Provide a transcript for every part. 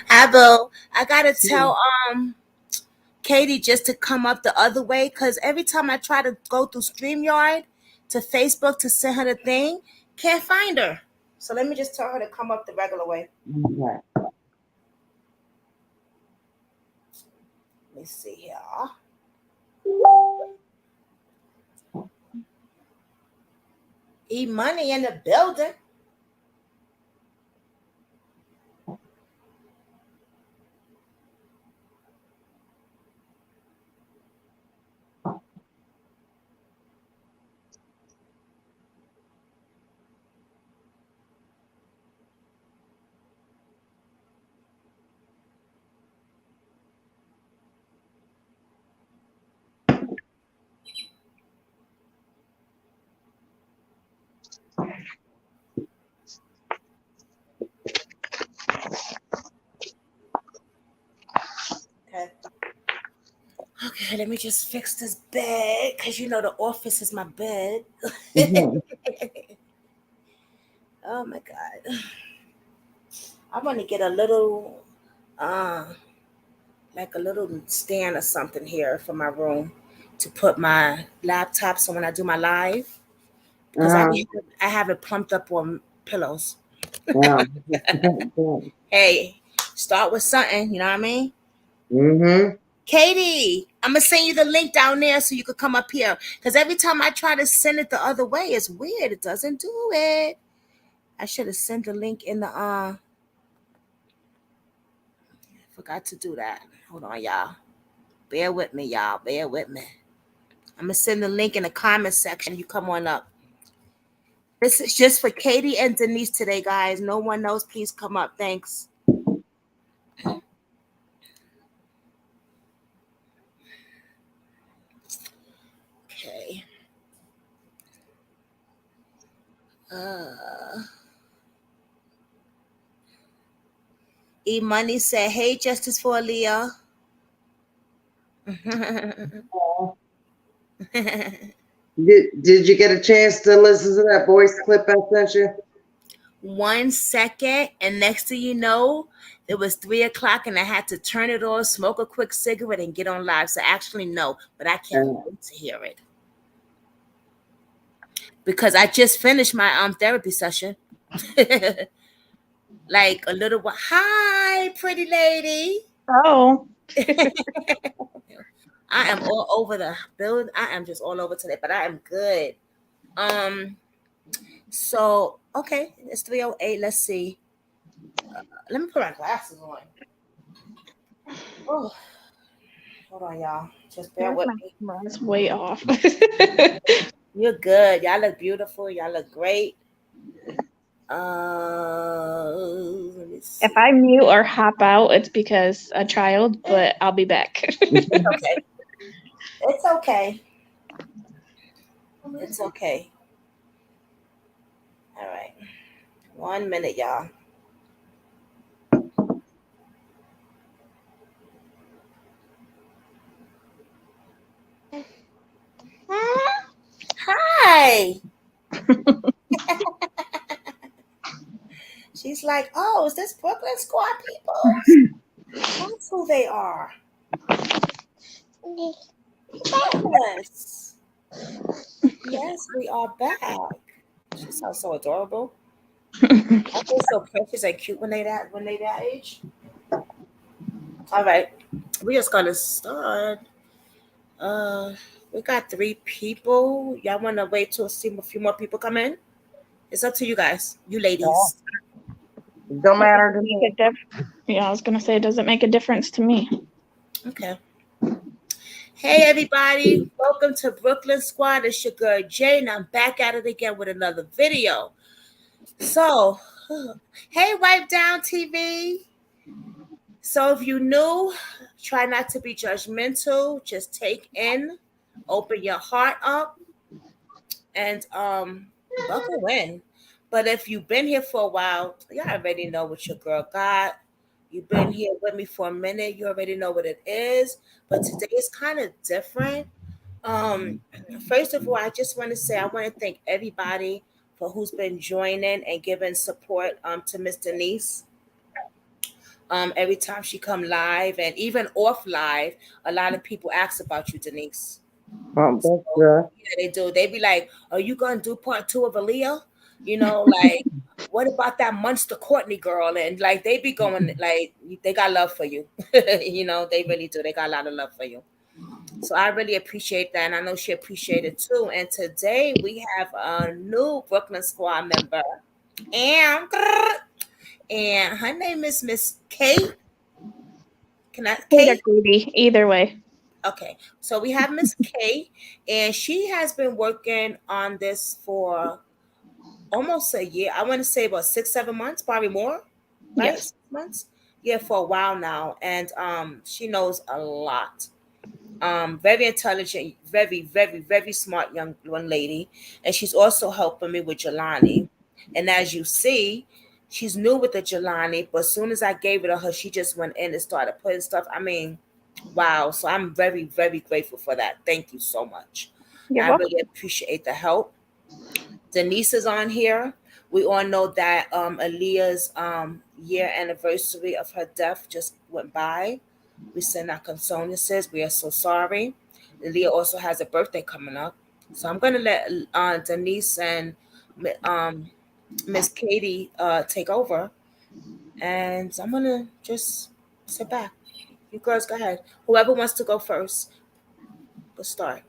Hi, Bo. I gotta tell Katie just to come up the other way because every time I try to go through StreamYard to Facebook to send her the thing, can't find her. So let me just tell her to come up the regular way. Right. Let me see here. E-Money in the building. Let me just fix this bed because you know the office is my bed. Oh my God. I want to get a little, uh, like a little stand or something here for my room to put my laptop so when I do my live, because I have it plumped up on pillows. Yeah. Hey, start with something, you know what I mean? Mm-hmm. Katie, I'm gonna send you the link down there so you could come up here. Because every time I try to send it the other way, it's weird. It doesn't do it. I should have sent the link in the forgot to do that. Hold on, y'all. Bear with me, y'all. Bear with me. I'm gonna send the link in the comment section. You come on up. This is just for Katie and Denise today, guys. No one knows. Please come up. Thanks. Okay. Uh, E Money said, "Hey, Justice for Aliyah." Did you get a chance to listen to that voice clip I sent you? 1 second, and next thing you know, it was 3 o'clock, and I had to turn it off, smoke a quick cigarette, and get on live. So actually, no, but I can't wait to hear it because I just finished my therapy session. Like a little while. Hi, pretty lady. Oh. I am all over the building. I am just all over today, but I am good. So okay, it's 3:08. Let's see. Let me put my glasses on. Oh, hold on, y'all. Just bear with me. It's way off. You're good. Y'all look beautiful. Y'all look great. Let me see. If I mute or hop out, it's because a child, but I'll be back. Okay. It's okay. It's okay. All right. 1 minute, y'all. Hi. She's like, oh, is this Brooklyn Squad people? That's who they are. Yes. Yes, we are back. She sounds so adorable. I feel so precious and cute when they that age. All right, we just gonna start. We got 3 people. Y'all wanna wait till see a few more people come in? It's up to you guys, you ladies. Don't matter to me. Yeah, I was gonna say it doesn't make a difference to me. Okay. Hey everybody, welcome to Brooklyn Squad. It's your girl Jay, and I'm back at it again with another video. So, hey Wipe Down TV. So if you new, try not to be judgmental. Just take in, open your heart up, and buckle in. But if you've been here for a while, you already know what your girl got. You've been here with me for a minute. You already know what it is. But today is kind of different. First of all, I just want to say I want to thank everybody for who's been joining and giving support to Miss Denise. Every time she come live and even off live, a lot of people ask about you, Denise. So, yeah, they do. They be like, "Are you gonna do part 2 of Aliyah?" You know, like, what about that monster Courtney girl? And like, they be going like, they got love for you. You know, they really do. They got a lot of love for you. So I really appreciate that, and I know she appreciated too. And today we have a new Brooklyn Squad member, and her name is Miss Kate. Can I Kate? Either way. Okay, so we have Miss Kate, and she has been working on this for almost a year. I want to say about 6-7 months, probably more, right? Yes. 6 months. Yeah, for a while now, and she knows a lot. Very intelligent, very, very, very smart young lady, and she's also helping me with Jelani. And as you see, she's new with the Jelani, but as soon as I gave it to her, she just went in and started putting stuff. I mean, Wow. So I'm very, very grateful for that. Thank you so much. You're I welcome. really appreciate the help. Denise is on here. We all know that Aliyah's year anniversary of her death just went by. We send our condolences. We are so sorry. Aliyah also has a birthday coming up. So I'm going to let Denise and um, Miss Katie take over. And I'm going to just sit back. You girls go ahead. Whoever wants to go first, we'll start.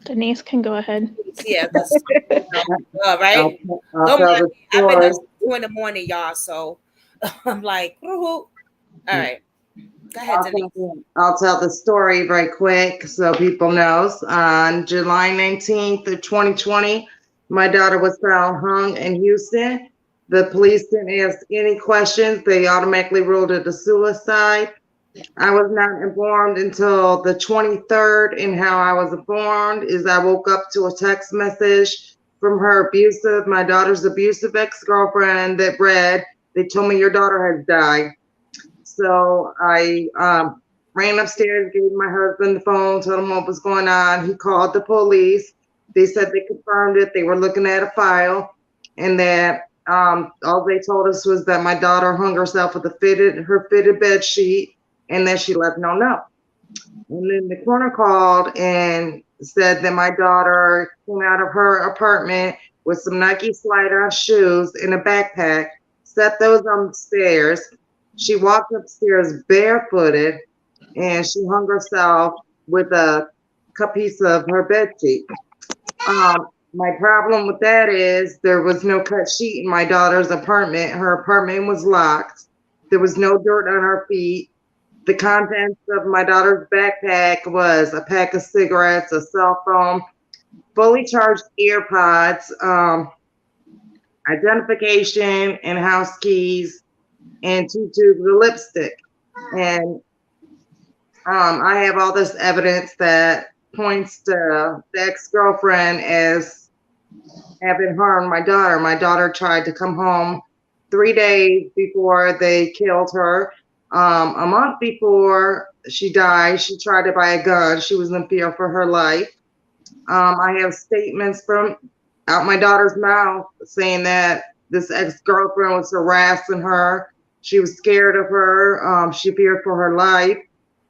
Denise can go ahead. Yeah, because, all right. I'll Don't tell mind the me. I've been up story. since 2 in the morning, y'all. So I'm like, woohoo. All right. Go ahead, Denise. I'll tell the story very quick so people knows. On July 19th of 2020, my daughter was found hung in Houston. The police didn't ask any questions. They automatically ruled it a suicide. I was not informed until the 23rd, and how I was informed is I woke up to a text message from my daughter's abusive ex-girlfriend that read, "They told me your daughter has died." So I ran upstairs, gave my husband the phone, told him what was going on. He called the police. They said they confirmed it. They were looking at a file, and that all they told us was that my daughter hung herself with her fitted bed sheet, and that she left no note. And then the coroner called and said that my daughter came out of her apartment with some Nike slide-on shoes in a backpack, set those on the stairs. She walked upstairs barefooted, and she hung herself with a piece of her bed sheet. My problem with that is there was no cut sheet in my daughter's apartment. Her apartment was locked. There was no dirt on her feet. The contents of my daughter's backpack was a pack of cigarettes, a cell phone, fully charged AirPods, identification and house keys, and 2 tubes of lipstick. And I have all this evidence that points to the ex-girlfriend as having harmed my daughter. My daughter tried to come home 3 days before they killed her. A month before she died, she tried to buy a gun. She was in fear for her life. I have statements from out my daughter's mouth saying that this ex-girlfriend was harassing her. She was scared of her. She feared for her life.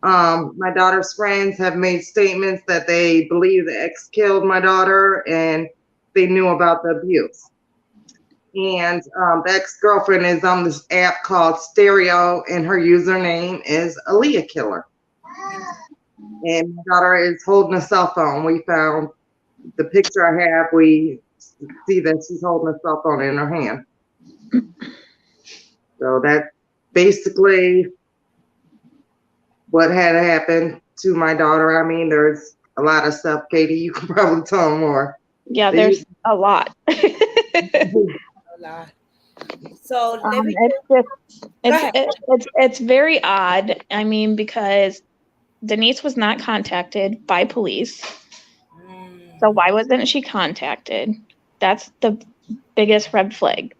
My daughter's friends have made statements that they believe the ex killed my daughter and they knew about the abuse. And the ex-girlfriend is on this app called Stereo, and her username is Aliyah Killer. And my daughter is holding a cell phone. We found the picture I have. We see that she's holding a cell phone in her hand. So that's basically what had happened to my daughter. I mean, there's a lot of stuff. Katie, you can probably tell more. Yeah, there's a lot. A lot. So let me it's very odd. I mean, because Denise was not contacted by police. So why wasn't she contacted? That's the biggest red flag.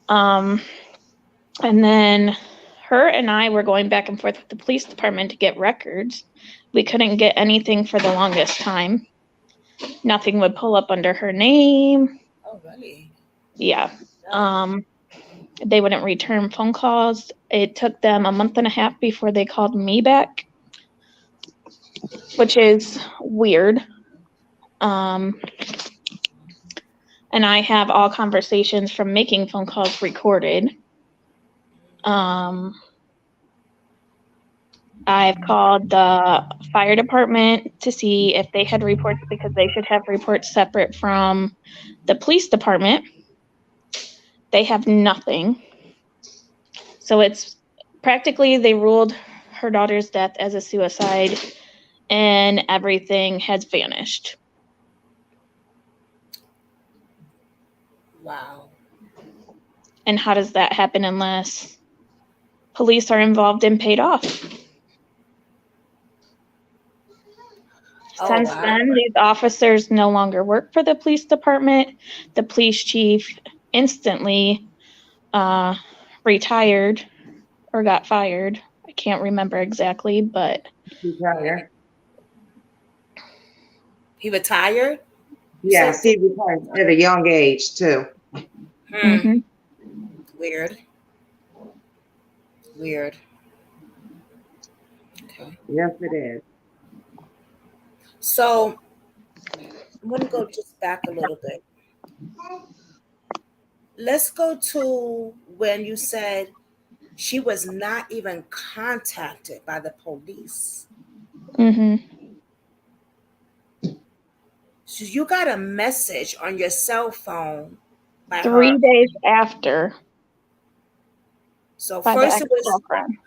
And then her and I were going back and forth with the police department to get records. We couldn't get anything for the longest time. Nothing would pull up under her name. Oh, really? Yeah. They wouldn't return phone calls. It took them a month and a half before they called me back, which is weird. And I have all conversations from making phone calls recorded. I've called the fire department to see if they had reports, because they should have reports separate from the police department. They have nothing. So it's practically, they ruled her daughter's death as a suicide, and everything has vanished. Wow. And how does that happen unless police are involved and paid off? Since then, these officers no longer work for the police department. The police chief instantly retired or got fired. I can't remember exactly, but Retired. He retired? Yes, he retired at a young age too. mhm. Weird. Weird. Okay. Yes, it is. So I'm gonna go just back a little bit. Let's go to when you said she was not even contacted by the police. Mhm. So you got a message on your cell phone by 3 her. days after So by the first it was ex-girlfriend.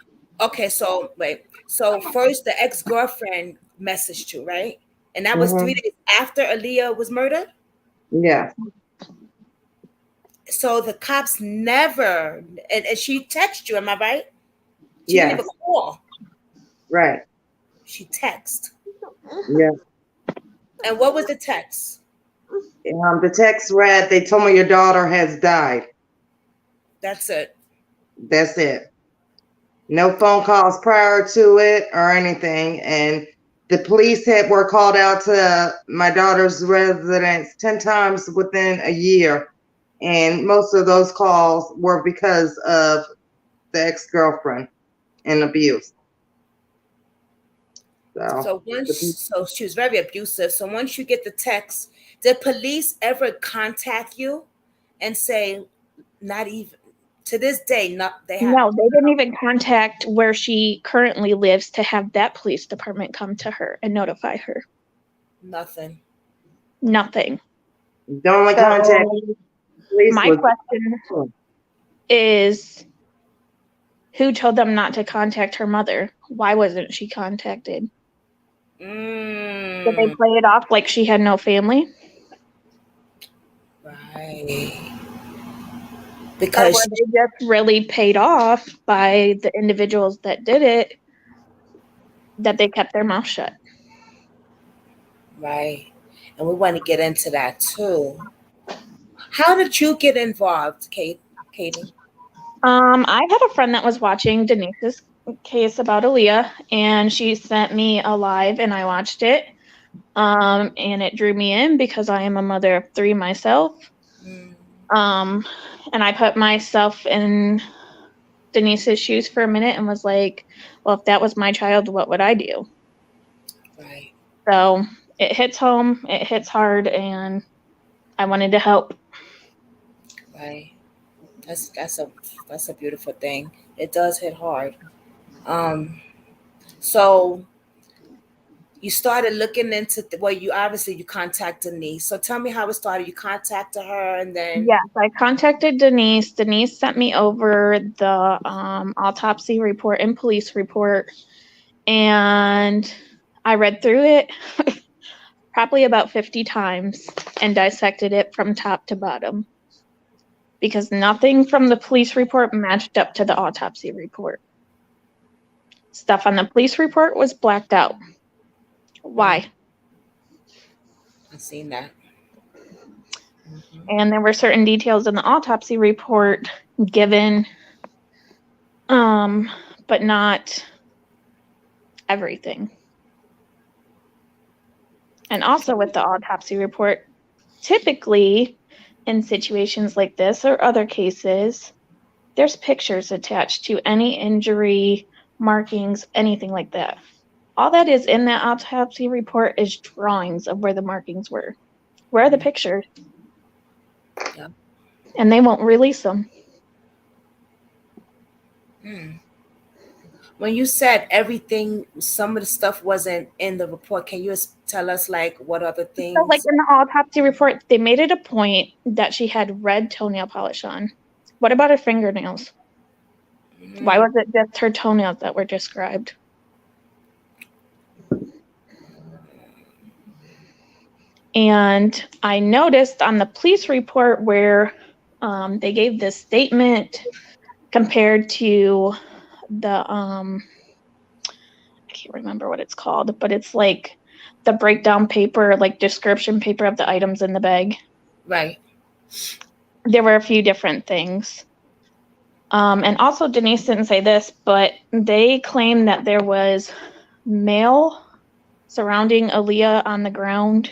okay. So wait. So first the ex-girlfriend messaged you, right? And that was 3 days after Aliyah was murdered. Yeah. So the cops never, and she texted you. Am I right? She didn't Yes. even call. Right. She texted. Yeah. And what was the text? The text read, "They told me your daughter has died." That's it. That's it. No phone calls prior to it or anything. And the police were called out to my daughter's residence 10 times within a year. And most of those calls were because of the ex-girlfriend and abuse. So so she was very abusive. So once you get the text, did police ever contact you and say, not even to this day, not they have No, they didn't even contact where she currently lives to have that police department come to her and notify her. nothing. Nothing. The only So contact police my was question is, who told them not to contact her mother? Why wasn't she contacted? Did they Mm, play it off like she had no family? right. Or Because were they just really paid off by the individuals that did it, that they kept their mouth shut? right. And we want to get into that too. How did you get involved, Katie? I had a friend that was watching Denise's case about Aliyah, and she sent me a live, and I watched it. And it drew me in because I am a mother of 3 myself. Mm, And I put myself in Denise's shoes for a minute and was like, well, if that was my child, what would I do? right, So it hits home, it hits hard, and I wanted to help. right. That's a beautiful thing. It does hit hard. Um, so you started looking into well, you obviously you contacted me. So tell me how it started. You contacted her, and then Yes, I contacted Denise. Denise sent me over the autopsy report and police report, and I read through it probably about 50 times and dissected it from top to bottom because nothing from the police report matched up to the autopsy report. Stuff on the police report was blacked out. Why? I've seen that. Mhm. And there were certain details in the autopsy report given, but not everything. And also with the autopsy report, typically in situations like this or other cases, there's pictures attached to any injury, markings, anything like that. All that is in that autopsy report is drawings of where the markings were. Where are the pictures? Yeah. And they won't release them. Mm. When you said everything, some of the stuff wasn't in the report. Can you tell us like what other So, like things? in the autopsy report, they made it a point that she had red toenail polish on. What about her fingernails? Why Mm, was it just her toenails that were described? And I noticed on the police report where they gave this statement compared to the I can't remember what it's called, but it's like the breakdown paper, like description paper of the items in the bag. right. There were a few different things. And also, Denise didn't say this, but they claim that there was mail surrounding Aliyah on the ground,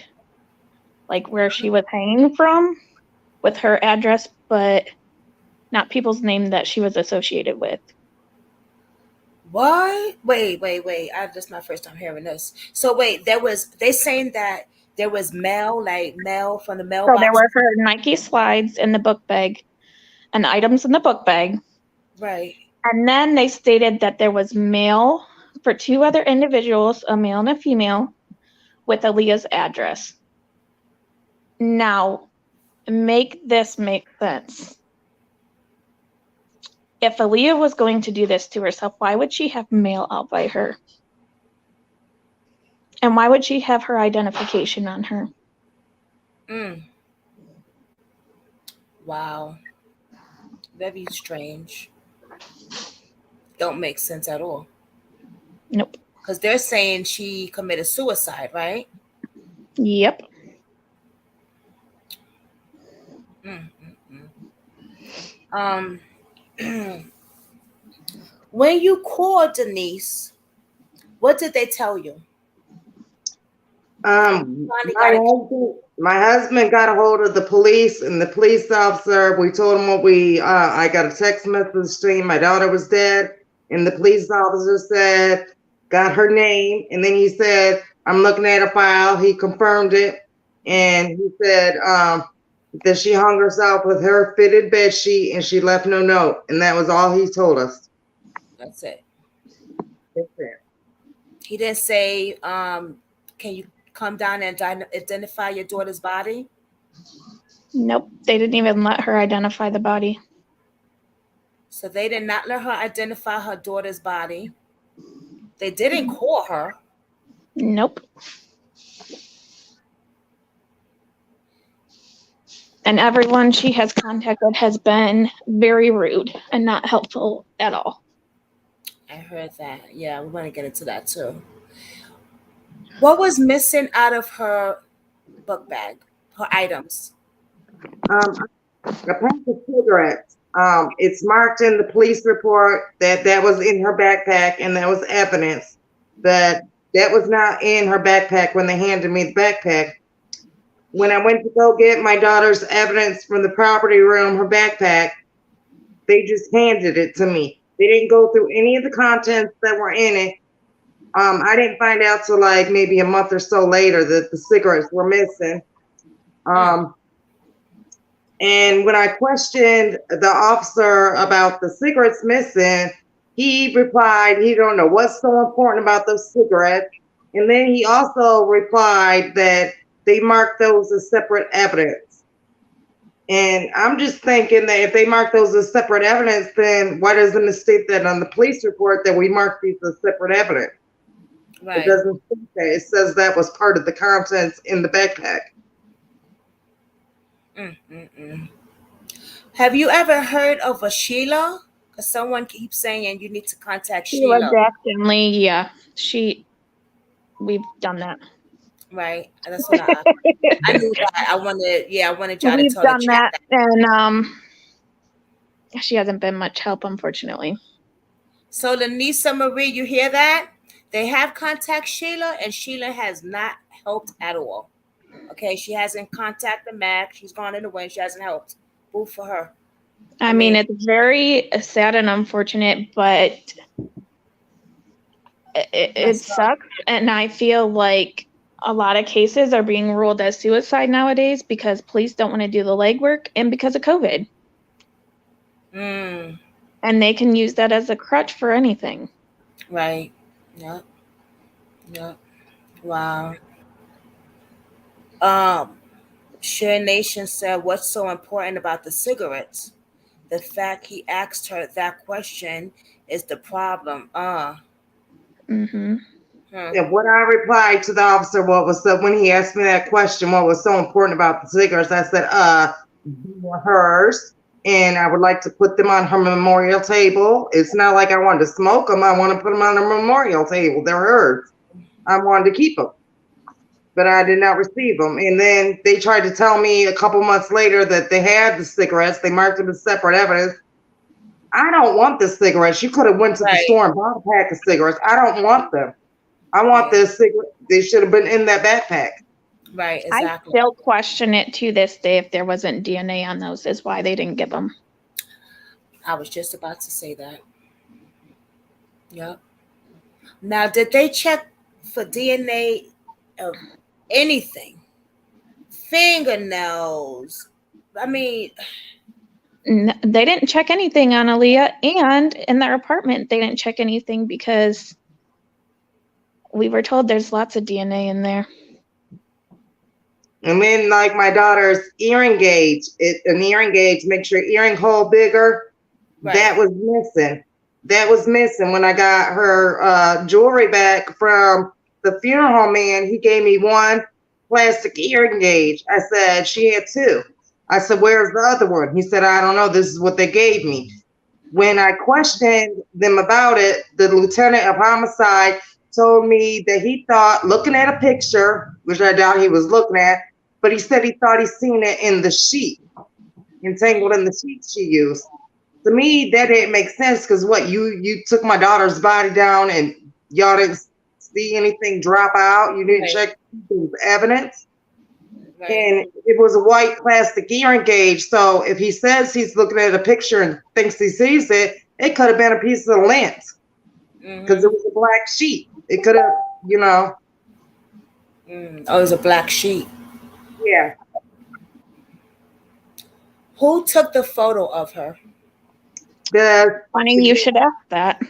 like where she was hanging from, with her address, but not people's name that she was associated with. What? Wait. This is my first time hearing this. So wait, they saying that there was mail, like mail from the So there mailbox. were her Nike slides in the book bag and items in the book bag. Right. And then they stated that there was mail for 2 other individuals, a male and a female, with Aliyah's address. Now, make this make sense. If Aliyah was going to do this to herself, why would she have mail out by her? And why would she have her identification on her? Wow. Very strange. Don't make sense at all. Nope. Because they're saying she committed suicide, right? Yep. When you called Denise, what did they tell you? My husband got a hold of the police, and the police officer, we told him I got a text message saying my daughter was dead, and the police officer said, got her name, and then he said, I'm looking at a file. He confirmed it, and he said that she hung herself with her fitted bed sheet, and she left no note, and that was all he told us. That's it. That's it. He didn't say, can you come down and identify your daughter's body? Nope. They didn't even let her identify the body. So they did not let her identify her daughter's body. They didn't call her. Nope. And everyone she has contacted has been very rude and not helpful at all. I heard that. Yeah, we're going to get into that too. What was missing out of her book bag, her items? A pack of cigarettes. It's marked in the police report that was in her backpack, and that was evidence that was not in her backpack when they handed me the backpack. When I went to go get my daughter's evidence from the property room, her backpack, they just handed it to me. They didn't go through any of the contents that were in it. I didn't find out till like maybe a month or so later that the cigarettes were missing. And when I questioned the officer about the cigarettes missing, he replied he don't know what's so important about those cigarettes. And then he also replied that they marked those as separate evidence. And I'm just thinking that if they mark those as separate evidence, then why doesn't it state that on the police report that we marked these as separate evidence? Right. It doesn't say that. It says that was part of the contents in the backpack. Have you ever heard of a Sheila? Because someone keeps saying you need to contact Sheila. Definitely, yeah. We've done that. Right. That's what I knew that. I wanted y'all to tell done that. And she hasn't been much help, unfortunately. So Lenisa Marie, you hear that? They have contacted Sheila, and Sheila has not helped at all. Okay, she hasn't contacted Mac. She's gone in the wind. She hasn't helped. Boo for her. I mean, it's very sad and unfortunate, but it sucks. And I feel like a lot of cases are being ruled as suicide nowadays because police don't want to do the legwork and because of COVID. And they can use that as a crutch for anything. Right. Yep. Wow. Share Nation said, what's so important about the cigarettes? The fact he asked her that question is the problem. And what I replied to the officer, when he asked me that question, what was so important about the cigarettes, I said, they were hers, and I would like to put them on her memorial table. It's not like I wanted to smoke them. I want to put them on her memorial table. They're hers. I wanted to keep them, but I did not receive them. And then they tried to tell me a couple months later that they had the cigarettes. They marked them as separate evidence. I don't want the cigarettes. You could have went to the store and bought a pack of cigarettes. I don't want them. I want this cigarette. They should have been in that backpack. Right, exactly. I still question it to this day if there wasn't DNA on those, is why they didn't give them. I was just about to say that. Yep. Now, did they check for DNA of anything? Fingernails. I mean, They didn't check anything on Aliyah, and in their apartment, they didn't check anything because we were told there's lots of DNA in there. And then, like my daughter's earring gauge, an earring gauge makes your earring hole bigger. Right. That was missing. That was missing when I got her jewelry back from the funeral home man. He gave me one plastic earring gauge. I said, she had two. I said, where's the other one? He said, I don't know. This is what they gave me. When I questioned them about it, the lieutenant of homicide told me that he thought, looking at a picture, which I doubt he was looking at, but he said he thought he seen it in the sheet, entangled in the sheet she used. To me, that didn't make sense because what, you took my daughter's body down and y'all didn't see anything drop out? You didn't check the evidence? Right. And it was a white plastic earring gauge. So if he says he's looking at a picture and thinks he sees it, it could have been a piece of lint because it was a black sheet. It could have, you know. Oh, it was a black sheet. Yeah. Who took the photo of her? Funny you should ask that.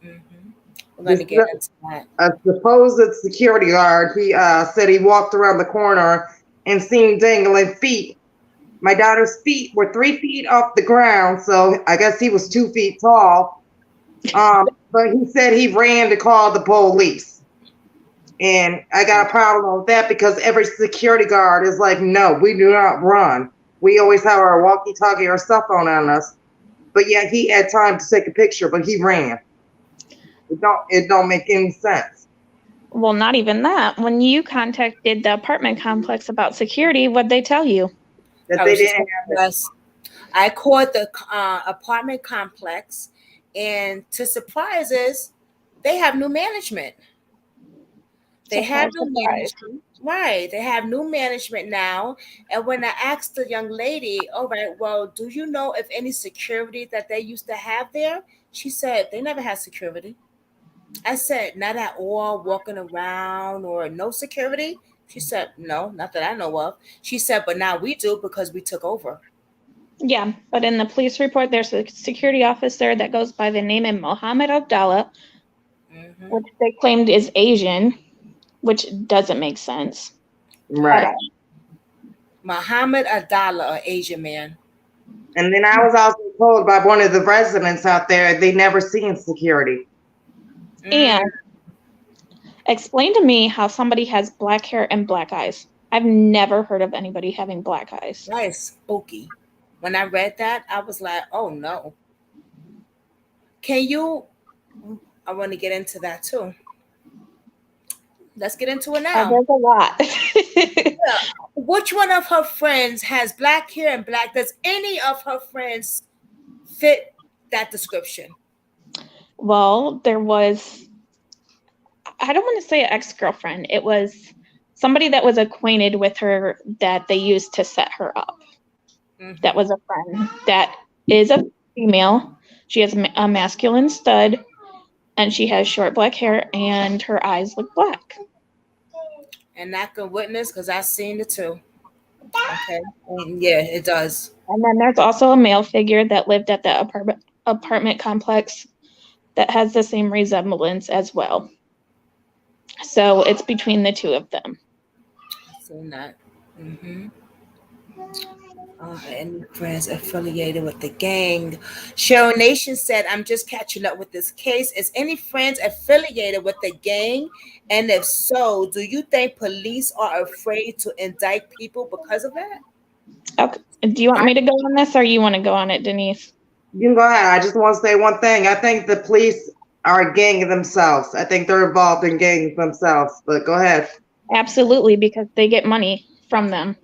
We're going to get into that. A supposed security guard, he said he walked around the corner and seen dangling feet. My daughter's feet were 3 feet off the ground, so I guess he was 2 feet tall. But he said he ran to call the police. And I got a problem with that because every security guard is like, no, we do not run. We always have our walkie-talkie or cell phone on us. But yeah, he had time to take a picture, but he ran. It don't make any sense. Well, not even that. When you contacted the apartment complex about security, what'd they tell you? That they didn't have it. I called the apartment complex, and to surprises, they have new management. They have new management. Right. They have new management now. And when I asked the young lady, all right, well, do you know if any security that they used to have there? She said they never had security. I said, not at all, walking around or no security? She said, no, not that I know of. She said, but now we do because we took over. Yeah, but in the police report, there's a security officer that goes by the name of Mohammed Abdallah, which they claimed is Asian, which doesn't make sense. Right. Mohammed Abdallah, an Asian man. And then I was also told by one of the residents out there, they never seen security. And explain to me how somebody has black hair and black eyes. I've never heard of anybody having black eyes. That is spooky. When I read that, I was like, oh no. I want to get into that too. Let's get into it now. There's a lot. Yeah. Which one of her friends has black hair and black? Does any of her friends fit that description? Well, there was, I don't want to say an ex-girlfriend. It was somebody that was acquainted with her that they used to set her up. That was a friend. That is a female. She has a masculine stud, and she has short black hair, and her eyes look black. And I can witness because I've seen it too. Okay. And yeah, it does. And then there's also a male figure that lived at the apartment complex that has the same resemblance as well. So it's between the two of them. I've seen that. And friends affiliated with the gang. Cheryl Nation said, I'm just catching up with this case. Is any friends affiliated with the gang? And if so, do you think police are afraid to indict people because of that? Okay. Do you want me to go on this or you want to go on it, Denise? You can go ahead. I just want to say one thing. I think the police are a gang themselves. I think they're involved in gangs themselves, but go ahead. Absolutely, because they get money from them.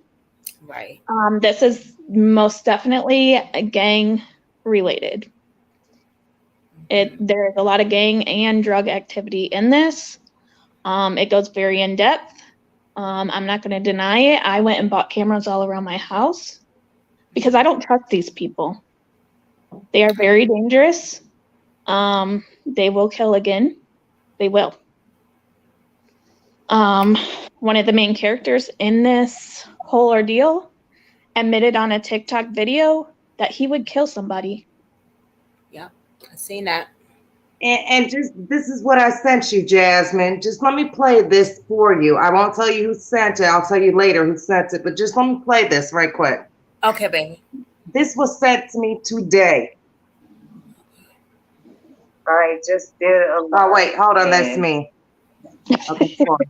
Right. This is most definitely a gang related. There is a lot of gang and drug activity in this. It goes very in depth. I'm not going to deny it. I went and bought cameras all around my house because I don't trust these people. They are very dangerous. They will kill again. They will. One of the main characters in this whole ordeal admitted on a TikTok video that he would kill somebody. Yep, I seen that. And just this is what I sent you, Jasmine. Just let me play this for you. I won't tell you who sent it. I'll tell you later who sent it, but just let me play this right quick. Okay, baby. This was sent to me today. I just did a Oh, wait, hold on. That's me. Okay, sorry.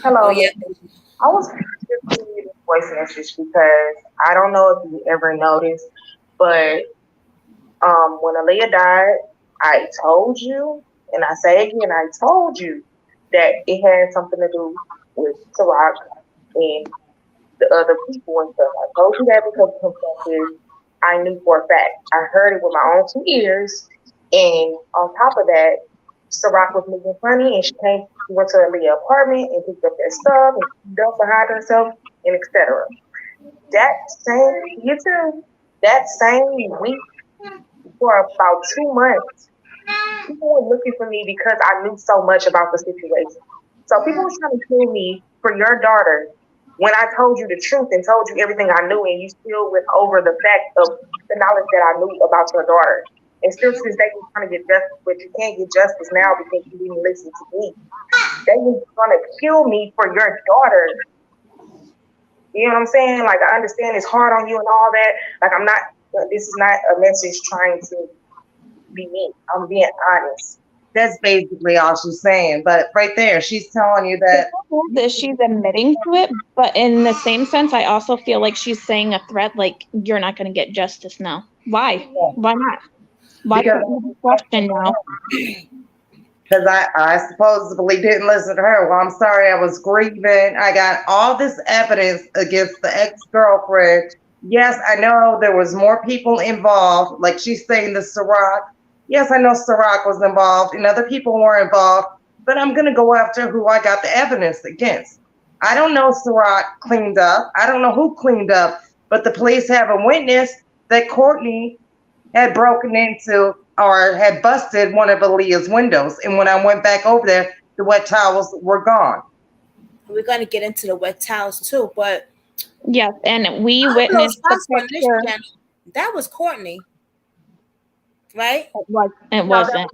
Hello. Oh, yeah. I was just giving you this voice message because I don't know if you ever noticed, but when Aliyah died, I told you, and I say again, I told you that it had something to do with Ciroc and the other people and stuff. I told you that because I knew for a fact. I heard it with my own 2 ears, and on top of that, Ciroc was moving funny, and she went to Aliyah's apartment and picked up their stuff and dumped behind herself, and etc. That same week, for about 2 months, people were looking for me because I knew so much about the situation. So people were trying to kill me for your daughter when I told you the truth and told you everything I knew, and you still went over the fact of the knowledge that I knew about your daughter. And still to this day, you're trying to get justice, but you can't get justice now because you didn't listen to me. They were going to kill me for your daughter. You know what I'm saying? Like, I understand it's hard on you and all that. Like, this is not a message trying to be mean. I'm being honest. That's basically all she's saying. But right there, she's telling you that she's admitting to it, but in the same sense, I also feel like she's saying a threat, like, you're not going to get justice now. Why? Why not? Why put the question now? because I supposedly didn't listen to her. Well, I'm sorry, I was grieving. I got all this evidence against the ex-girlfriend. Yes, I know there was more people involved. Like she's saying the Ciroc. Yes, I know Ciroc was involved and other people were involved, but I'm going to go after who I got the evidence against. I don't know Ciroc cleaned up. I don't know who cleaned up, but the police have a witness that Courtney had broken into or had busted one of Aliyah's windows. And when I went back over there, the wet towels were gone. We're going to get into the wet towels too, but yes, and we witnessed the picture. That was Courtney, right? It wasn't.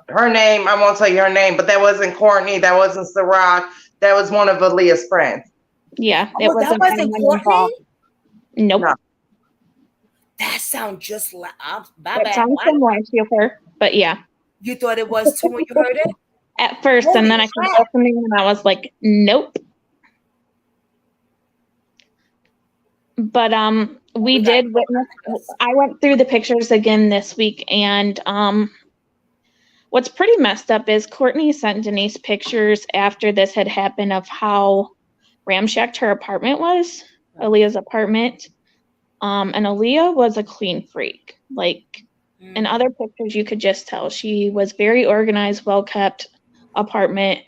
Her name, I won't tell you her name, but that wasn't Courtney, that wasn't Ciroc, that was one of Aliyah's friends. Yeah, that wasn't Courtney? Involved. Nope. No. That sounds just like it sounds similar to her, but yeah. You thought it was too when you heard it? At first, and then I kept listening and I was like, nope. But we did witness. I went through the pictures again this week, and what's pretty messed up is Courtney sent Denise pictures after this had happened of how ramshacked her apartment was, Aliyah's apartment. And Aliyah was a clean freak. Like in other pictures, you could just tell she was very organized, well-kept apartment.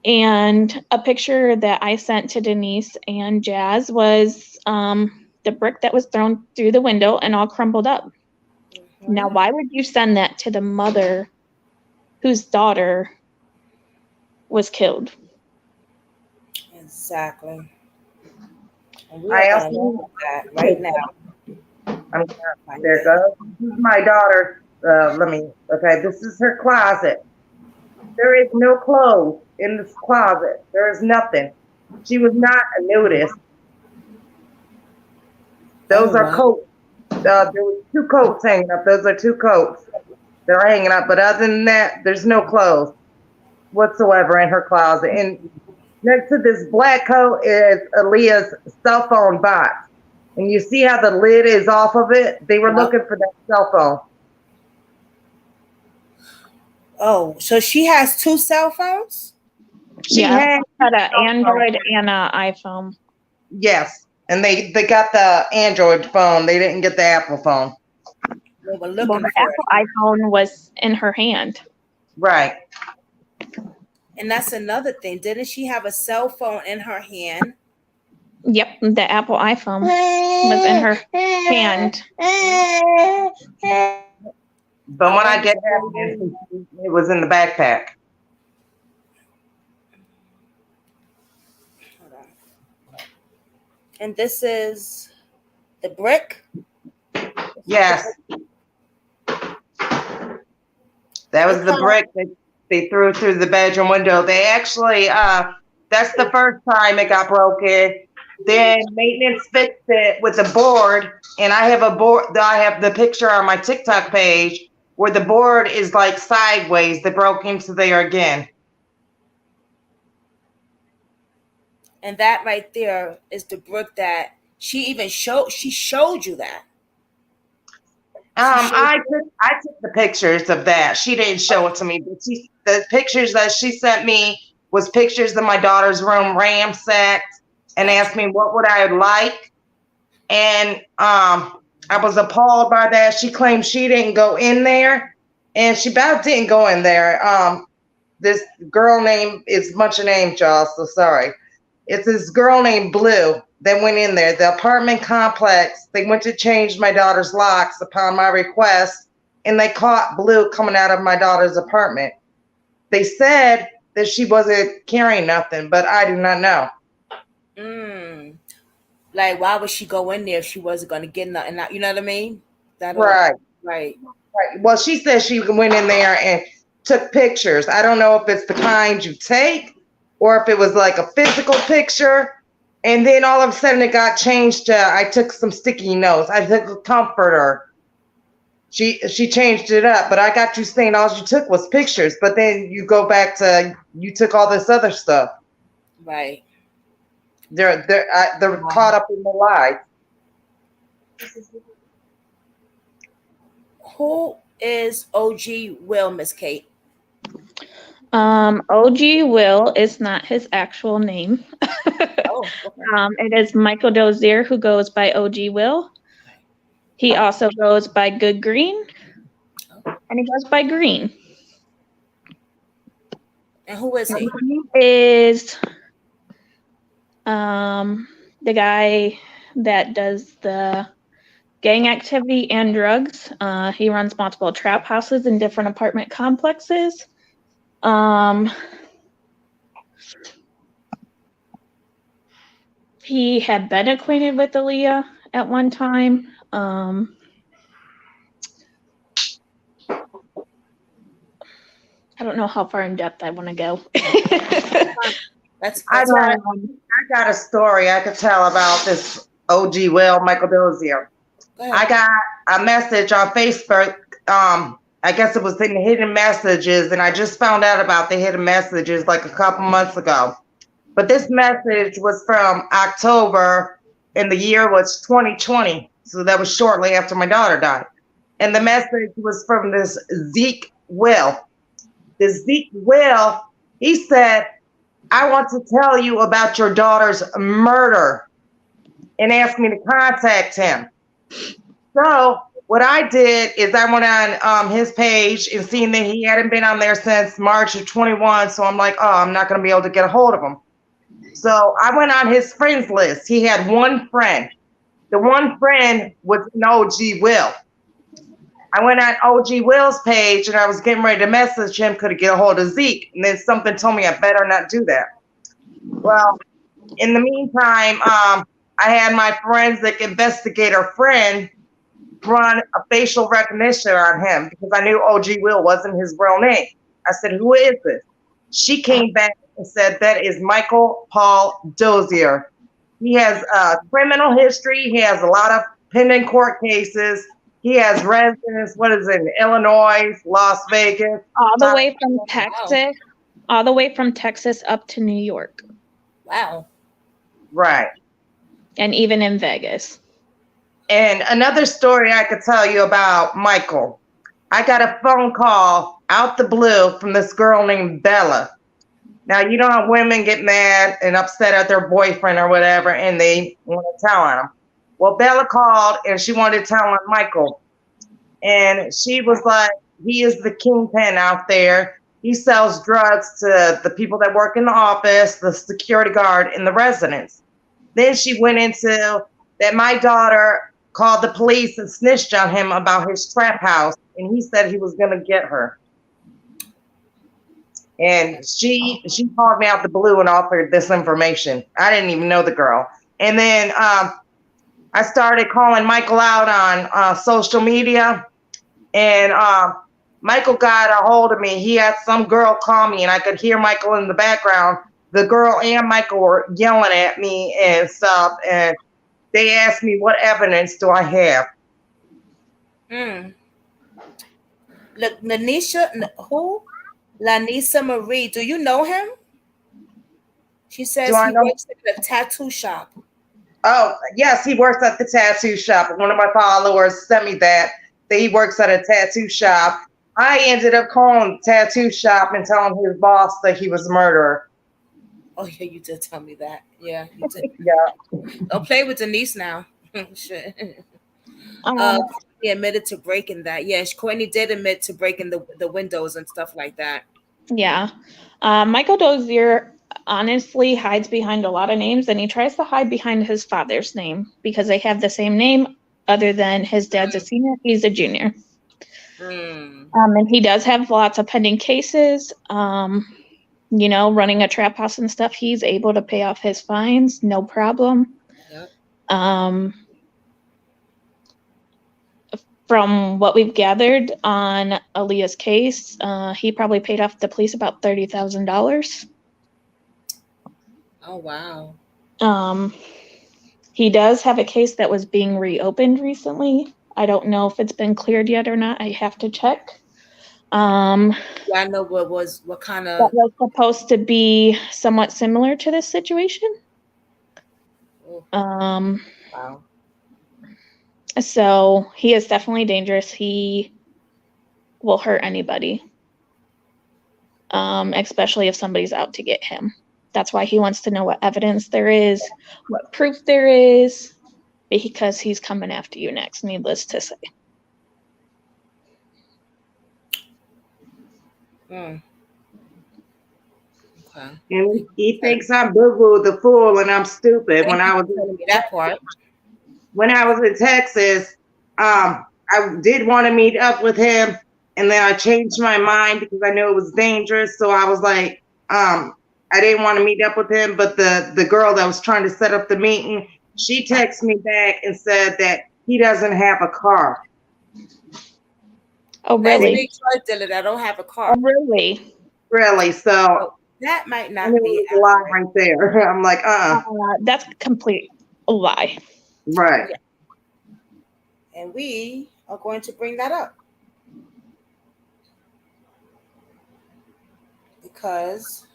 And a picture that I sent to Denise and Jazz was the brick that was thrown through the window and all crumbled up. Mm-hmm. Now, why would you send that to the mother whose daughter was killed? Exactly. I also know that right now. There goes my daughter. This is her closet. There is no clothes in this closet. There is nothing. She was not a nudist. Those are coats. There were 2 coats hanging up. Those are 2 coats. They're hanging up. But other than that, there's no clothes whatsoever in her closet. And next to this black coat is Aliyah's cell phone box. And you see how the lid is off of it? They were looking for that cell phone. Oh, so she has 2 cell phones? She had an Android and an iPhone. Yes. And they got the Android phone. They didn't get the Apple phone. They were Well, looking the for Apple it. iPhone was in her hand. Right. And that's another thing. Didn't she have a cell phone in her hand? Yep, the Apple iPhone was in her hand. But when I get evidence, it was in the backpack. Hold on. And this is the brick? Yes. That was the brick that they threw through the bedroom window. They actually, that's the first time it got broken. Then maintenance fixed it with a board, and I have a board. I have the picture on my TikTok page where the board is like sideways. They broke into there again. And that right there is the brick that she even showed. She showed you that. I took the pictures of that. She didn't show it to me, but the pictures that she sent me was pictures of my daughter's room ransacked, and asked me what would I like, and I was appalled by that. She claimed she didn't go in there, and she about didn't go in there. This girl name is a bunch of names, y'all. So sorry. It's this girl named Blue that went in there. The apartment complex, they went to change my daughter's locks upon my request, and they caught Blue coming out of my daughter's apartment. They said that she wasn't carrying nothing, but I do not know. Like, why would she go in there if she wasn't going to get nothing? You know what I mean? Right. Right. Well, she said she went in there and took pictures. I don't know if it's the kind you take or if it was like a physical picture. And then all of a sudden it got changed to, I took some sticky notes. I took a comforter. She changed it up, but I got you saying all you took was pictures. But then you go back to, you took all this other stuff. Right. They're caught up in the lie. Who is OG Will, Miss Kate? OG Will is not his actual name. Oh, okay. It is Michael Dozier who goes by OG Will. He also goes by Good Green, and he goes by Green. And who is he? He is the guy that does the gang activity and drugs. He runs multiple trap houses in different apartment complexes. He had been acquainted with Aliyah at one time. I don't know how far in depth I want to go. I got a story I could tell about this OG Will, Michael Dozier. I got a message on Facebook. I guess it was in the hidden messages, and I just found out about the hidden messages like a couple months ago. But this message was from October, and the year was 2020. So that was shortly after my daughter died. And the message was from this Zeke Will. This Zeke Will, he said, I want to tell you about your daughter's murder, and asked me to contact him. So what I did is I went on his page and seen that he hadn't been on there since March of 21. So I'm like, oh, I'm not going to be able to get a hold of him. So I went on his friends list. He had one friend. The one friend was an OG Will. I went on OG Will's page and I was getting ready to message him, could get a hold of Zeke. And then something told me I better not do that. Well, in the meantime, I had my forensic investigator friend run a facial recognition on him because I knew OG Will wasn't his real name. I said, who is this? She came back and said, that is Michael Paul Dozier. He has a criminal history. He has a lot of pending court cases. He has residence, in Illinois, Las Vegas. All the way from Texas, all the way from Texas up to New York. Wow. Right. And even in Vegas. And another story I could tell you about Michael. I got a phone call out the blue from this girl named Bella. Now, you know how women get mad and upset at their boyfriend or whatever, and they want to tell on him. Well, Bella called, and she wanted to tell on Michael. And she was like, he is the kingpin out there. He sells drugs to the people that work in the office, the security guard, and the residents. Then she went into that my daughter called the police and snitched on him about his trap house, and he said he was going to get her. And she called me out the blue and offered this information. I didn't even know the girl. And then I started calling Michael out on social media, and Michael got a hold of me. He had some girl call me, and I could hear Michael in the background. The girl and Michael were yelling at me and stuff, and they asked me, what evidence do I have? Look, who? Lanisa Marie, do you know him? She says he works at a tattoo shop. Oh, yes, he works at the tattoo shop. One of my followers sent me that he works at a tattoo shop. I ended up calling the tattoo shop and telling his boss that he was a murderer. Oh, yeah, you did tell me that. Yeah, you did. Yeah. Don't play with Denise now. Shit. He admitted to breaking that. Yeah, Courtney did admit to breaking the windows and stuff like that. Yeah. Michael Dozier honestly hides behind a lot of names, and he tries to hide behind his father's name because they have the same name other than his dad's a senior, he's a junior. And he does have lots of pending cases. You know, running a trap house and stuff, he's able to pay off his fines, no problem. Yep. From what we've gathered on Aliyah's case, he probably paid off the police about $30,000. Oh, wow. He does have a case that was being reopened recently. I don't know if it's been cleared yet or not. I have to check. Yeah, I know what kind of. That was supposed to be somewhat similar to this situation. Wow. So he is definitely dangerous. He will hurt anybody, especially if somebody's out to get him. That's why he wants to know what evidence there is, what proof there is, because he's coming after you next, needless to say. Okay. And he thinks I'm Boo-Boo the fool and I'm stupid. When I was in Texas, I did want to meet up with him, and then I changed my mind because I knew it was dangerous. So I was like, I didn't want to meet up with him. But the girl that was trying to set up the meeting, she texted me back and said that he doesn't have a car. Oh, really? I don't have a car. Oh, really? Really? So that might not be a lie right there. I'm like, that's a complete lie. Right. Yeah. And we are going to bring that up because.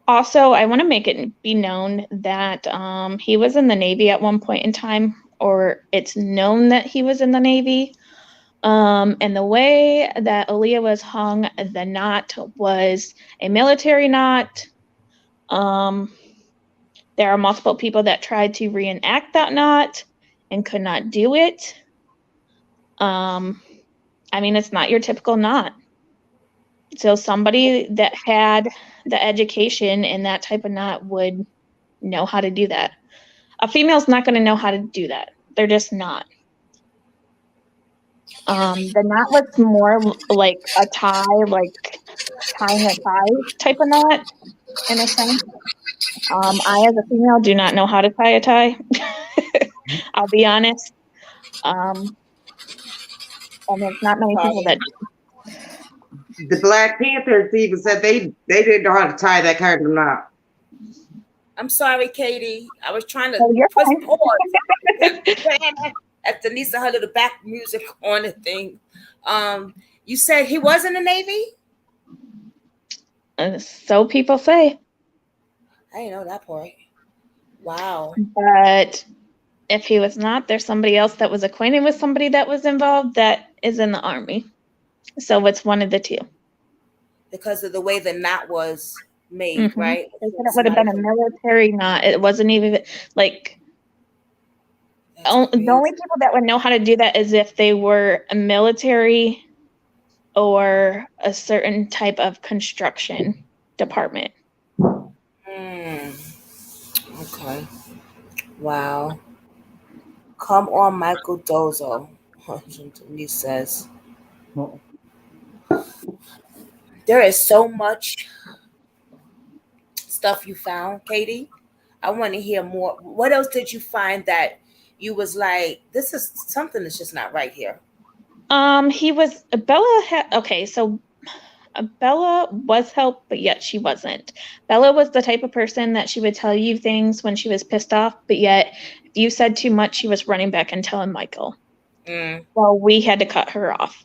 Also, I want to make it be known that he was in the Navy at one point in time, or it's known that he was in the Navy. And the way that Aliyah was hung, the knot was a military knot. There are multiple people that tried to reenact that knot and could not do it. I mean, it's not your typical knot. So somebody that had the education in that type of knot would know how to do that. A female's not going to know how to do that. They're just not. The knot was more like a tie, like tying a tie type of knot, in a sense. I, as a female, do not know how to tie a tie. I'll be honest. And there's not many people that do. The Black Panthers even said they didn't know how to tie that kind of knot. I'm sorry, Katie. I was trying to press pause. At Denise had the back music on the thing. You said he was in the Navy? So people say. I didn't know that part. Wow. But if he was not, there's somebody else that was acquainted with somebody that was involved that is in the Army. So it's one of the two. Because of the way the knot was made, right? It would have been a military knot. It wasn't even like The only people that would know how to do that is if they were a military or a certain type of construction department. Okay. Wow. Come on, Michael Dozo. Denise says. There is so much stuff you found, Katie. I want to hear more. What else did you find that you was like, this is something that's just not right here? He was Bella okay, so Bella was helped, but yet she wasn't. Bella was the type of person that she would tell you things when she was pissed off, but yet if you said too much, she was running back and telling Michael. So we had to cut her off.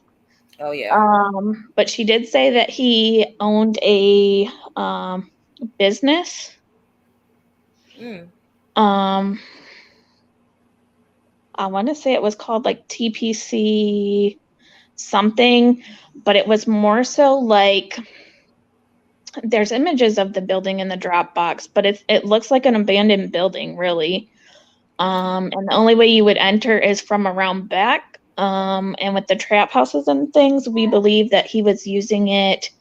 Oh yeah. But she did say that he owned a business. I want to say it was called like TPC something, but it was more so like there's images of the building in the Dropbox, but it looks like an abandoned building, really. And the only way you would enter is from around back. And with the trap houses and things, we believe that he was using it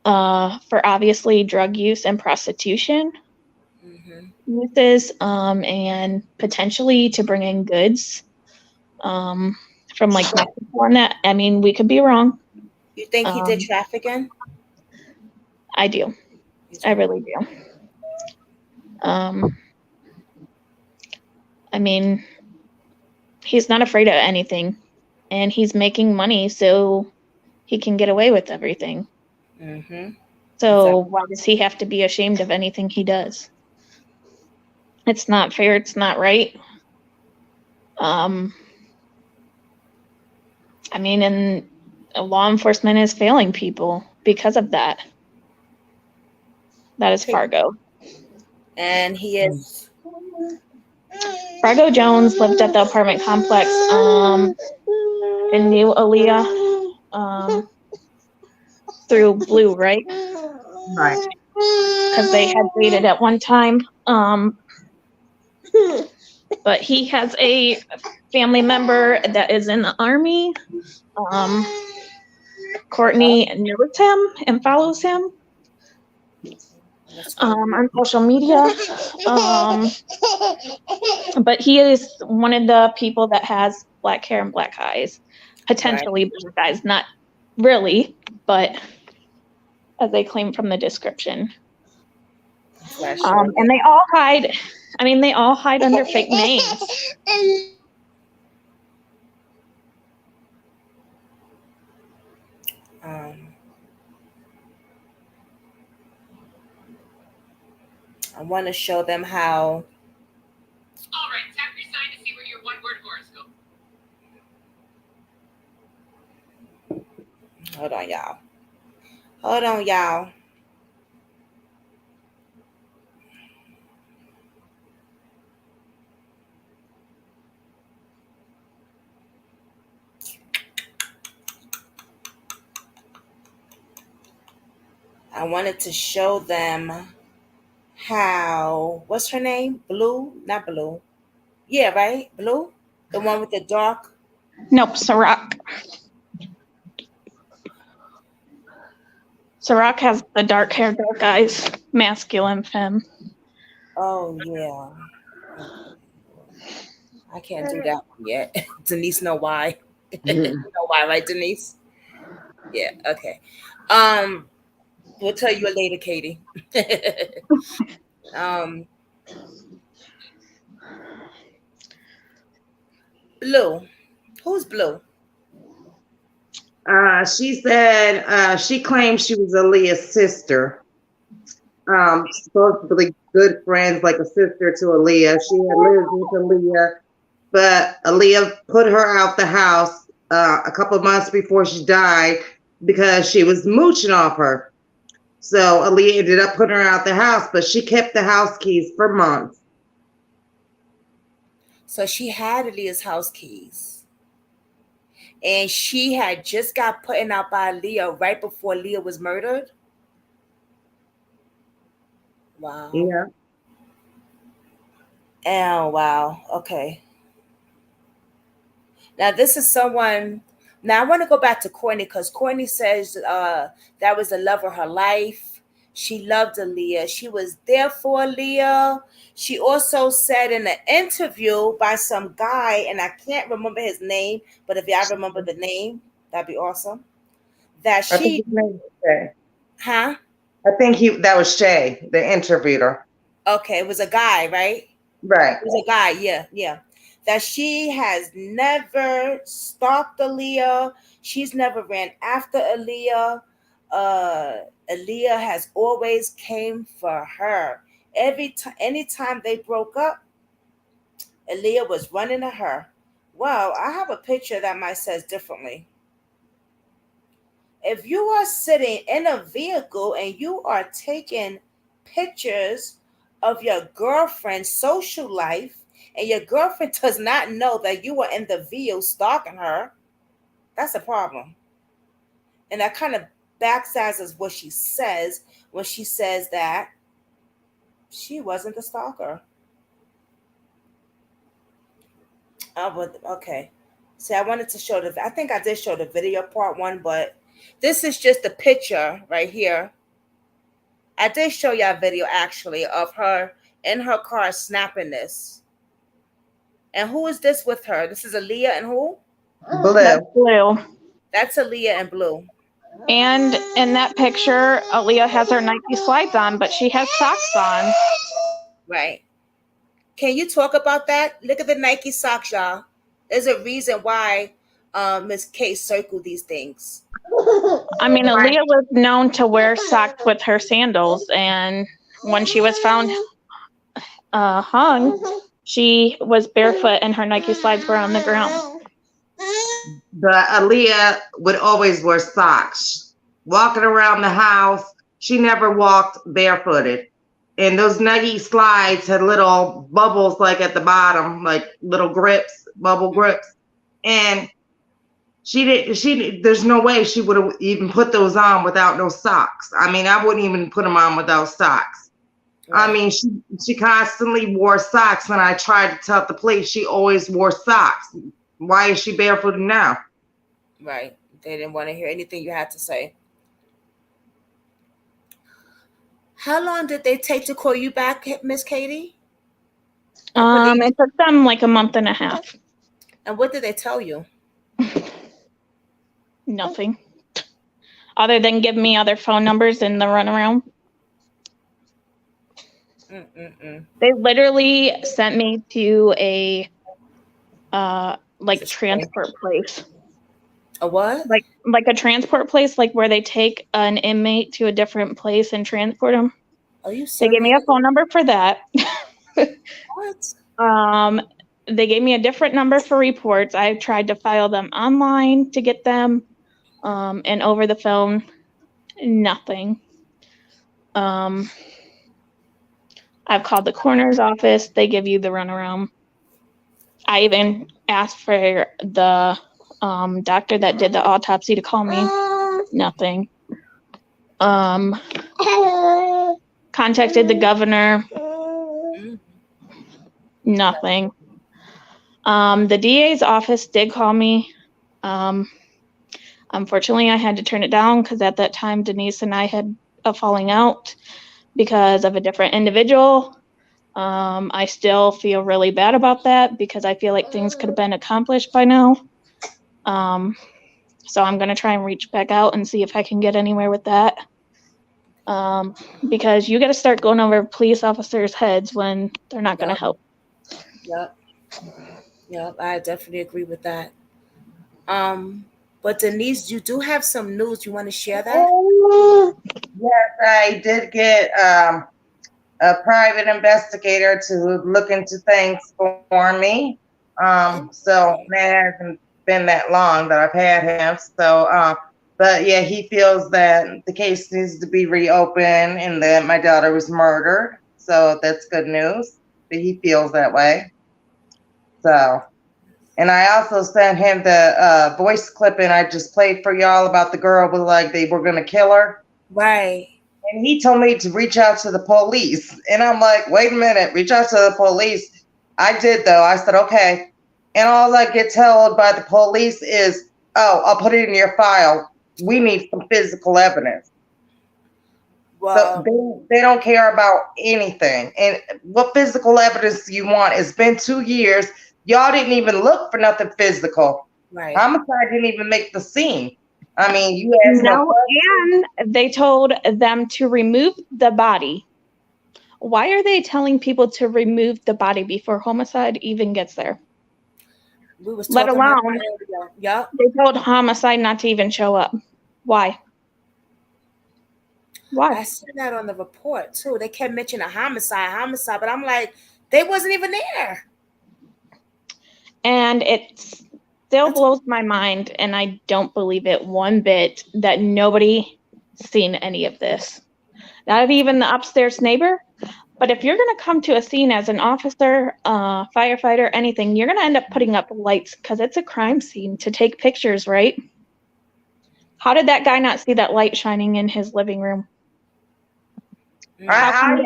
for obviously drug use and prostitution uses, and potentially to bring in goods from like Mexico and that. I mean, we could be wrong. You think he did trafficking? I do. I really do. I mean, he's not afraid of anything, and he's making money, so he can get away with everything. So why does he have to be ashamed of anything he does? It's not fair. It's not right. I mean, and law enforcement is failing people because of that. That is Fargo. And he is. Fargo Jones lived at the apartment complex and knew Aliyah through Blue, right? Right. Because they had dated at one time. But he has a family member that is in the Army. Courtney knows him and follows him on social media. But he is one of the people that has black hair and black eyes. Potentially black eyes, not really, but as they claim from the description. And they all hide, they all hide under fake names. I want to show them how. All right, tap your sign to see where your one-word horoscope. Hold on, y'all. Hold on, y'all. I wanted to show them how, what's her name? Blue? Not Blue. Yeah, right? Blue? The one with the dark? Nope, Ciroc. Ciroc has the dark hair, dark eyes, masculine femme. Oh, yeah. I can't do that one yet. Denise know why. You know why, right, Denise? Yeah, okay. We'll tell you later, Katie. Blue. Who's Blue? She said she claimed she was Aliyah's sister. Supposedly good friends, like a sister to Aliyah. She had lived with Aliyah, but Aliyah put her out the house a couple of months before she died because she was mooching off her. So Aliyah ended up putting her out the house, but she kept the house keys for months. So she had Aliyah's house keys. And she had just got put out by Aliyah right before Aliyah was murdered. Wow. Yeah. Oh, wow. Okay. Now this is someone. Now I want to go back to Courtney because Courtney says that was the love of her life. She loved Aliyah. She was there for Aliyah. She also said in an interview by some guy, and I can't remember his name, but if y'all remember the name, that'd be awesome. That I think she, his name was Shay. huh? I think that was Shay, the interviewer. Okay, it was a guy, right? Right. It was a guy, yeah. That she has never stalked Aliyah. She's never ran after Aliyah. Aliyah has always came for her. Anytime they broke up, Aliyah was running to her. Well, I have a picture that might says differently. If you are sitting in a vehicle and you are taking pictures of your girlfriend's social life and your girlfriend does not know that you are in the vehicle stalking her, that's a problem. And that kind of backsizes what she says when she says that she wasn't the stalker. Oh, but okay. See, I wanted to show I think I did show the video part one, but this is just a picture right here. I did show y'all a video actually of her in her car snapping this. And who is this with her? This is Aliyah and who? Blue. That's Blue. That's Aliyah and Blue. And in that picture, Aliyah has her Nike slides on, but she has socks on. Right. Can you talk about that? Look at the Nike socks, y'all. There's a reason why Miss K circled these things. I mean, Aliyah was known to wear socks with her sandals, and when she was found hung, she was barefoot and her Nike slides were on the ground. But Aliyah would always wear socks. Walking around the house, she never walked barefooted. And those Nike slides had little bubbles like at the bottom, like little grips, bubble grips. And there's no way she would have even put those on without no socks. I mean, I wouldn't even put them on without socks. Right. I mean, she constantly wore socks. When I tried to tell the police, she always wore socks. Why is she barefooted now? Right. They didn't want to hear anything you had to say. How long did they take to call you back, Miss Katie? It took them like a month and a half. And what did they tell you? Nothing. Other than give me other phone numbers in the runaround. They literally sent me to a transport place. A what? Like a transport place, like where they take an inmate to a different place and transport them. Are you serious? They gave me a phone number for that. What? They gave me a different number for reports. I tried to file them online to get them, and over the phone, nothing. I've called the coroner's office. They give you the runaround. I even asked for the doctor that did the autopsy to call me. Nothing. Contacted the governor. Nothing. The DA's office did call me. Unfortunately, I had to turn it down because at that time, Denise and I had a falling out because of a different individual. I still feel really bad about that because I feel like things could have been accomplished by now. So I'm going to try and reach back out and see if I can get anywhere with that. Because you got to start going over police officers' heads when they're not going to help. Yep, I definitely agree with that. But Denise, you do have some news. You want to share that? Yes, I did get a private investigator to look into things for me. So that hasn't been that long that I've had him. So, but yeah, he feels that the case needs to be reopened and that my daughter was murdered. So that's good news that he feels that way. So, and I also sent him the voice clipping I just played for y'all about the girl with like they were gonna kill her. Right. And he told me to reach out to the police. And I'm like, wait a minute, reach out to the police. I did though. I said, okay. And all I get told by the police is, oh, I'll put it in your file. We need some physical evidence. Well, So they don't care about anything. And what physical evidence do you want? It's been 2 years. Y'all didn't even look for nothing physical. right. Homicide didn't even make the scene. I mean, you asked No, and they told them to remove the body. Why are they telling people to remove the body before homicide even gets there? We was Let talking about alone, that earlier. Yup. they told homicide not to even show up. Why? I Why? seen that on the report too. They kept mentioning homicide, but I'm like, they wasn't even there. And it still blows my mind, and I don't believe it one bit that nobody seen any of this. Not even the upstairs neighbor. But if you're going to come to a scene as an officer, firefighter, anything, you're going to end up putting up lights because it's a crime scene to take pictures, right? How did that guy not see that light shining in his living room? I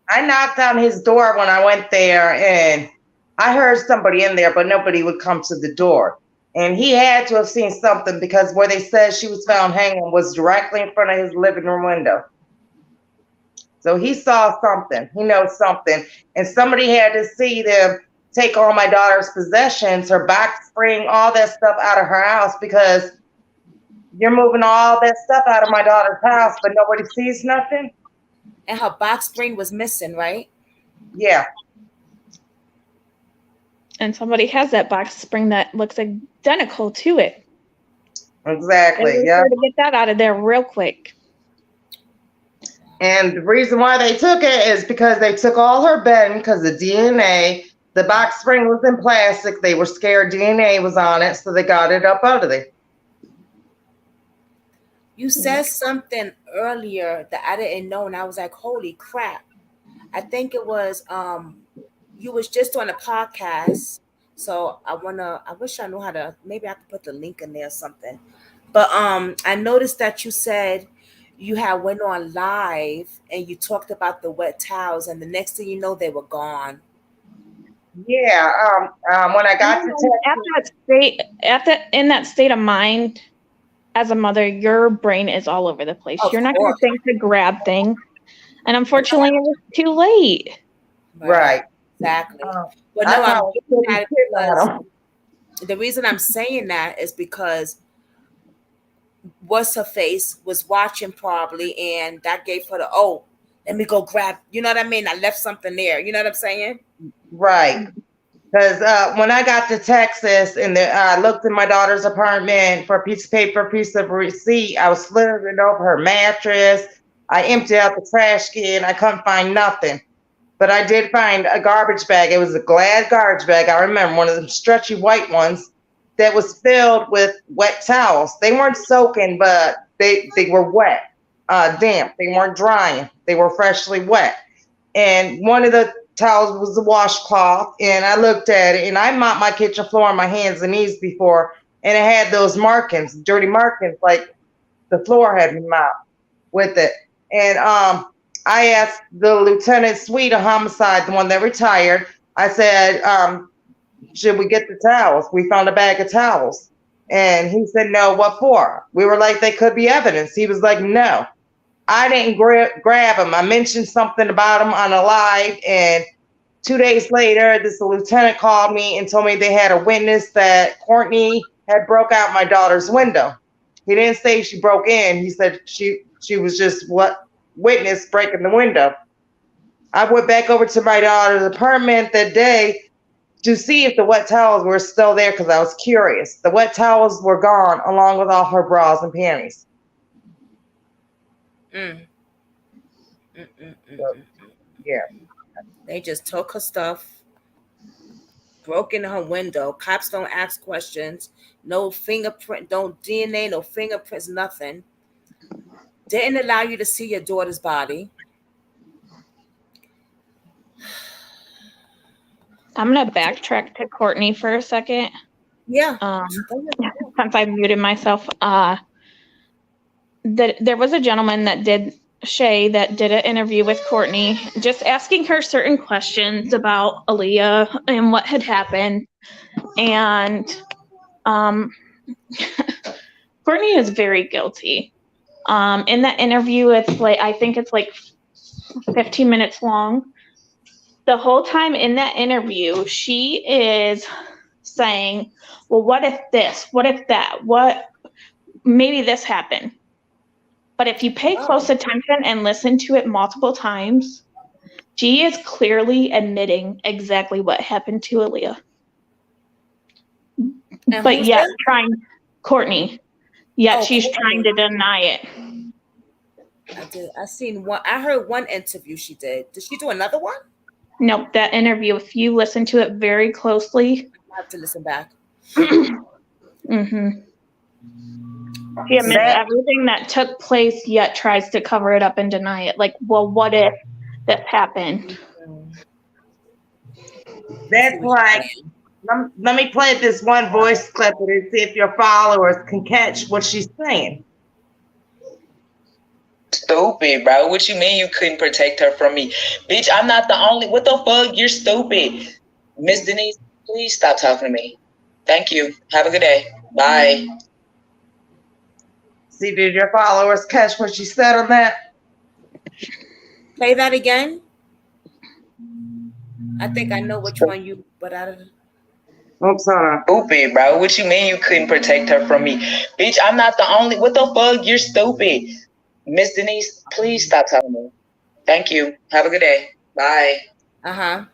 knocked on his door when I went there, and I heard somebody in there, but nobody would come to the door. And he had to have seen something because where they said she was found hanging was directly in front of his living room window. So he saw something. He knows something. And somebody had to see them take all my daughter's possessions, her box spring, all that stuff out of her house, because you're moving all that stuff out of my daughter's house, but nobody sees nothing. And her box spring was missing, right? Yeah. And somebody has that box spring that looks identical to it. Exactly. Yeah. To get that out of there real quick. And the reason why they took it is because they took all her bedding because the DNA, the box spring was in plastic. They were scared DNA was on it, so they got it up out of there. You said something earlier that I didn't know, and I was like, holy crap. I think it was you was just on a podcast. So I wish I knew how to, maybe I could put the link in there or something. But I noticed that you said you had went on live and you talked about the wet towels, and the next thing you know, they were gone. Yeah. When I got in that state of mind, as a mother, your brain is all over the place. You're not going to think to grab things, and unfortunately, it was too late. Right. Exactly. But no, I'm getting at it because the reason I'm saying that is because what's her face was watching probably, and that gave her the let me go grab. You know what I mean? I left something there. You know what I'm saying? Right. Because when I got to Texas and I looked in my daughter's apartment for a piece of paper, piece of receipt, I was slithering over her mattress. I emptied out the trash can. I couldn't find nothing. But I did find a garbage bag. It was a Glad garbage bag. I remember one of them stretchy white ones that was filled with wet towels. They weren't soaking, but they were wet, damp. They weren't drying. They were freshly wet. And one of the towels was a washcloth, and I looked at it, and I mopped my kitchen floor on my hands and knees before, and it had those markings, dirty markings, like the floor had been mopped with it. And I asked the Lieutenant Sweet of Homicide, the one that retired, I said, should we get the towels? We found a bag of towels. And he said, no, what for? We were like, they could be evidence. He was like, no. I didn't grab them. I mentioned something about them on a live, and 2 days later, this lieutenant called me and told me they had a witness that Courtney had broke out my daughter's window. He didn't say she broke in. He said she was just witness breaking the window. I went back over to my daughter's apartment that day to see if the wet towels were still there because I was curious. The wet towels were gone along with all her bras and panties. Yeah. They just took her stuff, broke into her window. Cops don't ask questions. No fingerprint, no DNA, no fingerprints, nothing. Didn't allow you to see your daughter's body. I'm going to backtrack to Courtney for a second. Yeah. Since I muted myself. There was a gentleman that did an interview with Courtney, just asking her certain questions about Aliyah and what had happened. And Courtney is very guilty. In that interview, it's like, I think it's like 15 minutes long. The whole time in that interview, she is saying, well, what if this? What if that? What? Maybe this happened. But if you pay close attention and listen to it multiple times, she is clearly admitting exactly what happened to Aliyah. But yet Courtney, yet she's trying to deny it. I seen one. I heard one interview she did. Did she do another one? Nope, that interview, if you listen to it very closely. I have to listen back. Mm-hmm. She admits everything that took place, yet tries to cover it up and deny it. Like, well, what if this happened? That's like, let me play this one voice clip and see if your followers can catch what she's saying. Stupid, bro. What you mean you couldn't protect her from me? Bitch, I'm not the only. What the fuck? You're stupid. Miss Denise, please stop talking to me. Thank you. Have a good day. Bye. See, did your followers catch what she said on that? Play that again. I think I know which one you, but I don't. Oops, hold on. Stupid, bro. What you mean you couldn't protect her from me? Bitch, I'm not the only. What the fuck? You're stupid. Miss Denise, please stop talking to me. Thank you. Have a good day. Bye. I'm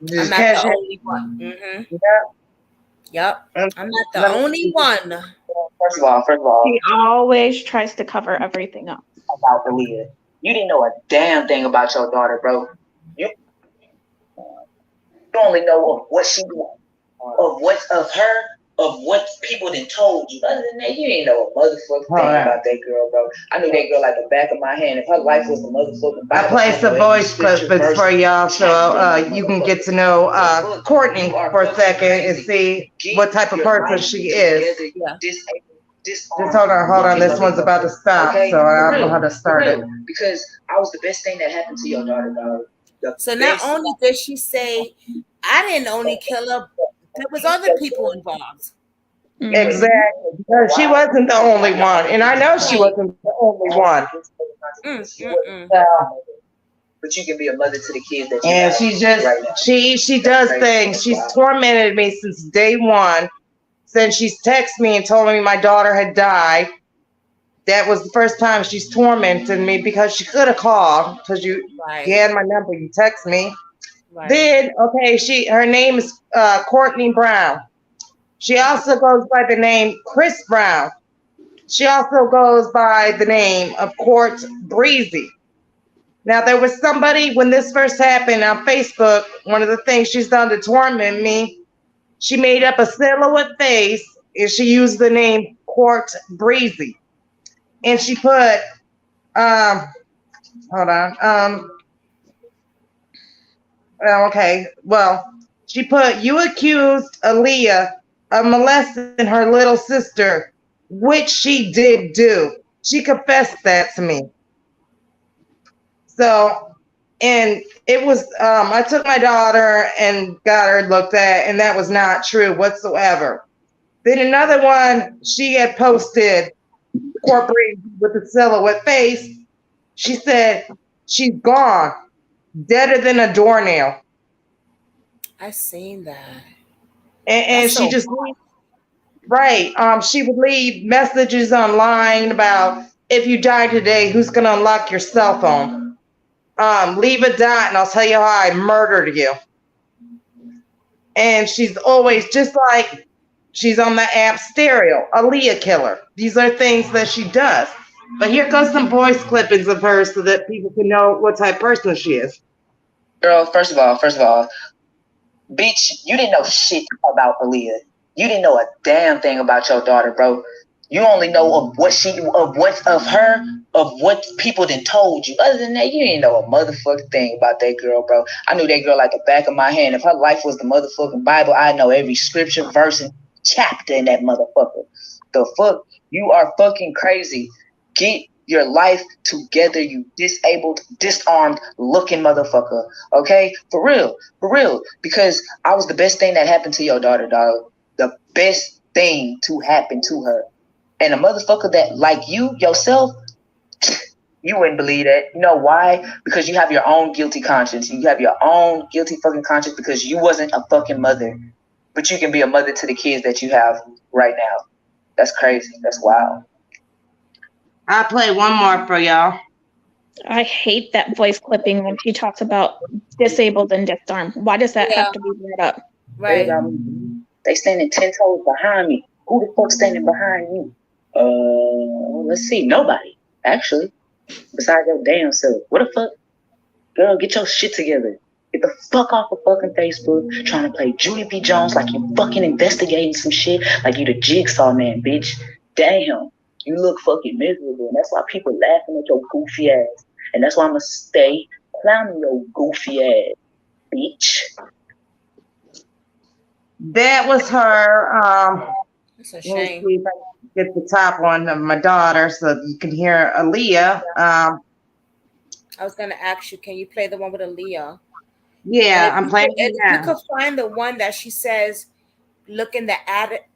Just not catch the it. only one. Mm-hmm. Yep. I'm not the only one. First of all, She always tries to cover everything up. about Aliyah. You didn't know a damn thing about your daughter, bro. You only know of what she did, of what's of her, of what people done told you. Other than that, you didn't know a motherfucking thing about that girl, bro. I knew that girl like the back of my hand. If her life was the motherfucking I play some voice clips for y'all so you can get to know Courtney for a second and see what type of person she is. Just hold on. This one's about to stop, so I don't know how to start it. Because I was the best thing that happened to your daughter, dog. So not only did she say, I didn't only kill her, there was other people involved. Exactly. Because she wasn't the only one. And I know she wasn't the only one. But you can be a mother to the kids that you And have she just, right now. she does things. She's tormented me since day one. Since she's texted me and told me my daughter had died. That was the first time she's tormented me because she could have called because you had my number. You text me. Then, okay, her name is Courtney Brown. She also goes by the name Chris Brown. She also goes by the name of Court Breezy. Now, there was somebody when this first happened on Facebook, one of the things she's done to torment me, she made up a silhouette face and she used the name Court Breezy. And she put, she put, you accused Aliyah of molesting her little sister, which she did do. She confessed that to me. So, and it was, I took my daughter and got her looked at, and that was not true whatsoever. Then another one, she had posted corporate with the silhouette face. She said, she's gone, deader than a doornail. I seen that. And she just, she would leave messages online about, if you die today, who's going to unlock your cell phone? Leave a dot and I'll tell you how I murdered you. And she's always just like, she's on the app Stereo, Aliyah killer. These are things that she does. But here goes some voice clippings of her so that people can know what type of person she is. Girl, first of all, bitch, you didn't know shit about Aliyah. You didn't know a damn thing about your daughter, bro. You only know of what's of her, of what people done told you. Other than that, you didn't know a motherfucking thing about that girl, bro. I knew that girl like the back of my hand. If her life was the motherfucking Bible, I know every scripture, verse, and chapter in that motherfucker. The fuck? You are fucking crazy. Get your life together, you disabled, disarmed looking motherfucker. Okay? For real. Because I was the best thing that happened to your daughter, dog. The best thing to happen to her. And a motherfucker that like you yourself, you wouldn't believe that. You know why? Because you have your own guilty conscience. You have your own guilty fucking conscience because you wasn't a fucking mother. But you can be a mother to the kids that you have right now. That's crazy. That's wild. I'll play one more for y'all. I hate that voice clipping when she talks about disabled and disarmed. Why does that have to be brought up? Right. They standing 10 toes behind me. Who the fuck standing behind you? Let's see. Nobody, actually. Besides your damn self. What the fuck? Girl, get your shit together. Get the fuck off of fucking Facebook trying to play Judy B. Jones like you fucking investigating some shit like you the jigsaw man, bitch. Damn. You look fucking miserable. And that's why people laughing at your goofy ass. And that's why I'm gonna stay clowning your goofy ass, bitch. That was her. It's a Let me shame. see if I can get the top one of my daughter so you can hear Aliyah. I was gonna ask you, can you play the one with Aliyah? Yeah, I'm playing If it now. you could find the one that she says, look in the attic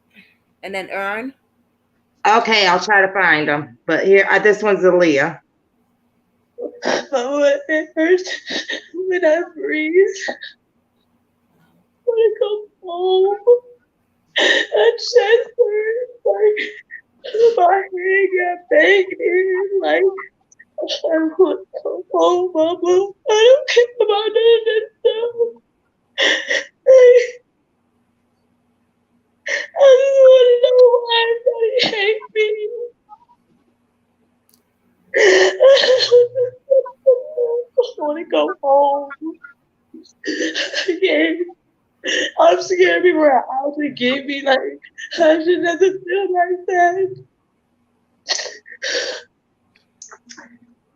and then earn. Okay, I'll try to find them. But here, this one's Aliyah. But it hurts when I breathe. When I come home, my chest hurts. Like my head got banging. Like I want to come home, Mama. I don't care about none of that stuff. I just want to know why everybody hates me. I want to go home. Yeah. I'm scared people are out to get me. Like, I should never feel like that.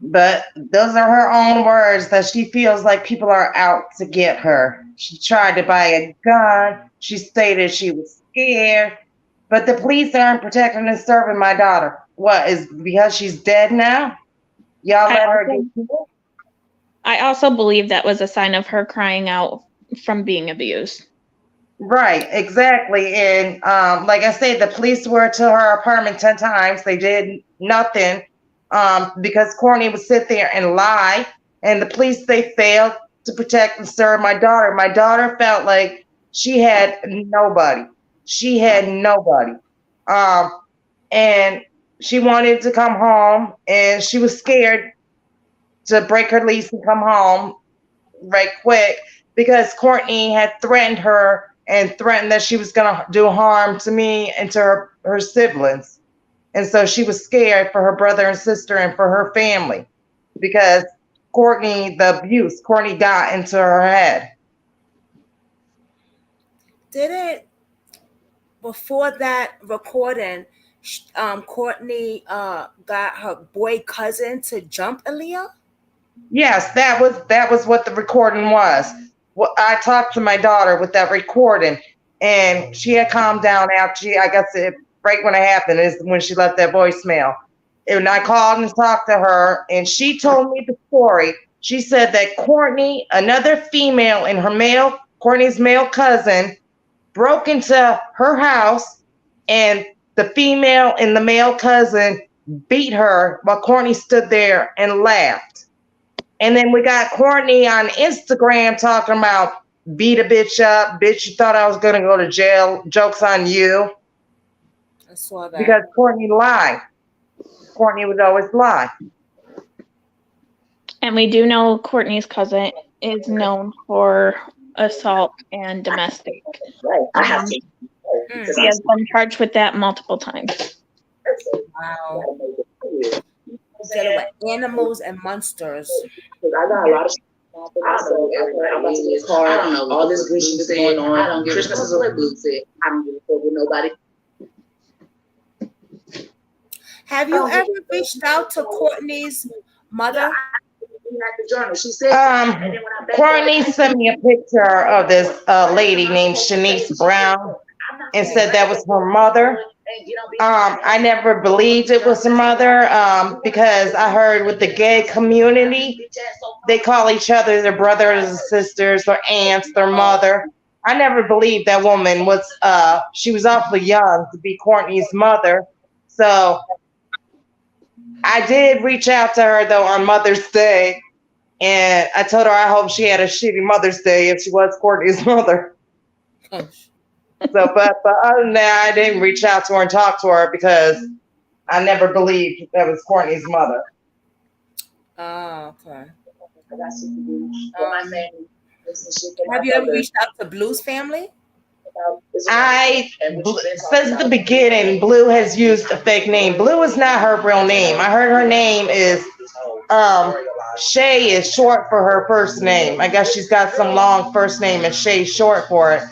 But those are her own words that she feels like people are out to get her. She tried to buy a gun. She stated she was scared. But the police aren't protecting and serving my daughter. What, is because she's dead now? Y'all let her get killed? I also believe that was a sign of her crying out from being abused. Right, exactly. And like I said, the police were to her apartment 10 times. They did nothing because Courtney would sit there and lie. And the police, they failed to protect and serve my daughter. My daughter felt like she had nobody. She had nobody. And she wanted to come home, and she was scared to break her lease and come home right quick because Courtney had threatened her and threatened that she was going to do harm to me and to her siblings. And so she was scared for her brother and sister and for her family because Courtney got into her head. Before that recording, Courtney got her boy cousin to jump Aliyah? Yes, that was what the recording was. Well, I talked to my daughter with that recording, and she had calmed down after I guess right when it happened is when she left that voicemail. And I called and talked to her, and she told me the story. She said that Courtney, another female and Courtney's male cousin, broke into her house, and the female and the male cousin beat her while Courtney stood there and laughed. And then we got Courtney on Instagram talking about beat a bitch up. Bitch, you thought I was going to go to jail. Joke's on you. I saw that. Because Courtney lied. Courtney would always lie. And we do know Courtney's cousin is known for assault and domestic. He has been charged with that multiple times. Wow. Animals and monsters. I got a lot of I don't know all this good shit going on. I don't give Christmas is what Blue said. I don't give a fuck with nobody. Have you ever reached out to Courtney's mother? She said, Courtney sent me a picture of this lady named Shanice Brown and said that was her mother. I never believed it was her mother because I heard with the gay community, they call each other their brothers and sisters, their aunts, their mother. I never believed that woman was, she was awfully young to be Courtney's mother. So I did reach out to her though on Mother's Day, and I told her I hope she had a shitty Mother's Day if she was Courtney's mother. So, but other than that, I didn't reach out to her and talk to her because I never believed that was Courtney's mother. Oh, okay. Have you ever reached out to Blue's family? Since the beginning, Blue has used a fake name. Blue is not her real name. I heard her name is Shay is short for her first name. I guess she's got some long first name and Shay's short for it.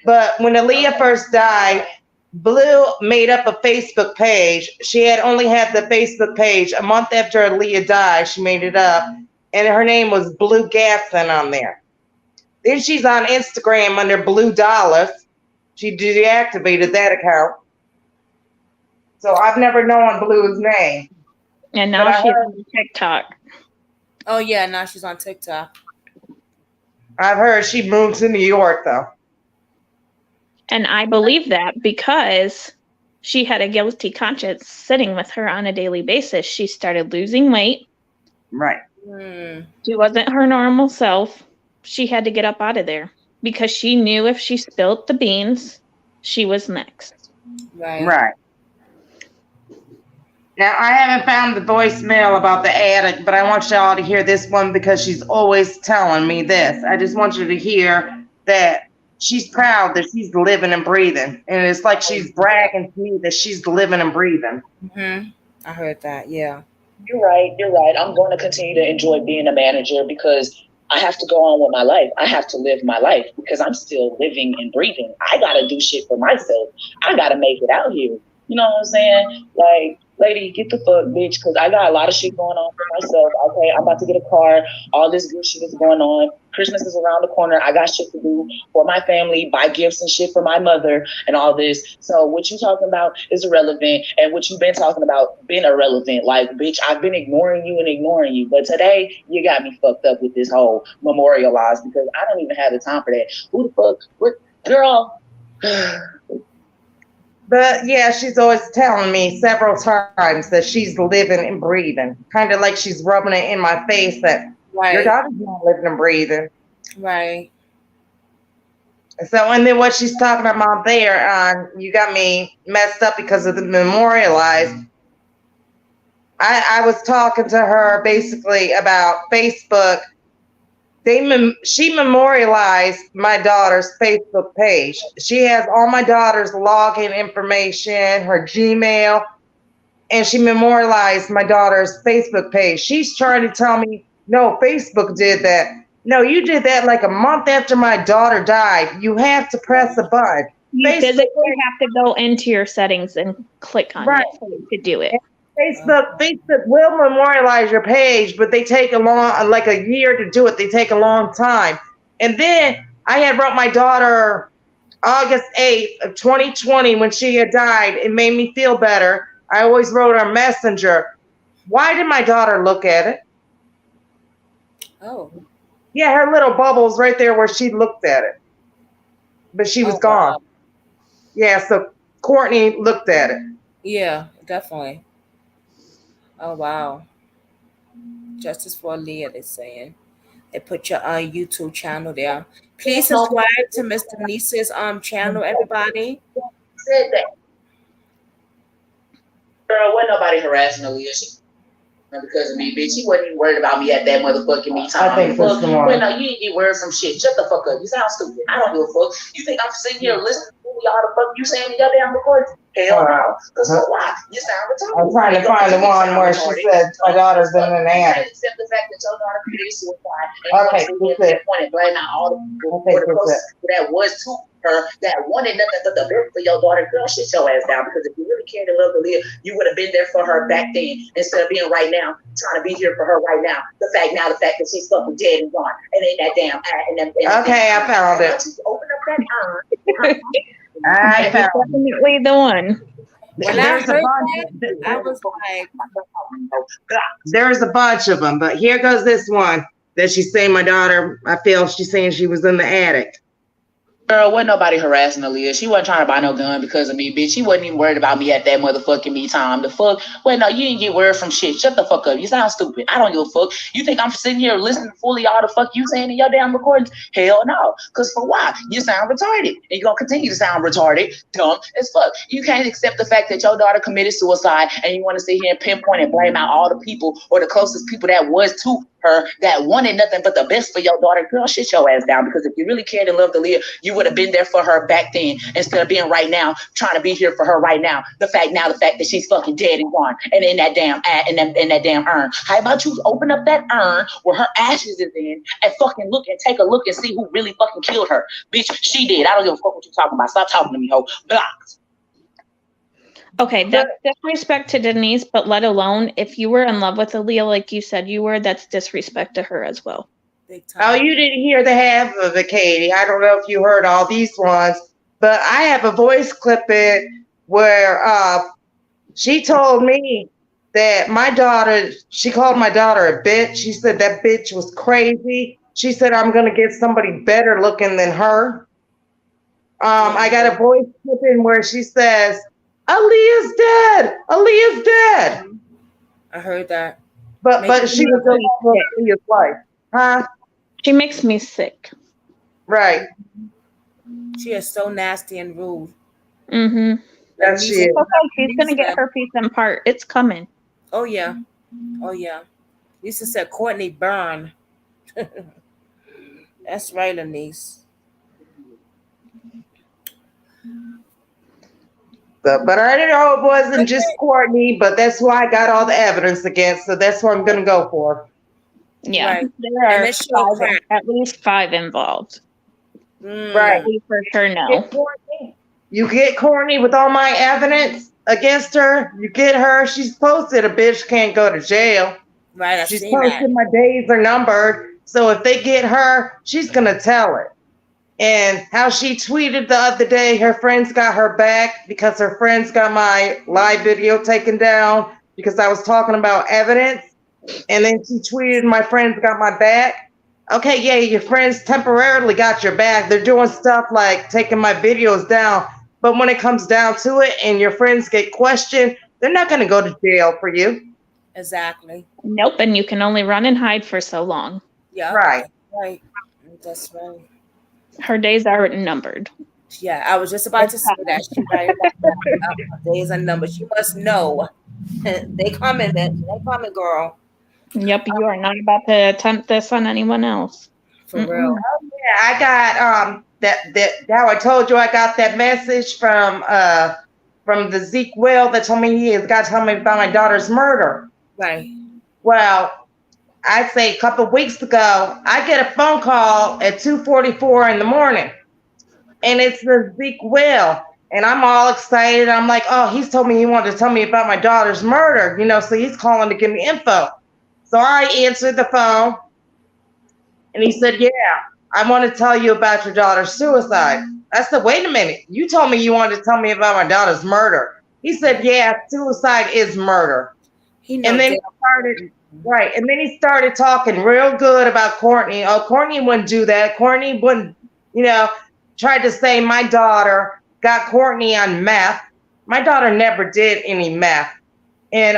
But when Aliyah first died, Blue made up a Facebook page. She had only had the Facebook page a month after Aliyah died. She made it up, and her name was Blue Gatson on there. Then she's on Instagram under Blue Dollars. She deactivated that account. So I've never known Blue's name. And now she's on TikTok. Oh, yeah, now she's on TikTok. I've heard she moved to New York, though. And I believe that because she had a guilty conscience sitting with her on a daily basis. She started losing weight. Right. She wasn't her normal self. She had to get up out of there because she knew if she spilled the beans, she was next. Right. Now, I haven't found the voicemail about the attic, but I want y'all to hear this one because she's always telling me this. I just want you to hear that she's proud that she's living and breathing. And it's like she's bragging to me that she's living and breathing. Mm-hmm. I heard that, yeah. You're right. I'm going to continue to enjoy being a manager because I have to go on with my life. I have to live my life because I'm still living and breathing. I got to do shit for myself. I got to make it out here. You know what I'm saying? Like, lady, get the fuck, bitch, because I got a lot of shit going on for myself. Okay, I'm about to get a car. All this good shit is going on. Christmas is around the corner. I got shit to do for my family, buy gifts and shit for my mother and all this. So what you talking about is irrelevant. And what you've been talking about been irrelevant. Like, bitch, I've been ignoring you. But today, you got me fucked up with this whole memorialized because I don't even have the time for that. Who the fuck? What? Girl. But yeah, she's always telling me several times that she's living and breathing. Kind of like she's rubbing it in my face that your daughter's not living and breathing. Right. So, and then what she's talking about there, you got me messed up because of the memorialized. I was talking to her basically about Facebook. She memorialized my daughter's Facebook page. She has all my daughter's login information, her Gmail, and she memorialized my daughter's Facebook page. She's trying to tell me, no, Facebook did that. No, you did that like a month after my daughter died. You have to press a button. You physically have to go into your settings and click on it to do it. Facebook will memorialize your page, but they take like a year to do it. They take a long time. And then I had wrote my daughter August 8th of 2020 when she had died. It made me feel better. I always wrote her Messenger. Why did my daughter look at it? Oh. Yeah, her little bubbles right there where she looked at it. But she was gone. Wow. Yeah, so Courtney looked at it. Yeah, definitely. Oh, wow. Justice for Aliyah, they're saying. They put your YouTube channel there. Please subscribe to Miss Denise's channel, everybody. Said that. Girl, wasn't nobody harassing Aliyah. Because of me, bitch. He wasn't even worried about me at that motherfucking me time. I think that's the one. Well, no, you ain't get worried from shit. Shut the fuck up. You sound stupid. I don't give a fuck. You think I'm sitting here listening to y'all the fuck you saying in your damn recording? Hell no. Because why? You sound retarded. I'm trying to find the one where she said my daughter's in an attic. Except the fact that your daughter committed suicide. Okay, that's it. And blame out all the people that was to her that wanted nothing but the best for your daughter. Girl, shit your ass down, because if you really cared and loved Aliyah, you would have been there for her back then instead of being right now trying to be here for her right now. The fact that she's fucking dead and gone, and ain't that damn okay, I found it. Open up that I found definitely the one. When I heard that, I was like, there's a bunch of them, but here goes this one that she's saying my daughter, I feel she's saying she was in the attic. Girl, wasn't nobody harassing Aliyah. She wasn't trying to buy no gun because of me, bitch. She wasn't even worried about me at that motherfucking me time. The fuck? Well, no, you didn't get word from shit. Shut the fuck up. You sound stupid. I don't give a fuck. You think I'm sitting here listening fully all the fuck you saying in your damn recordings? Hell no. Because for why? You sound retarded. And you're going to continue to sound retarded, dumb as fuck. You can't accept the fact that your daughter committed suicide and you want to sit here and pinpoint and blame out all the people or the closest people that was to her that wanted nothing but the best for your daughter. Girl, shit your ass down, because if you really cared and loved Aliyah, you would have been there for her back then instead of being right now trying to be here for her right now. The fact that she's fucking dead and gone and in that damn in that damn urn. How about you open up that urn where her ashes is in and fucking look and take a look and see who really fucking killed her? Bitch, she did. I don't give a fuck what you talking about. Stop talking to me, ho. Blocked. Okay, that's disrespect to Denise, but let alone if you were in love with Aliyah like you said you were, that's disrespect to her as well. big time. Oh, you didn't hear the half of it, Katie. I don't know if you heard all these ones, but I have a voice clipping where she told me that my daughter, she called my daughter a bitch. She said that bitch was crazy. She said, I'm going to get somebody better looking than her. I got a voice clipping where she says, Aliyah's dead. Aliyah's dead. I heard that. But she was in love with Aliyah's life. Huh? She makes me sick. Right. She is so nasty and rude. Mm-hmm. That she is. Okay, she's gonna get her piece in part. It's coming. Oh yeah. Oh yeah. Lisa said Courtney Byrne. That's right, Anise. But I didn't know it wasn't just Courtney, but that's who I got all the evidence against, so that's what I'm going to go for. Yeah, Right. there And are this show crap. at least 5 involved. Right. We for sure know. You get Courtney with all my evidence against her. You get her. She's posted a bitch can't go to jail. Right, I She's seen that. posted my days are numbered. So if they get her, she's going to tell it. And how she tweeted the other day, her friends got her back because her friends got my live video taken down because I was talking about evidence. And then she tweeted, my friends got my back. Okay, yeah, your friends temporarily got your back. They're doing stuff like taking my videos down. But when it comes down to it and your friends get questioned, they're not going to go to jail for you. Exactly. Nope, and you can only run and hide for so long. Yeah. Right. Right. That's right. Her days are numbered. Yeah, I was just about to say that. She right about that. Days are numbered. She must know. They coming, bitch. They coming, girl. Yep, you are not about to attempt this on anyone else. For real. Oh, yeah, I got that how I told you I got that message from the Zeke Will that told me he has got to tell me about my daughter's murder. Right. Well, I'd say a couple of weeks ago, I get a phone call at 2:44 in the morning, and it's the Zeke Will, and I'm all excited. I'm like, oh, he's told me he wanted to tell me about my daughter's murder, so he's calling to give me info. So I answered the phone, and he said, yeah, I want to tell you about your daughter's suicide. I said, wait a minute, you told me you wanted to tell me about my daughter's murder. He said, yeah, suicide is murder. And then he started talking real good about Courtney. Oh, Courtney wouldn't do that. Courtney wouldn't, tried to say my daughter got Courtney on meth. My daughter never did any meth. And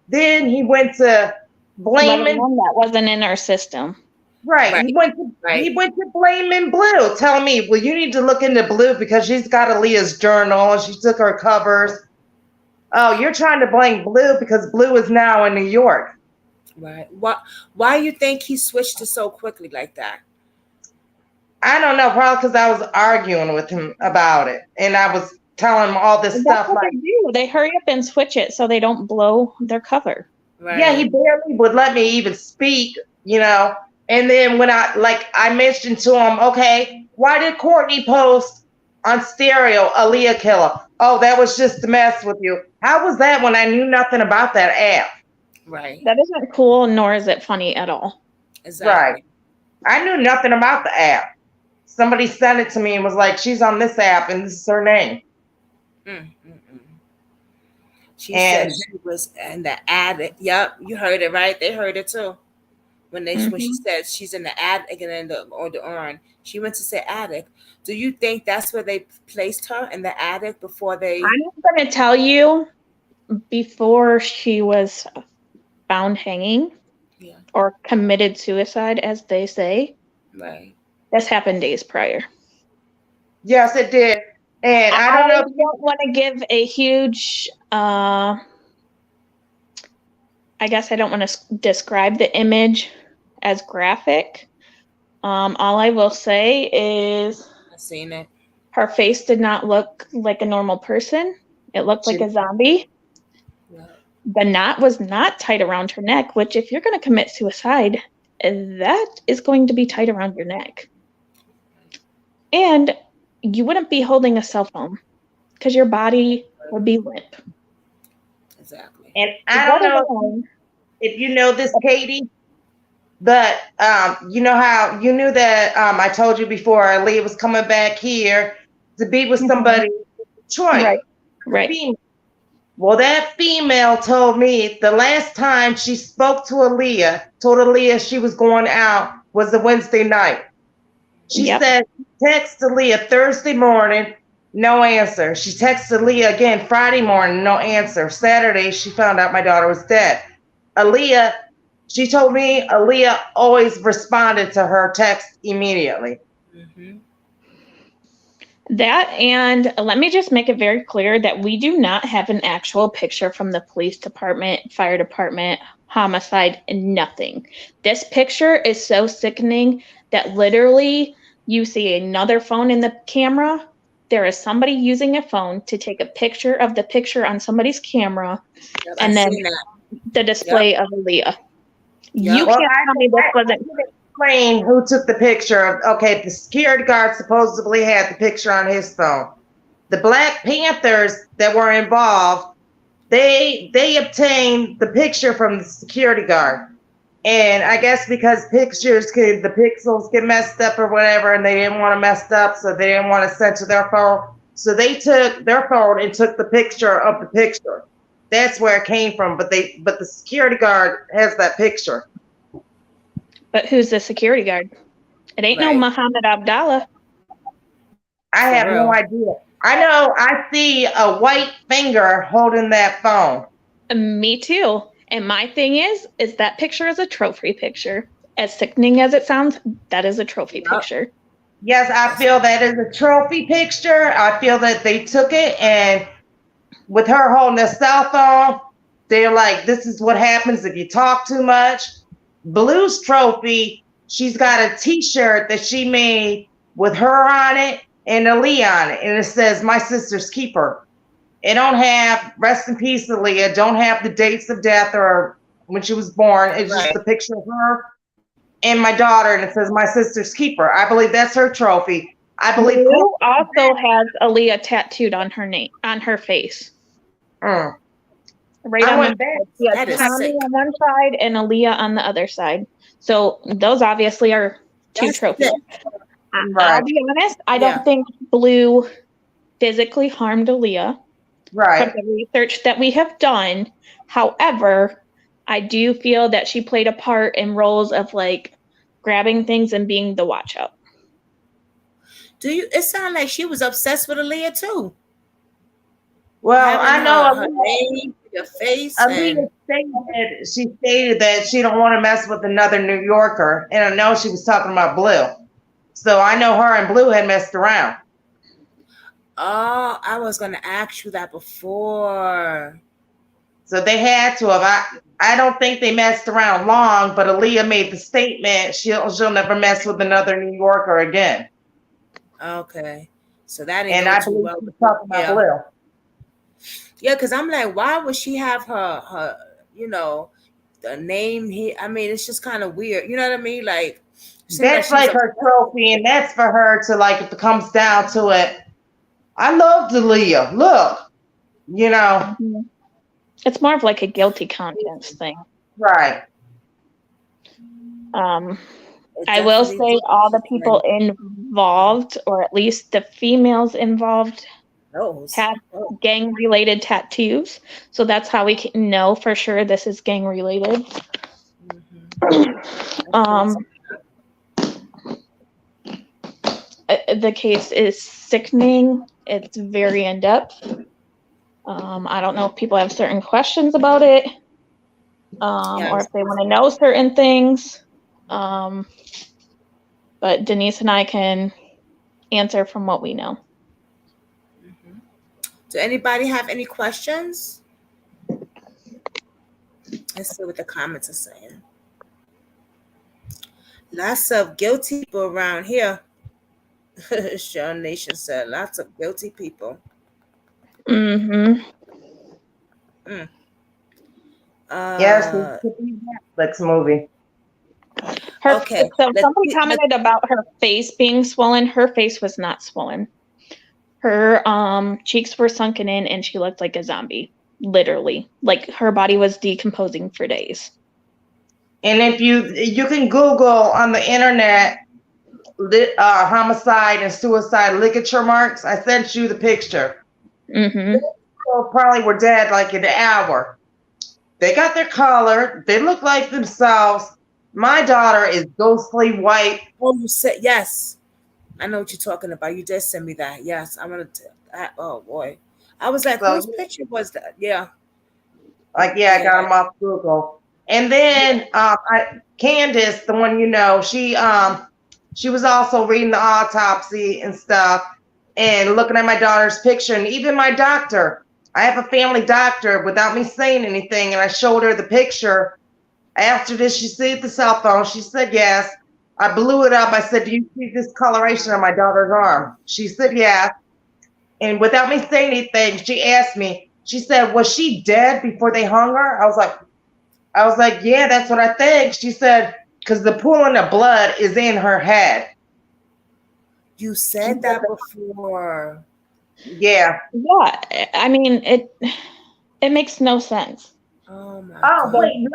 then he went to blaming. That wasn't in our system. Right. He went to blaming Blue, telling me, well, you need to look into Blue because she's got Aliyah's journal and she took her covers. Oh, you're trying to blame Blue because Blue is now in New York. Right. Why you think he switched it so quickly like that? I don't know. Probably because I was arguing with him about it, and I was telling him all this stuff. What they do. They hurry up and switch it so they don't blow their cover. Right. Yeah, he barely would let me even speak. And then when I mentioned to him, okay, why did Courtney post on stereo Aliyah killer? Oh, that was just to mess with you. How was that when I knew nothing about that app? Right. That isn't cool, nor is it funny at all. Exactly. Right. I knew nothing about the app. Somebody sent it to me and was like, she's on this app and this is her name. She said And she was in the attic. Yep, you heard it right. They heard it too. When she Mhm. said she's in the attic and in the or the urn, she went to say attic. Do you think that's where they placed her in the attic before they? I'm going to tell you, before she was found hanging Yeah, or committed suicide, as they say, right. this happened days prior. yes, it did. And I I don't know if don't want to give a huge, I guess I don't want to describe the image as graphic. All I will say is I seen it. her face did not look like a normal person. It looked like a zombie. Yeah. The knot was not tied around her neck, which, if you're going to commit suicide, that is going to be tied around your neck. And you wouldn't be holding a cell phone because your body would be limp. Exactly. and I don't know if you know this, Katie, but you know how you knew that I told you before Aliyah was coming back here to be with somebody in Detroit. Right. Female. Well, that female told me the last time she spoke to Aliyah, told Aliyah she was going out, was a Wednesday night. She Yep. said, text Aliyah Thursday morning, no answer. She texted Aliyah again Friday morning, no answer. Saturday, she found out my daughter was dead. Aliyah, she told me Aliyah always responded to her text immediately. Mm-hmm. That, and let me just make it very clear that we do not have an actual picture from the police department, fire department, homicide, and nothing. This picture is so sickening that literally you see another phone in the camera. There is somebody using a phone to take a picture of the picture on somebody's camera, Yep, and I then seen that. the display of Aliyah. You Yep. Well, can't tell me this wasn't. explain who took the picture. Okay, the security guard supposedly had the picture on his phone. The Black Panthers that were involved, they obtained the picture from the security guard. And I guess because the pixels get messed up or whatever, and they didn't want to mess up, so they didn't want to send to their phone. So they took their phone and took the picture of the picture. That's where it came from. But the security guard has that picture. But who's the security guard? It ain't no Right. Muhammad Abdallah. I For have real. no idea. I know I see a white finger holding that phone. Me too. And my thing is that picture is a trophy picture. As sickening as it sounds, that is a trophy picture. Yes, I feel that is a trophy picture. I feel that they took it, and with her holding a cell phone, they're like, this is what happens if you talk too much. Blue's trophy, she's got a t-shirt that she made with her on it and Aliyah on it, and it says, my sister's keeper. It don't have rest in peace, Aliyah, don't have the dates of death or when she was born. It's just a picture of her and my daughter, and it says, my sister's keeper. I believe that's her trophy. I believe Blue also has Aliyah tattooed on her name, on her face. right on went the back. She has That is Tommy sick. on one side and Aliyah on the other side. So those obviously are two That's trophies. sick. Right. I'll be honest, I Yeah. don't think Blue physically harmed Aliyah from Right. the research that we have done. However, I do feel that she played a part in roles of like grabbing things and being the watch out. It sounded like she was obsessed with Aliyah too. Well, I Having know her name, your face, Aliyah stated that she don't want to mess with another New Yorker, and I know she was talking about Blue. So I know her and Blue had messed around. oh, I was gonna ask you that before. So they had to have. I don't think they messed around long, but Aliyah made the statement she'll never mess with another New Yorker again. Okay, so that didn't And go I too believe well. she was talking about Yeah, Blue. yeah, because I'm like, why would she have her the name here? I mean, it's just kind of weird. You know what I mean? Like, seemed That's she was like her trophy, and that's for her to, like, if it comes down to it. I love Aliyah. Look, you know. It's more of like a guilty conscience thing. Right. I will say all the people involved, or at least the females involved, Those. had Oh. gang-related tattoos. So that's how we can know for sure this is gang-related. The case is sickening. It's very in-depth. I don't know if people have certain questions about it, or if they want to know certain things. But Denise and I can answer from what we know. Do anybody have any questions? Let's see what the comments are saying. Lots of guilty people around here. Sean Nation said lots of guilty people. Yes, it could be Netflix movie. Okay. So somebody commented about her face being swollen. Her face was not swollen. Her cheeks were sunken in and she looked like a zombie. Literally. Like her body was decomposing for days. And if you can Google on the internet homicide and suicide ligature marks. I sent you the picture. People probably were dead like in an hour. They got their collar. They look like themselves. My daughter is ghostly white. Oh, you said yes. I know what you're talking about. You did send me that. Yes, I'm gonna. Oh boy, I was like, whose picture was that? Yeah. Like I got them off Google. And then Candace, the one you know, she was also reading the autopsy and stuff and looking at my daughter's picture. And even my doctor, I have a family doctor, without me saying anything, and I showed her the picture. I asked her, did she see the cell phone? She said yes. I blew it up. I said, do you see this coloration on my daughter's arm? She said yes. And without me saying anything, she asked me, she said, was she dead before they hung her? I was like, yeah, that's what I think. She said, because the pooling of blood is in her head. You said that before. Yeah. Yeah. I mean, it makes no sense. Oh my God. God. She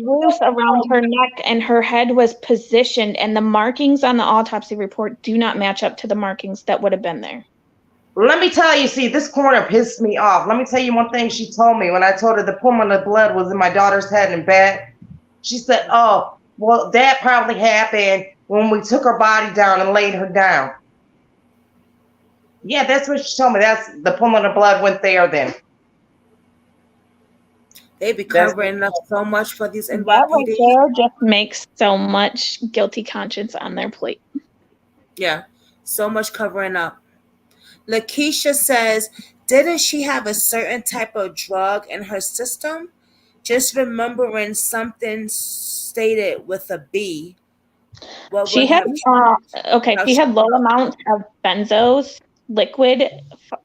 was loose around her neck and her head was positioned, and the markings on the autopsy report do not match up to the markings that would have been there. Let me tell you, see, this corner pissed me off. Let me tell you one thing she told me when I told her the pooling of blood was in my daughter's head and back. She said, oh, well, that probably happened when we took her body down and laid her down. Yeah, that's what she told me. That's the pooling of blood went there then. They be covering up so much for these NYPD. That right there just makes so much guilty conscience on their plate. Yeah, so much covering up. Lakeisha says, didn't she have a certain type of drug in her system? Just remembering something stated with a B. She had she had low amounts of benzos,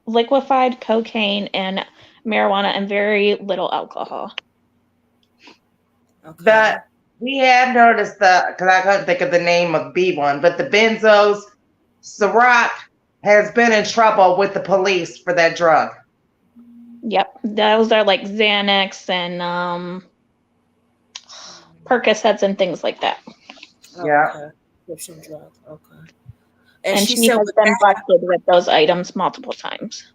liquefied cocaine, and marijuana, and very little alcohol. Okay. But we have noticed because I couldn't think of the name of B one, but the benzos, Ciroc has been in trouble with the police for that drug. Yep, those are like Xanax and Percocets and things like that. Yeah. Prescription drug. Okay. And she has been busted with those items multiple times.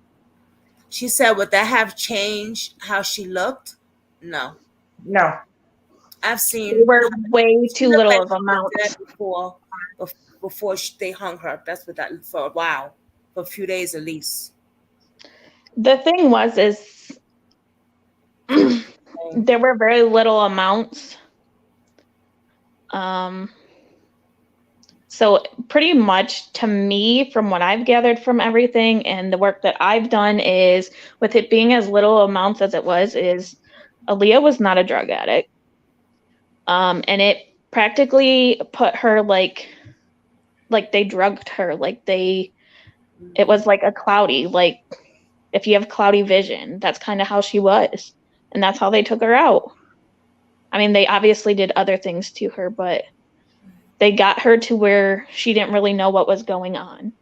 She said, would that have changed how she looked? No. No. I've seen. They were way too little of amounts. Before they hung her. That's what that for a while. For a few days at least. The thing is there were very little amounts. So pretty much to me, from what I've gathered from everything and the work that I've done, is with it being as little amounts as it was, is Aliyah was not a drug addict. And it practically put her like they drugged her, it was like a cloudy, like if you have cloudy vision, that's kind of how she was. And that's how they took her out. I mean, they obviously did other things to her, but they got her to where she didn't really know what was going on.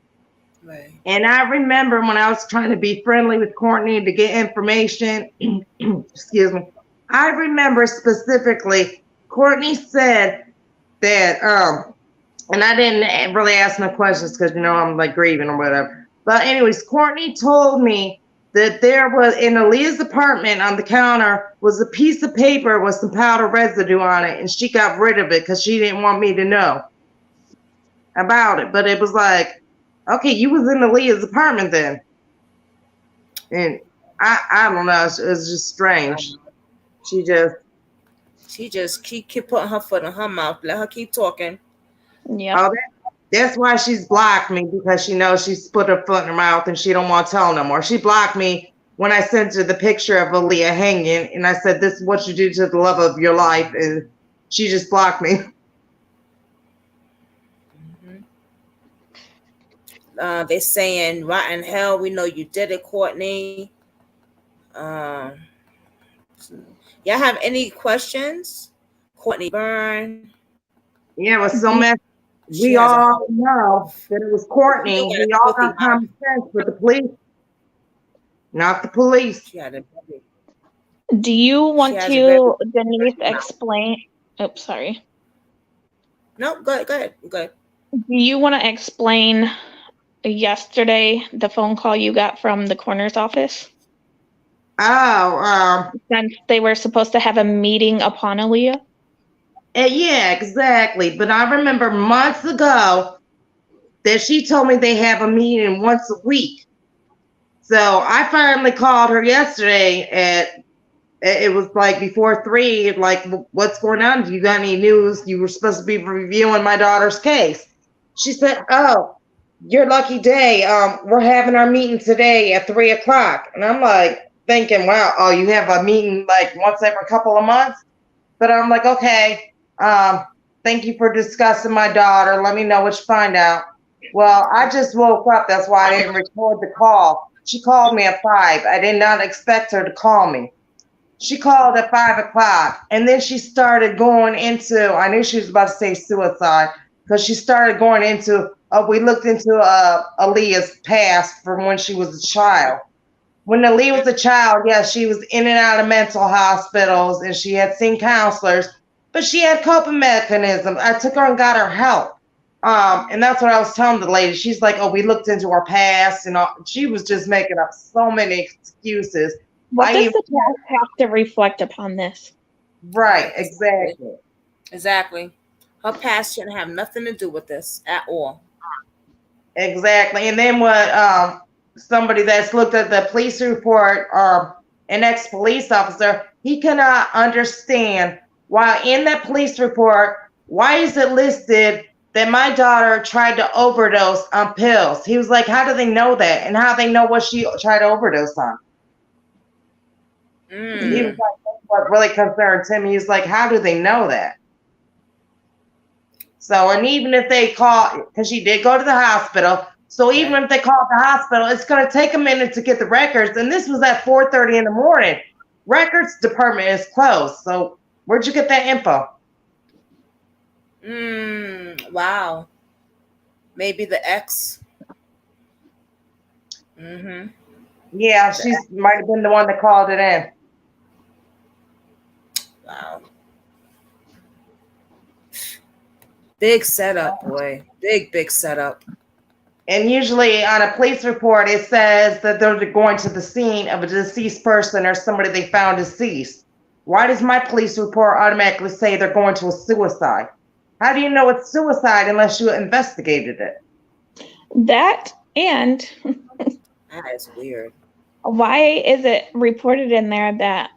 Right. And I remember when I was trying to be friendly with Courtney to get information, excuse me, I remember specifically Courtney said that, and I didn't really ask no questions because, I'm like grieving or whatever. But anyways, Courtney told me that there was in Aliyah's apartment on the counter was a piece of paper with some powder residue on it, and she got rid of it because she didn't want me to know about it. But it was like, okay, you was in Aliyah's apartment then. And I don't know, it's just strange. She keep putting her foot in her mouth. Let her keep talking. Yeah. Oh, that's why she's blocked me, because she knows she's put her foot in her mouth and she don't want to tell no more. She blocked me when I sent her the picture of Aliyah hanging, and I said, this is what you do to the love of your life, and she just blocked me. They're saying, rotten hell, we know you did it, Courtney. Y'all have any questions? Courtney Byrne. Yeah, it was so messy. We all know that it was Courtney. We all got common sense with the police, not the police. Do you want to, Denise, explain? Oops, sorry. No, go ahead. Do you want to explain yesterday the phone call you got from the coroner's office? Oh, since they were supposed to have a meeting upon Aliyah? Yeah, exactly. But I remember months ago that she told me they have a meeting once a week. So I finally called her yesterday it was like before 3, like, what's going on? Do you got any news? You were supposed to be reviewing my daughter's case. She said, oh, your lucky day. We're having our meeting today at 3:00. And I'm like thinking, wow, oh, you have a meeting like once every couple of months? But I'm like, okay, thank you for discussing my daughter. Let me know what you find out. Well, I just woke up. That's why I didn't record the call. She called me at 5. I did not expect her to call me. She called at 5:00, and then she started going into, I knew she was about to say suicide, because she started going into, we looked into Aliyah's past from when she was a child. When Aliyah was a child, yes, she was in and out of mental hospitals, and she had seen counselors, but she had coping mechanisms. I took her and got her help. And that's what I was telling the lady. She's like, oh, we looked into her past, and all. She was just making up so many excuses. What does the past have to reflect upon this? Right, exactly. Exactly. Her past shouldn't have nothing to do with this at all. Exactly. And then what somebody that's looked at the police report, an ex-police officer, he cannot understand why in that police report, why is it listed that my daughter tried to overdose on pills? He was like, how do they know that? And how they know what she tried to overdose on? He was like, that's what really concerned him. He was like, how do they know that? So, and even if they call, because she did go to the hospital, so even if they call the hospital, it's going to take a minute to get the records. And this was at 4:30 in the morning. Records department is closed. So where'd you get that info? Wow. Maybe the ex. Yeah, she might have been the one that called it in. Wow. Big setup, boy. Big setup. And usually on a police report, it says that they're going to the scene of a deceased person or somebody they found deceased. Why does my police report automatically say they're going to a suicide? How do you know it's suicide unless you investigated it? That and that is weird. Why is it reported in there that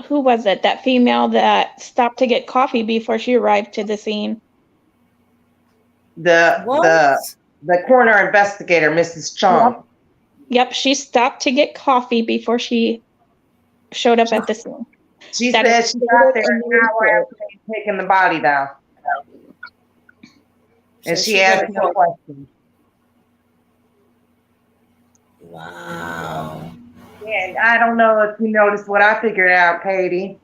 who was it? That female that stopped to get coffee before she arrived to the scene. The coroner investigator, Mrs. Chong. Yep, she stopped to get coffee before she showed up at the scene. She said she got there an hour after taking the body down. And she asked no questions. Wow. And I don't know if you noticed what I figured out, Katie.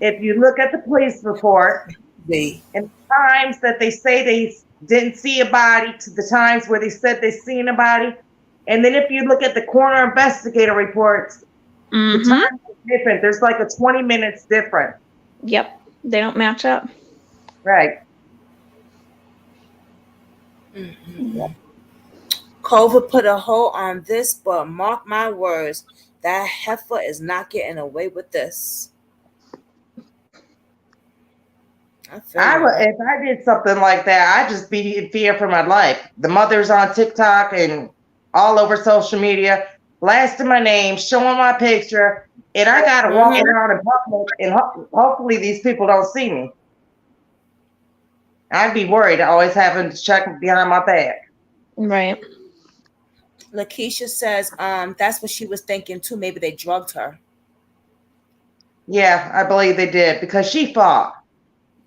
If you look at the police report, and the times that they say they didn't see a body to the times where they said they seen a body, and then if you look at the coroner investigator reports, the times are different. There's like a 20 minutes different. Yep, they don't match up. Right. COVID put a hold on this, but mark my words, that heifer is not getting away with this. I feel I you. would, if I did something like that, I'd just be in fear for my life. The mother's on TikTok and all over social media, blasting my name, showing my picture, and I gotta walk Mhm. around in public, and hopefully these people don't see me. I'd be worried, always having to check behind my back. Right. Lakeisha says, that's what she was thinking too. Maybe they drugged her. Yeah, I believe they did because she fought.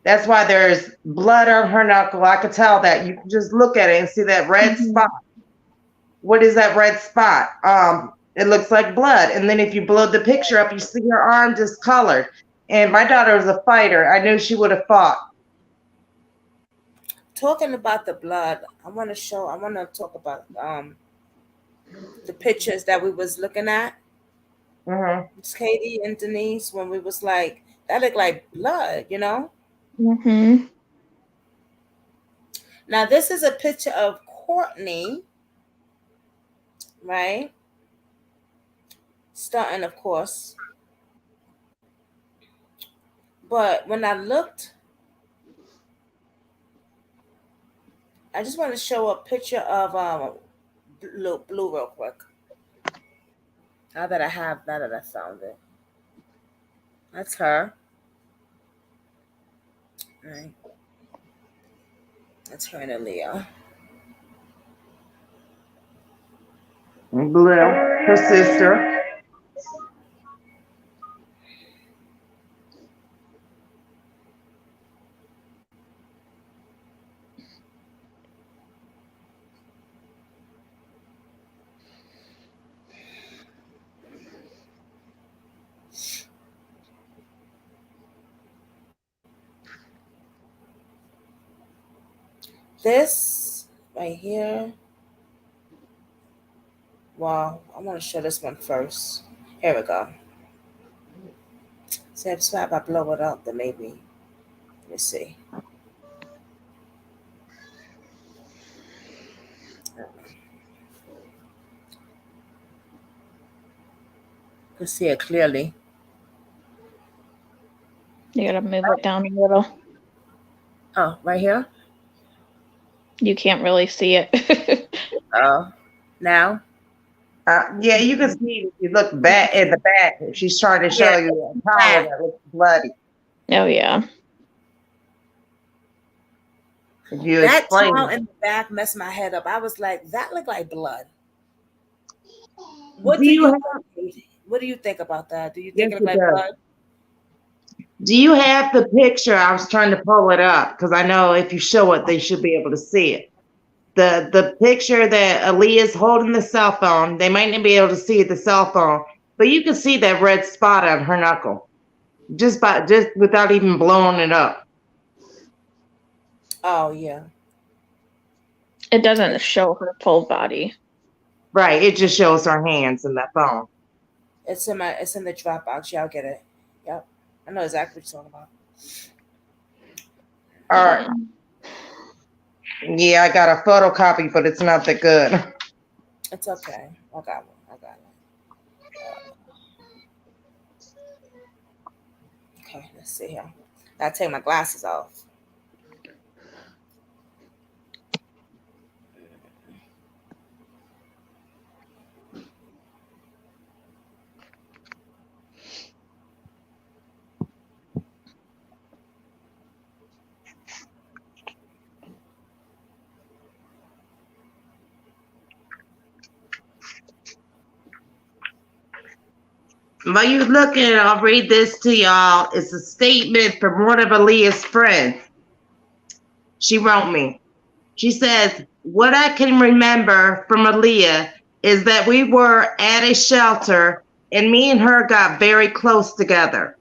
That's why there's blood on her knuckle. I could tell that. You can just look at it and see that red spot. What is that red spot? It looks like blood. And then if you blow the picture up, you see her arm discolored. And my daughter was a fighter. I knew she would have fought. Talking about the blood, I want to talk about the pictures that we was looking at. It's Katie and Denise when we was like, that looked like blood, you know? Mm-hmm. Now this is a picture of Courtney, right? Stunting, of course. But when I looked, I just want to show a picture of blue real quick. Now that I found it. That's her. All right. That's her and Aliyah. Blue, her sister. This right here. Wow, I want to show this one first. Here we go. So if I blow it up, then maybe. Let me see. You can see it clearly. You gotta move it down a little. Oh, right here? You can't really see it. Oh, now? Yeah, you can see if you look back at the back. She's trying to show you a towel that looks bloody. Oh yeah. If you That explain towel it. in the back messed my head up. I was like, that looked like blood. What Do do you you have- think? What do you think about that? Do you Yes, think it looked it like does. blood? Do you have the picture? I was trying to pull it up because I know if you show it, they should be able to see it. The picture that Aliyah's holding the cell phone, they might not be able to see the cell phone, but you can see that red spot on her knuckle just without even blowing it up. Oh yeah. It doesn't show her full body. Right, it just shows her hands in that phone. It's in the Dropbox. Y'all get it. Yep. I know exactly what you're talking about. All right. Yeah, I got a photocopy, but it's not that good. It's okay. I got one. Okay, let's see here. Gotta take my glasses off. While you're looking, I'll read this to y'all. It's a statement from one of Aliyah's friends. She wrote me. She says, what I can remember from Aliyah is that we were at a shelter and me and her got very close together.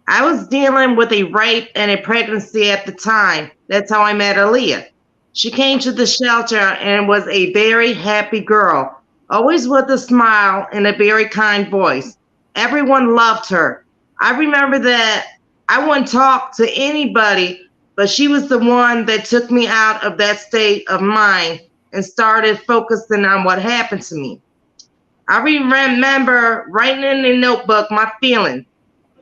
I was dealing with a rape and a pregnancy at the time. That's how I met Aliyah. She came to the shelter and was a very happy girl, always with a smile and a very kind voice. Everyone loved her. I remember that I wouldn't talk to anybody, but she was the one that took me out of that state of mind and started focusing on what happened to me. I remember writing in the notebook my feelings.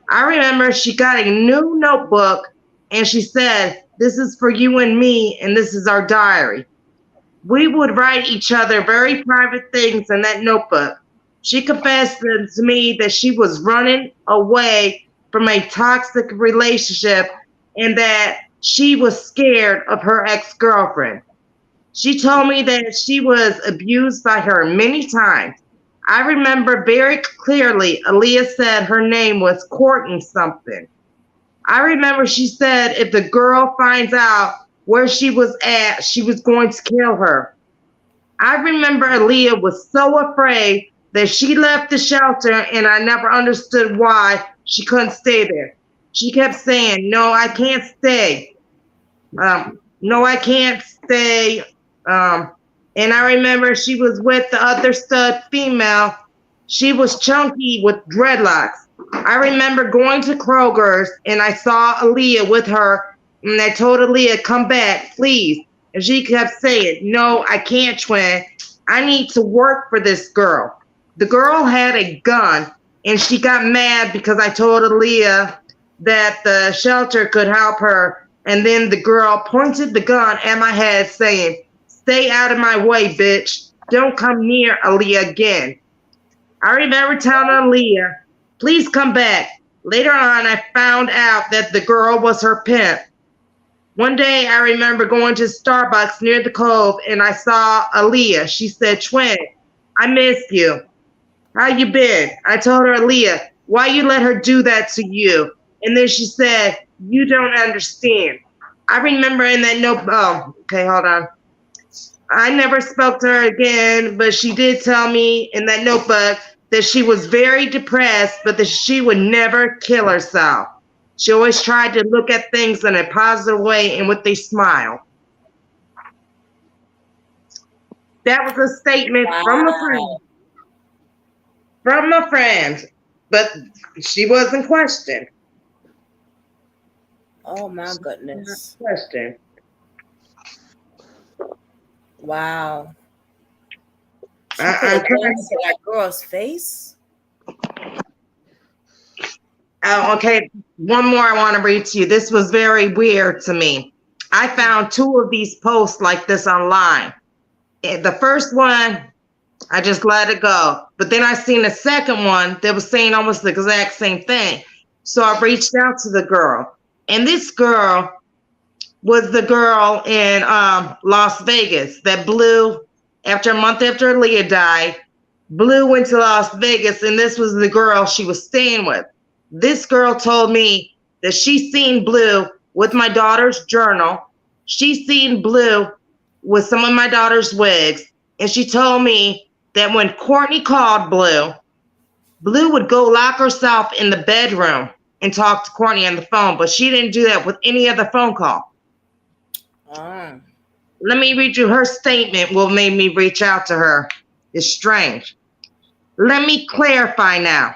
I remember she got a new notebook and she said, "This is for you and me, and this is our diary." We would write each other very private things in that notebook. She confessed to me that she was running away from a toxic relationship and that she was scared of her ex-girlfriend. She told me that she was abused by her many times. I remember very clearly Aliyah said her name was Courtney something. I remember she said if the girl finds out where she was at, she was going to kill her. I remember Aliyah was so afraid that she left the shelter, and I never understood why she couldn't stay there. She kept saying, "No, I can't stay. No, I can't stay." And I remember she was with the other stud female. She was chunky with dreadlocks. I remember going to Kroger's and I saw Aliyah with her, and I told Aliyah, "Come back, please." And she kept saying, "No, I can't, twin. I need to work for this girl." The girl had a gun, and she got mad because I told Aliyah that the shelter could help her. And then the girl pointed the gun at my head saying, "Stay out of my way, bitch. Don't come near Aliyah again." I remember telling Aliyah, "Please come back." Later on, I found out that the girl was her pimp. One day, I remember going to Starbucks near the Cove, and I saw Aliyah. She said, "Twin, I miss you. How you been?" I told her, "Aliyah, why you let her do that to you?" And then she said, "You don't understand." I remember in that notebook. Oh, okay, hold on. I never spoke to her again, but she did tell me in that notebook that she was very depressed, but that she would never kill herself. She always tried to look at things in a positive way and with a smile. That was a statement from a friend. From a friend, but she wasn't questioned. Oh my goodness. Question. Wow. She I'm put a gun trying to that girl's face. Okay, one more I want to read to you. This was very weird to me. I found two of these posts like this online. The first one, I just let it go. But then I seen the second one that was saying almost the exact same thing. So I reached out to the girl. And this girl was the girl in Las Vegas that Blue, after a month after Aliyah died, Blue went to Las Vegas, and this was the girl she was staying with. This girl told me that she seen Blue with my daughter's journal. She seen Blue with some of my daughter's wigs. And she told me that when Courtney called Blue, Blue would go lock herself in the bedroom and talk to Courtney on the phone, but she didn't do that with any other phone call. Let me read you her statement, what made me reach out to her. It's strange. "Let me clarify now.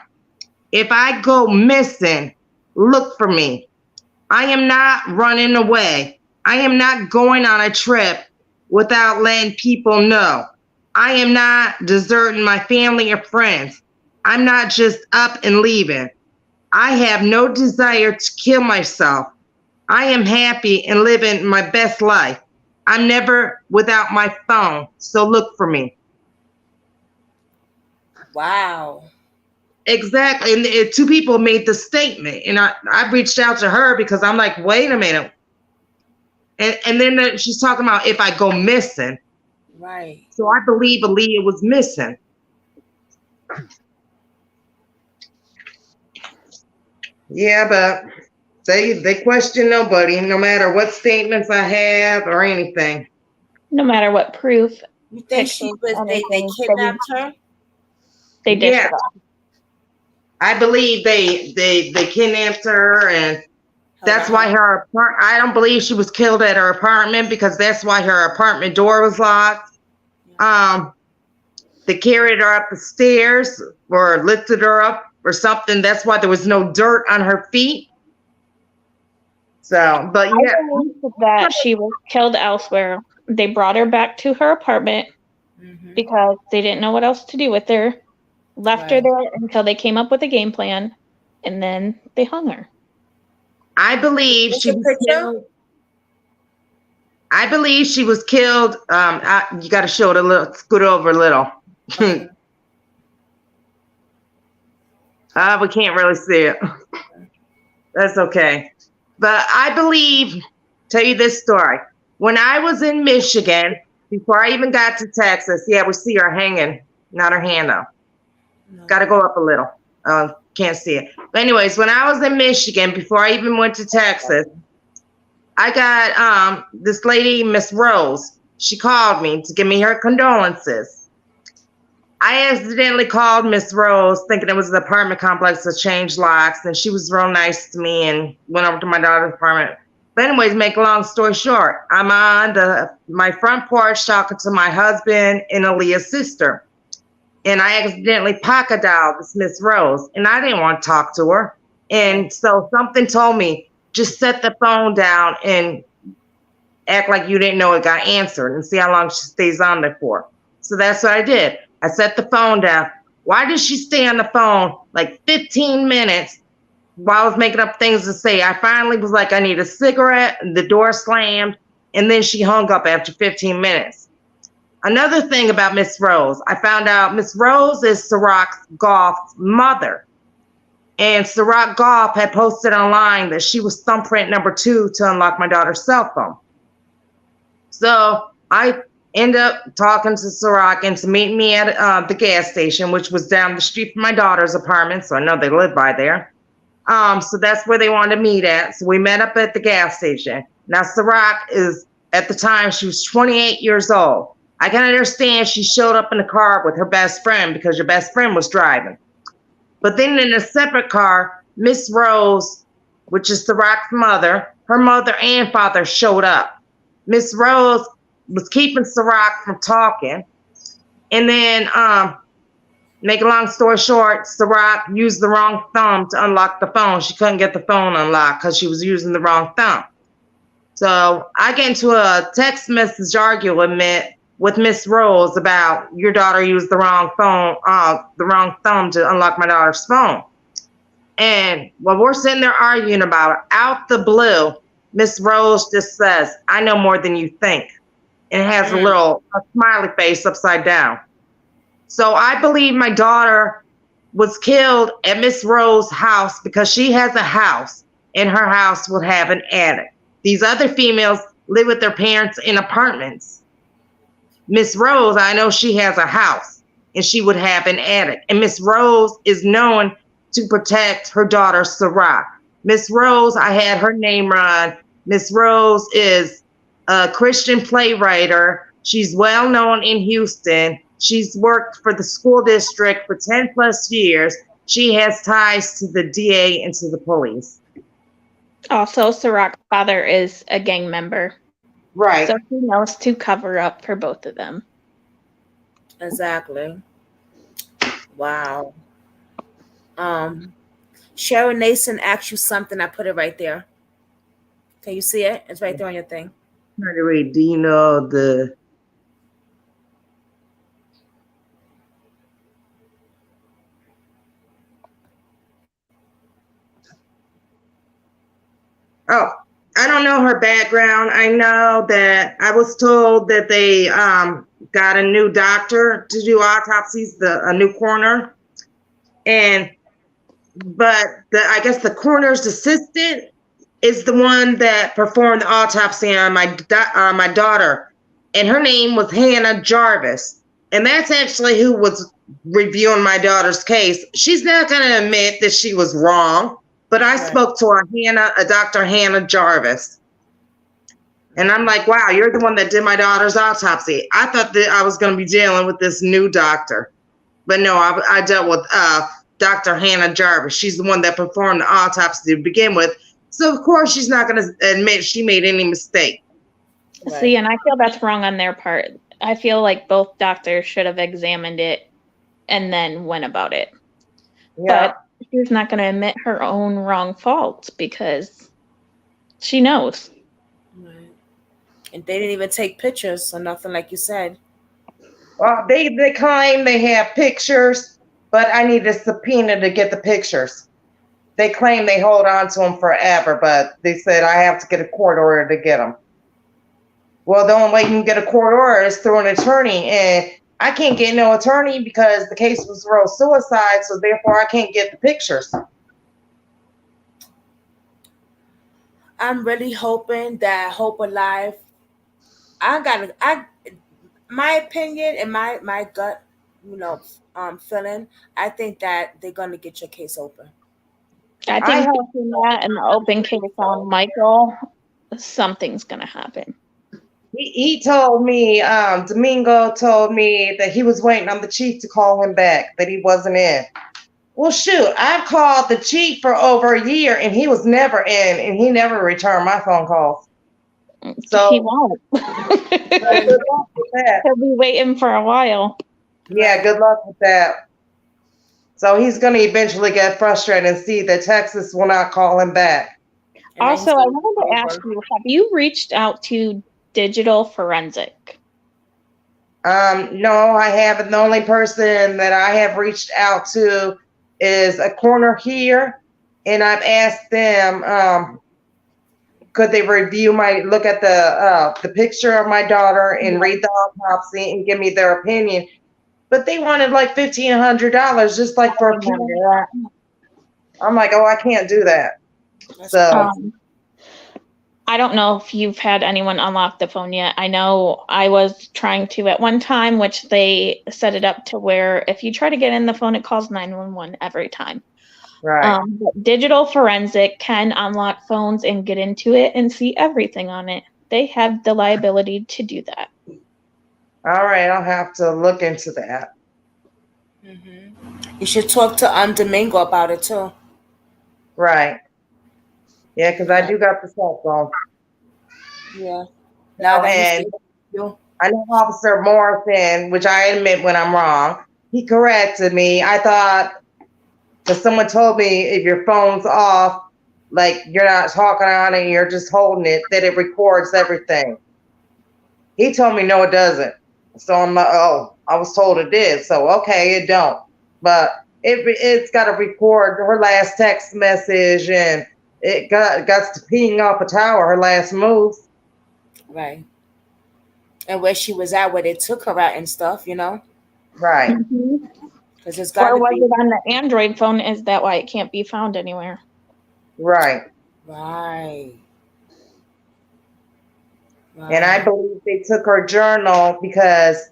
If I go missing, look for me. I am not running away. I am not going on a trip without letting people know. I am not deserting my family or friends. I'm not just up and leaving. I have no desire to kill myself. I am happy and living my best life. I'm never without my phone, so look for me." Wow. Exactly. And two people made the statement, and I reached out to her because I'm like, wait a minute. And then she's talking about if I go missing. Right. So I believe Aliyah was missing. Yeah, but they question nobody, no matter what statements I have or anything. No matter what proof. You think she was they kidnapped her? They did. Yeah. I believe they kidnapped her, and that's why I don't believe she was killed at her apartment, because that's why her apartment door was locked. They carried her up the stairs or lifted her up or something. That's why there was no dirt on her feet. So, but yeah. I believe that she was killed elsewhere They brought her back to her apartment because they didn't know what else to do with her. Left her there until they came up with a game plan, and then they hung her. I believe she was killed. I believe she was killed. You got to show it a little, scoot over a little. We can't really see it. That's okay. But I believe, tell you this story. When I was in Michigan, before I even got to Texas, yeah, we see her hanging, not her hand up. Got to go up a little. Can't see it. But anyways, when I was in Michigan, before I even went to Texas, I got this lady, Miss Rose. She called me to give me her condolences. I accidentally called Miss Rose thinking it was the apartment complex to change locks, and she was real nice to me and went over to my daughter's apartment. But anyways, make a long story short, I'm on my front porch talking to my husband and Aliyah's sister. And I accidentally pocket dialed this Miss Rose, and I didn't want to talk to her. And so something told me, just set the phone down and act like you didn't know it got answered and see how long she stays on there for. So that's what I did. I set the phone down. Why did she stay on the phone like 15 minutes while I was making up things to say? I finally was like, I need a cigarette. The door slammed, and then she hung up after 15 minutes. Another thing about Miss Rose, I found out Miss Rose is Ciroc Goff's mother. And Ciroc Goff had posted online that she was thumbprint number 2 to unlock my daughter's cell phone. So I end up talking to Ciroc and to meet me at the gas station, which was down the street from my daughter's apartment. So I know they live by there. So that's where they wanted to meet at. So we met up at the gas station. Now Ciroc is, at the time, she was 28 years old. I can understand she showed up in the car with her best friend because your best friend was driving. But then in a separate car, Miss Rose, which is Ciroc's mother, her mother and father showed up. Miss Rose was keeping Ciroc from talking. And then, make a long story short, Ciroc used the wrong thumb to unlock the phone. She couldn't get the phone unlocked because she was using the wrong thumb. So I get into a text message argument with Miss Rose about your daughter used the wrong phone, the wrong thumb to unlock my daughter's phone. And while we're sitting there arguing about it, out the blue, Miss Rose just says, I know more than you think. And it has a smiley face upside down. So I believe my daughter was killed at Miss Rose's house because she has a house and her house will have an attic. These other females live with their parents in apartments. Miss Rose, I know she has a house and she would have an attic. And Miss Rose is known to protect her daughter, Ciroc. Miss Rose, I had her name run. Miss Rose is a Christian playwright. She's well known in Houston. She's worked for the school district for 10 plus years. She has ties to the DA and to the police. Also, Ciroc's father is a gang member. Right. So he knows to cover up for both of them. Exactly. Wow. Sharon Nason asked you something. I put it right there. Can you see it? It's right there on your thing. I'm trying to read. Do you know the... Oh, I don't know her background. I know that I was told that they got a new doctor to do autopsies, a new coroner. But I guess the coroner's assistant is the one that performed the autopsy on my daughter. And her name was Hannah Jarvis. And that's actually who was reviewing my daughter's case. She's not going to admit that she was wrong. But I spoke to Dr. Hannah Jarvis. And I'm like, wow, you're the one that did my daughter's autopsy. I thought that I was going to be dealing with this new doctor. But no, I dealt with Dr. Hannah Jarvis. She's the one that performed the autopsy to begin with. So, of course, she's not going to admit she made any mistake. Right. See, and I feel that's wrong on their part. I feel like both doctors should have examined it and then went about it. Yeah. But she's not going to admit her own wrong faults because she knows. Right. And they didn't even take pictures or nothing, like you said. Well, they claim they have pictures, but I need a subpoena to get the pictures. They claim they hold on to them forever, but they said I have to get a court order to get them. Well, the only way you can get a court order is through an attorney, and I can't get no attorney because the case was ruled suicide, so therefore I can't get the pictures. I'm really hoping that Hope Alive. My opinion and my gut, feeling. I think that they're gonna get your case open. I I think hope between that and the open case on Michael, something's gonna happen. he told me, Domingo told me that he was waiting on the chief to call him back, that he wasn't in. Well, shoot, I've called the chief for over a year and he was never in, and he never returned my phone calls. So He won't. good luck with that. He'll be waiting for a while. Yeah, good luck with that. So he's going to eventually get frustrated and see that Texas will not call him back. And Also, I wanted to ask you, have you reached out to Digital Forensic? No, I haven't. The only person that I have reached out to is a corner here, and I've asked them, could they look at the picture of my daughter and read the autopsy and give me their opinion. But they wanted like $1,500 just like for a opinion. I'm like, oh, I can't do that. So I don't know if you've had anyone unlock the phone yet. I know I was trying to at one time, which they set it up to where if you try to get in the phone, it calls 911 every time. Right. But Digital Forensic can unlock phones and get into it and see everything on it. They have the liability to do that. All right, I'll have to look into that. You should talk to Domingo about it too. Right. Yeah, because I do got the cell phone. Yeah. Now that I know Officer Morrison, which I admit when I'm wrong, he corrected me. I thought, because someone told me if your phone's off, like you're not talking on it, you're just holding it, that it records everything. He told me no, it doesn't. So I'm like, oh, I was told it did. So okay, it don't. But it's got to record her last text message, and it got to peeing off a tower, her last move. Right. And where she was at, where they took her out and stuff, Right. Because it's got Or to was be. it on the Android phone? Is that why it can't be found anywhere? Right. Right. And I believe they took her journal because,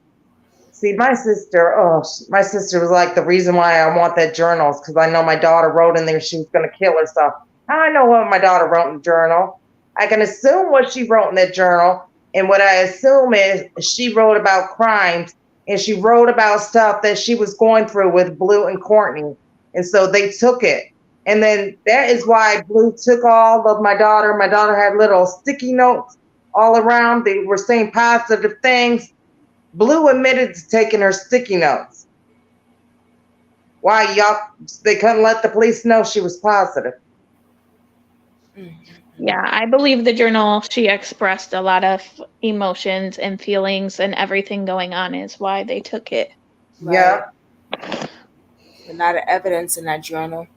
see, my sister was like, the reason why I want that journal is because I know my daughter wrote in there she was going to kill herself. How I know what my daughter wrote in the journal? I can assume what she wrote in that journal. And what I assume is she wrote about crimes, and she wrote about stuff that she was going through with Blue and Courtney. And so they took it. And then that is why Blue took all of my daughter. My daughter had little sticky notes all around. They were saying positive things. Blue admitted to taking her sticky notes. Why they couldn't let the police know she was positive. Yeah, I believe the journal, she expressed a lot of emotions and feelings and everything going on is why they took it. Yeah. A lot of evidence in that journal.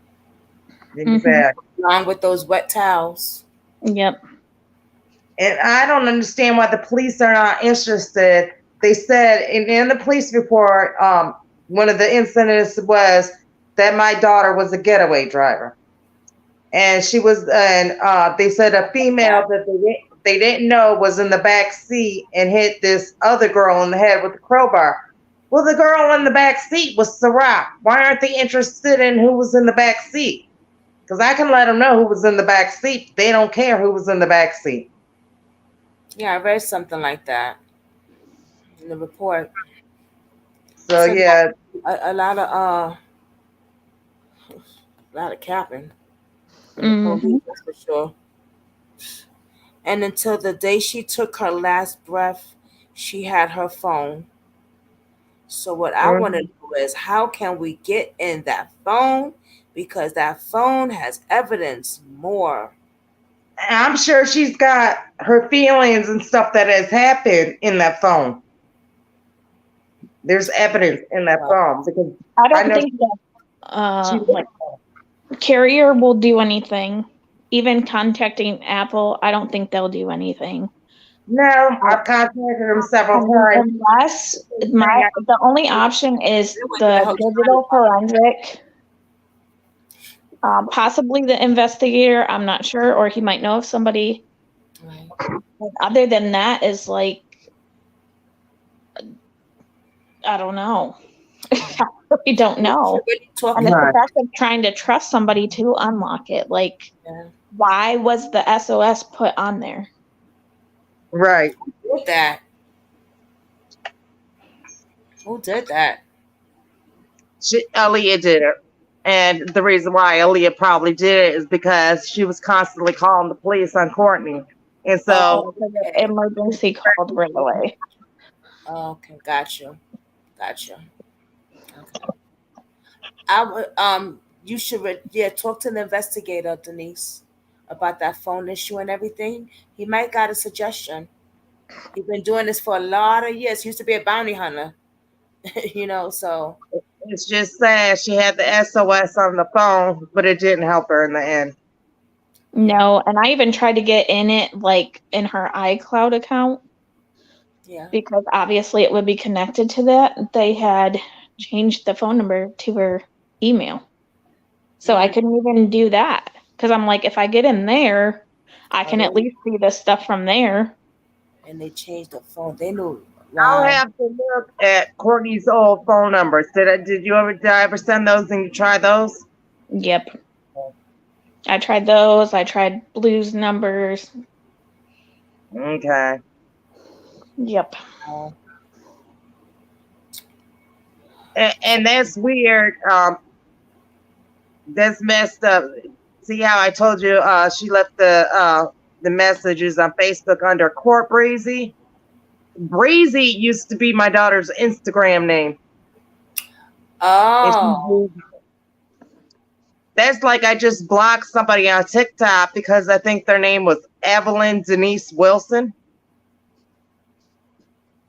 Exactly. Along with those wet towels. Yep. And I don't understand why the police are not interested. They said in the police report, one of the incidents was that my daughter was a getaway driver. And she was, and they said a female that they didn't know was in the back seat and hit this other girl in the head with a crowbar. Well, the girl in the back seat was Sarah. Why aren't they interested in who was in the back seat? Because I can let them know who was in the back seat. They don't care who was in the back seat. Yeah, I read something like that in the report. So yeah, a lot of capping. Mm-hmm. That's for sure. And until the day she took her last breath, she had her phone. So what I want to know is how can we get in that phone? Because that phone has evidence more. I'm sure she's got her feelings and stuff that has happened in that phone. There's evidence in that phone because I don't know think that she like Carrier will do anything. Even contacting Apple, I don't think they'll do anything. No, I've contacted them several times. Unless the only option is the digital forensic. Possibly the investigator, I'm not sure, or he might know of somebody. Right. Other than that is like, I don't know. I really don't know. And it's the fact of trying to trust somebody to unlock it. Like, why was the SOS put on there? Right. Who did that? Who did that? Aliyah did it. And the reason why Aliyah probably did it is because she was constantly calling the police on Courtney. And so emergency called right away. Okay, gotcha. Okay. I would you should talk to the investigator, Denise, about that phone issue and everything. He might got a suggestion. He's been doing this for a lot of years. He used to be a bounty hunter. So it's just sad she had the SOS on the phone, but it didn't help her in the end. No, and I even tried to get in it like in her iCloud account. Yeah. Because obviously it would be connected to that. They had changed the phone number to her email. So I couldn't even do that. Because I'm like, if I get in there, I can at least see the stuff from there. And they changed the phone. They knew. Wow. I'll have to look at Courtney's old phone numbers. Did I ever send those and you try those? Yep. I tried those. I tried Blue's numbers. Okay. Yep. And that's weird. That's messed up. See how I told you she left the messages on Facebook under Court Breezy? Breezy used to be my daughter's Instagram name. Oh. That's like I just blocked somebody on TikTok because I think their name was Evelyn Denise Wilson.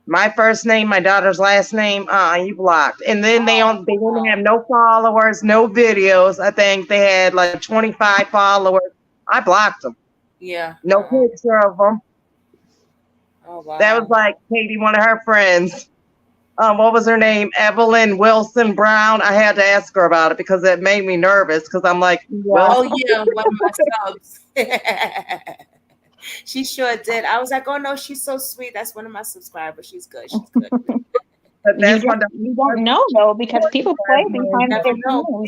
My first name, my daughter's last name, you blocked. And then they didn't have no followers, no videos. I think they had like 25 followers. I blocked them. Yeah. No picture of them. Oh, wow. That was like Katie, one of her friends. What was her name? Evelyn Wilson Brown. I had to ask her about it because it made me nervous because I'm like, one of my subs. She sure did. I was like, oh no, she's so sweet. That's one of my subscribers. She's good. She's good. But that's you don't know though because people play behind their phone.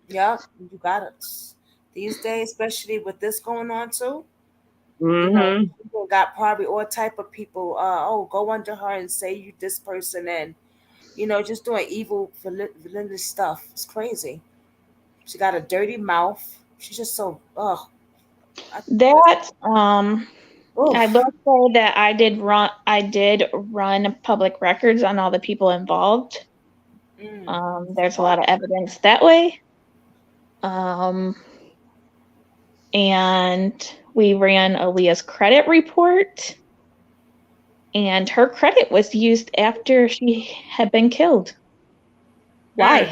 Yeah, you got it. These days, especially with this going on too. People got probably all type of people. Go under her and say you this person and just doing evil, villainous stuff. It's crazy. She got a dirty mouth. She's just so That I will say that I did run public records on all the people involved. There's a lot of evidence that way. And we ran Aliyah's credit report, and her credit was used after she had been killed. Why?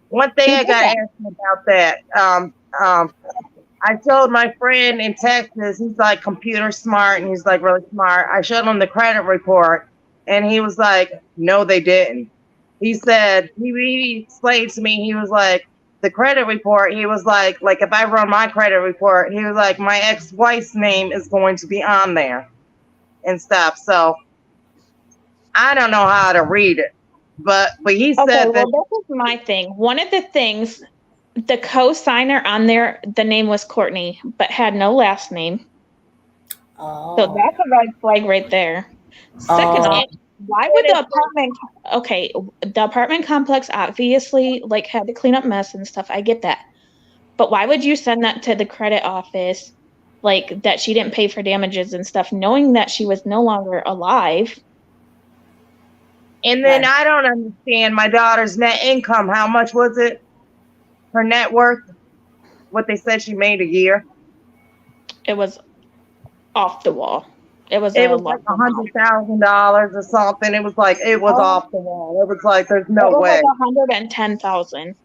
One thing I got to ask you about that. I told my friend in Texas, he's like computer smart and he's like really smart. I showed him the credit report and he was like, no, they didn't. He said, he explained to me, he was like, the credit report, he was like if I run my credit report, he was like, my ex-wife's name is going to be on there and stuff. So I don't know how to read it, but he said that. Well, this is my thing. One of the things, the co-signer on there, the name was Courtney, but had no last name. So that's a red flag right there. Secondly, why would the apartment complex obviously had to clean up mess and stuff. I get that. But why would you send that to the credit office, that she didn't pay for damages and stuff, knowing that she was no longer alive? And then I don't understand my daughter's net income. How much was it? Her net worth? What they said she made a year? It was off the wall. It was It a was like large amount. $100,000 or something. It was like it was off the wall. It was like there's It no was way. like 110,000.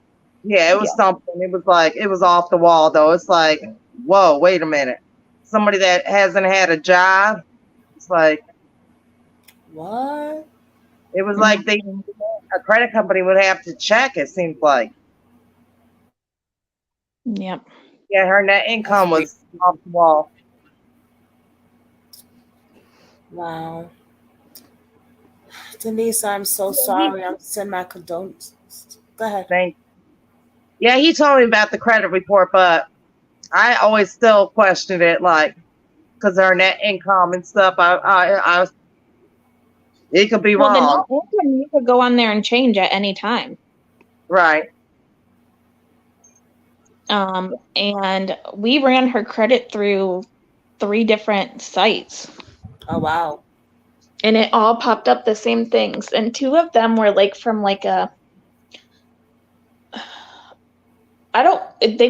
Yeah, it was something. It was like it was off the wall though. It's like, whoa, wait a minute. Somebody that hasn't had a job. It's like What? it was like a credit company would have to check. It seems like. Yep. Yeah, her net income was off the wall. Wow. Denise, I'm so sorry. I'm sending my condolences. Go ahead. Thank you. Yeah, he told me about the credit report, but I always still questioned it, like, because her net income and stuff. It could be Well, the wrong, net income you could go on there and change at any time. right? And we ran her credit through 3 different sites. Oh, wow. And it all popped up the same things. And 2 of them were like from like they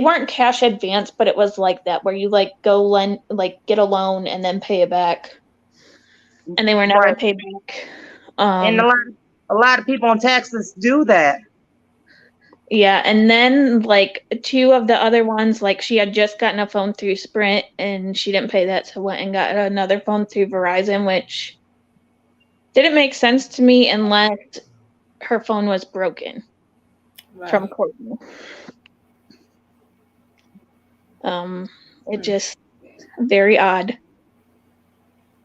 weren't cash advance, but it was like that where you like go get a loan and then pay it back. And they were never paid back. And a lot of people in Texas do that. Yeah, and then like 2 of the other ones, like she had just gotten a phone through Sprint and she didn't pay that, so went and got another phone through Verizon, which didn't make sense to me unless her phone was broken from Courtney. It just very odd.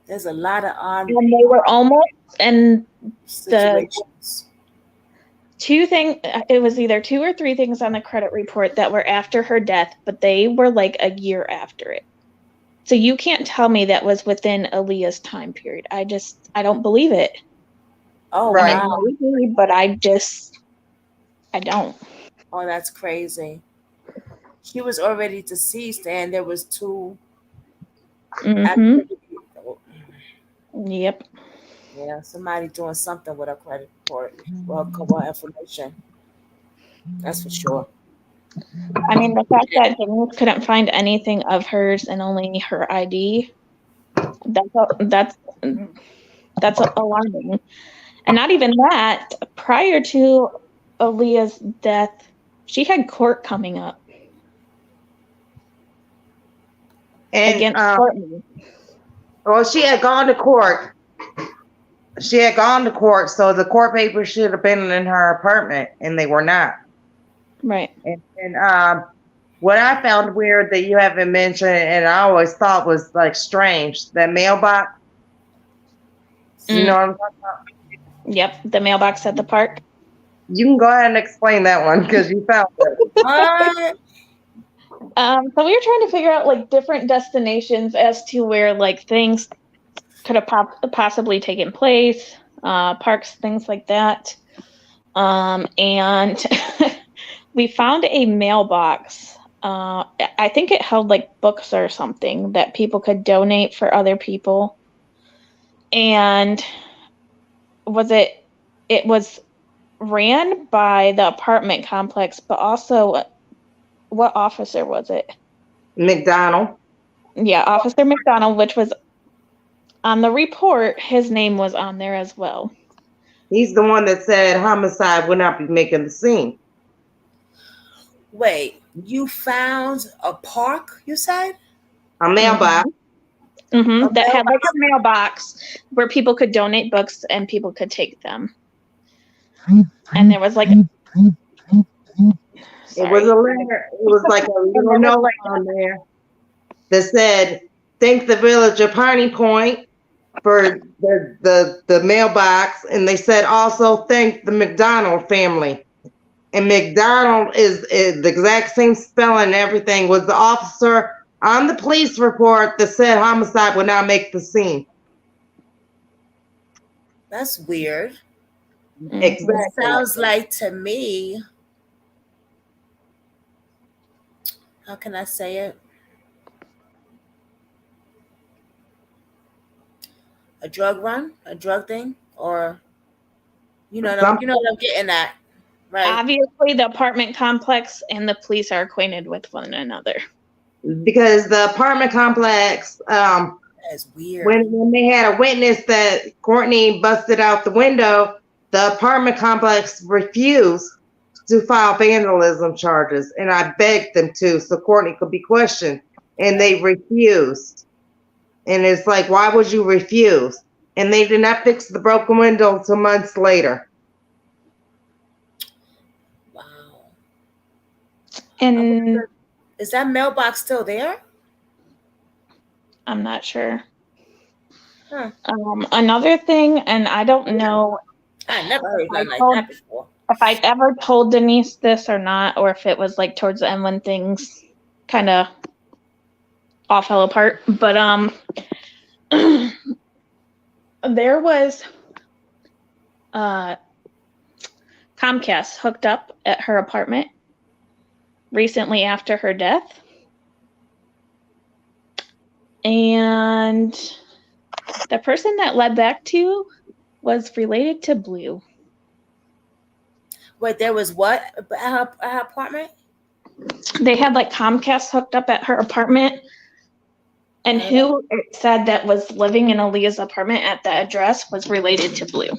There's a lot of odd And they were almost situations. 2 things, it was either 2 or 3 things on the credit report that were after her death, but they were like a year after it. So you can't tell me that was within Aliyah's time period. I don't believe it. Oh, Right. wow. Maybe, but I don't. Oh, that's crazy. She was already deceased, and there was 2. Mm-hmm. Yep. Yeah, somebody doing something with her credit report. Well, couple information. That's for sure. I mean, the fact that Denise couldn't find anything of hers and only her ID, that's alarming. And not even that, prior to Aliyah's death, she had court coming up against Courtney. Well, she had gone to court. So the court papers should have been in her apartment, and they were not. Right. And what I found weird that you haven't mentioned, and I always thought was like strange, that mailbox. You know what I'm talking about? Yep, the mailbox at the park. You can go ahead and explain that one because you found it. So we were trying to figure out like different destinations as to where like things could have possibly taken place, parks, things like that. And we found a mailbox. I think it held like books or something that people could donate for other people. And it was ran by the apartment complex, but also what officer was it? McDonald. Yeah, Officer McDonald, which was on the report, his name was on there as well. He's the one that said homicide would not be making the scene. Wait, you found a park, you said? A mailbox. Mm-hmm. That had like a mailbox where people could donate books and people could take them. And there was like it was a letter. It was like a little note on there that said, "Thank the village of Piney Point for the mailbox," and they said also thank the McDonald family. And McDonald is the exact same spelling and everything, was the officer on the police report that said homicide would not make the scene. That's weird. Exactly. It sounds like to me, how can I say it? A drug run, a drug thing, or you know what I'm getting at, right? Obviously, the apartment complex and the police are acquainted with one another. Because the apartment complex That's weird. When they had a witness that Courtney busted out the window, the apartment complex refused to file vandalism charges, and I begged them to so Courtney could be questioned, and they refused. And it's like, why would you refuse? And they did not fix the broken window until months later. Wow. And Is that mailbox still there? I'm not sure. Huh. Another thing, and I don't know I never heard nothing like that before. if I'd ever told Denise this or not, or if it was like towards the end when things kind of all fell apart. But there was Comcast hooked up at her apartment recently after her death. And the person that led back to was related to Blue. Wait, there was what at her apartment? They had like Comcast hooked up at her apartment. And who it said that was living in Aliyah's apartment at that address was related to Blue.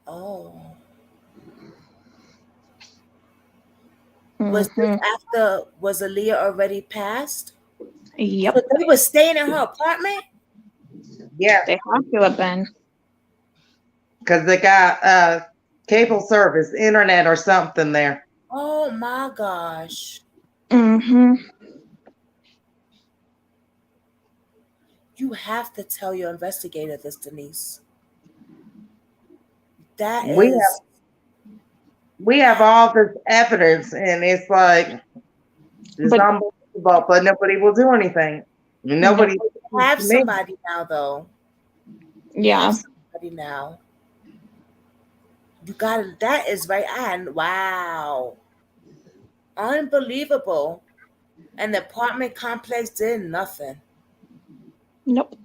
Oh. Was this after, was Aliyah already passed? Yep. So they were staying in her apartment? Yeah. They have to have been. Because they got cable service, internet or something there. Oh my gosh. Mm-hmm. You have to tell your investigator this, Denise. That we have all this evidence, and it's like it's unbelievable, but nobody will do anything. Nobody have somebody now, though. Yeah. Somebody now. You got it. That is right. Wow. Unbelievable. And the apartment complex did nothing. Nope.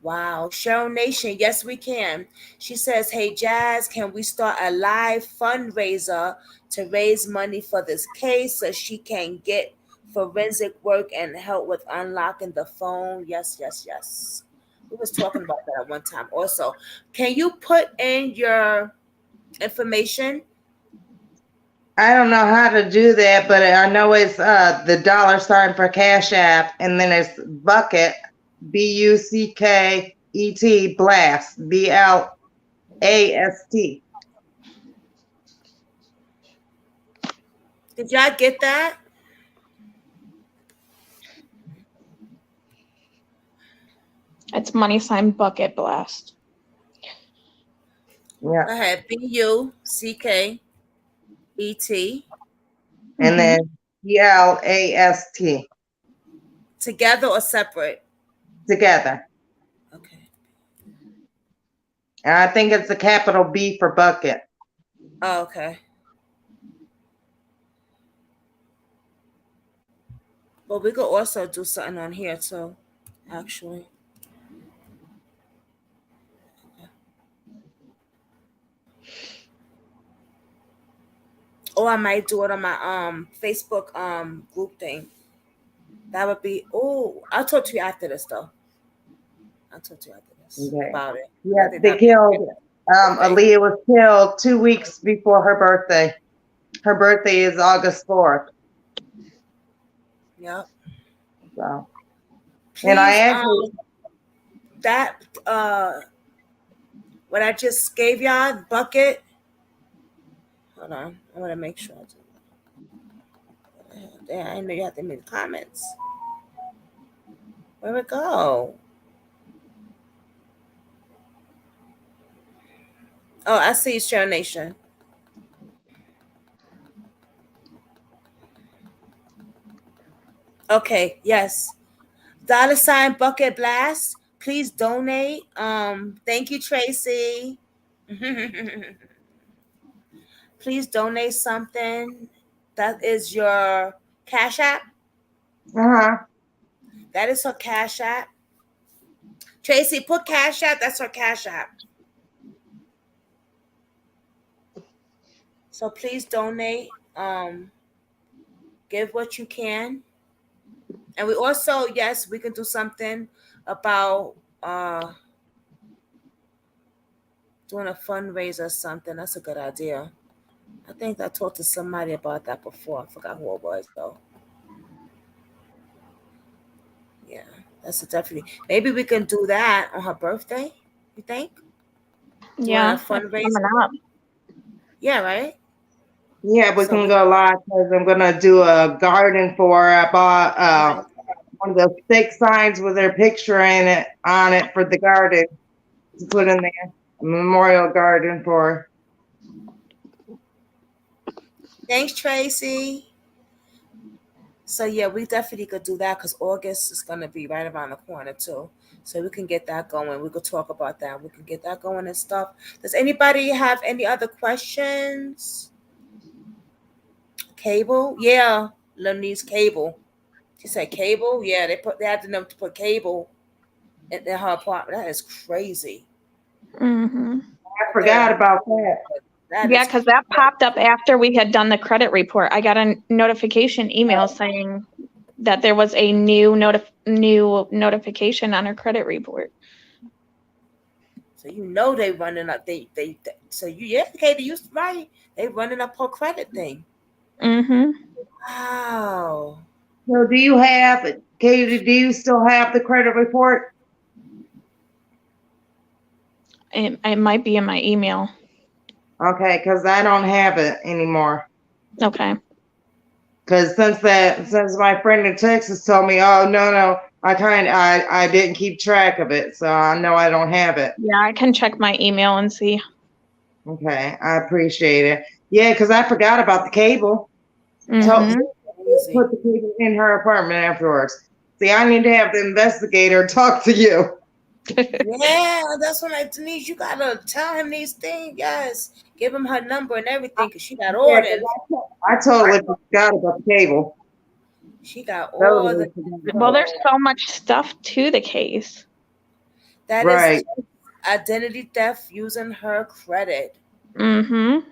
Wow. Cheryl Nation, yes, we can. She says, hey, Jazz, can we start a live fundraiser to raise money for this case so she can get forensic work and help with unlocking the phone? Yes, yes, yes. We was talking about that at one time. Also, can you put in your information? I don't know how to do that, but I know it's the $ for Cash App, and then it's Bucket, BUCKET, Blast, BLAST. Did y'all get that? It's $Bucket Blast. Yeah. I had BUCKET. And then BLAST. Together or separate? Together. Okay. And I think it's a capital B for Bucket. Oh, okay. But we could also do something on here too, actually. Or I might do it on my Facebook group thing. That would be I'll talk to you after this though. I'll talk to you after this about it. Yeah, they killed Aliyah was killed 2 weeks before her birthday. Her birthday is August 4th. Yep. So Please, and I actually that what I just gave y'all, Bucket. Hold on. I want to make sure I do. Damn, I didn't know you had them in the comments. Where'd it go? Oh, I see Cheryl Nation. Okay, yes. $ Bucket Blast. Please donate. Thank you, Tracy. Please donate something. That is your Cash App. That is her Cash App. Tracy, put Cash App. That's her Cash App. So please donate. Give what you can. And we also, yes, we can do something about doing a fundraiser or something. That's a good idea. I think I talked to somebody about that before. I forgot who it was though. Yeah, that's a definitely. Maybe we can do that on her birthday. You think? Doing a Yeah, that's fundraiser. coming up. Yeah, right. Yeah, we So can we go live because I'm gonna do a garden for her. I bought right. one of those stick signs with their picture in it on it for the garden to put in there. A memorial garden for her. Thanks, Tracy. So yeah, we definitely could do that because August is gonna be right around the corner too. So we can get that going. We could talk about that. We can get that going and stuff. Does anybody have any other questions? Cable? Yeah, Lil needs cable. She said cable. Yeah, they had to know to put cable in her apartment. That is crazy. Mm-hmm. I forgot about that. That Yeah, is because that popped up after we had done the credit report. I got a notification email saying that there was a new notification on her credit report. so you know they running up they so you yeah Katie you right they running up her credit thing. Mm-hmm. Wow. So do you have, Katie, do you still have the credit report? It might be in my email. Okay, because I don't have it anymore. Okay. Because since my friend in Texas told me, oh no, I didn't keep track of it, so I know I don't have it. Yeah, I can check my email and see. Okay, I appreciate it. Yeah, because I forgot about the cable. Mm-hmm. Put the cable in her apartment afterwards. See, I need to have the investigator talk to you. Yeah, that's what Denise, you gotta tell him these things. Yes, give him her number and everything because she got all Yeah, this. 'cause I totally forgot about the cable. She got all Totally the. forgot Well, about there's that. so much stuff to the case. That is Right. just identity theft using her credit. Mm-hmm.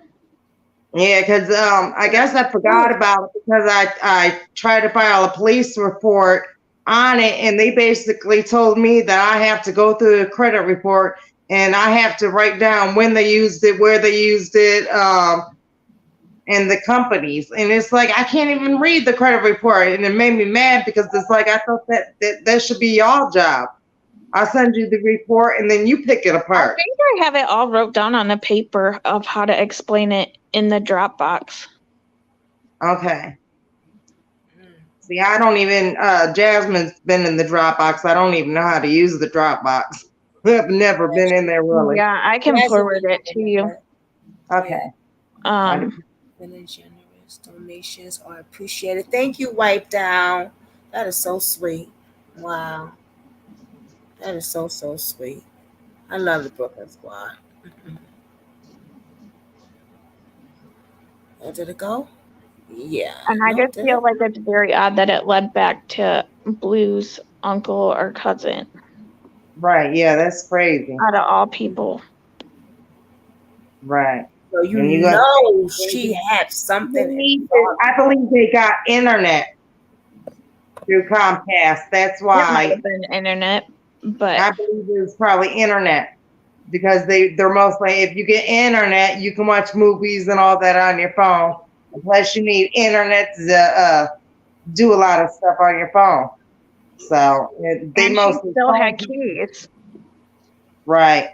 Yeah, because I guess I forgot about it because I tried to file a police report on it, and they basically told me that I have to go through the credit report and I have to write down when they used it, where they used it, and the companies. And it's like I can't even read the credit report, and it made me mad because it's like I thought that should be y'all job. I'll send you the report and then you pick it I apart. think I have it all wrote down on the paper of how to explain it in the Dropbox. Okay. See, I don't even, Jasmine's been in the Dropbox. I don't even know how to use the Dropbox. I've never been in there really. Yeah, I can Yes, forward it to you. Okay. Feeling generous donations are appreciated. Thank you, Wipe Down. That is so sweet. Wow, that is so sweet. I love the Brooklyn Squad. Oh, did it go? Yeah. And I No, just did feel it? like it's very odd that it led back to Blue's uncle or cousin Right. Yeah, that's crazy. out of all people. Right. So you And you got, know she had something. I believe they got internet through Comcast. That's It might why have been internet, but I believe it was probably internet because they're mostly, if you get internet, you can watch movies and all that on your phone. Plus you need internet to do a lot of stuff on your phone. So they and she mostly still had keys. right.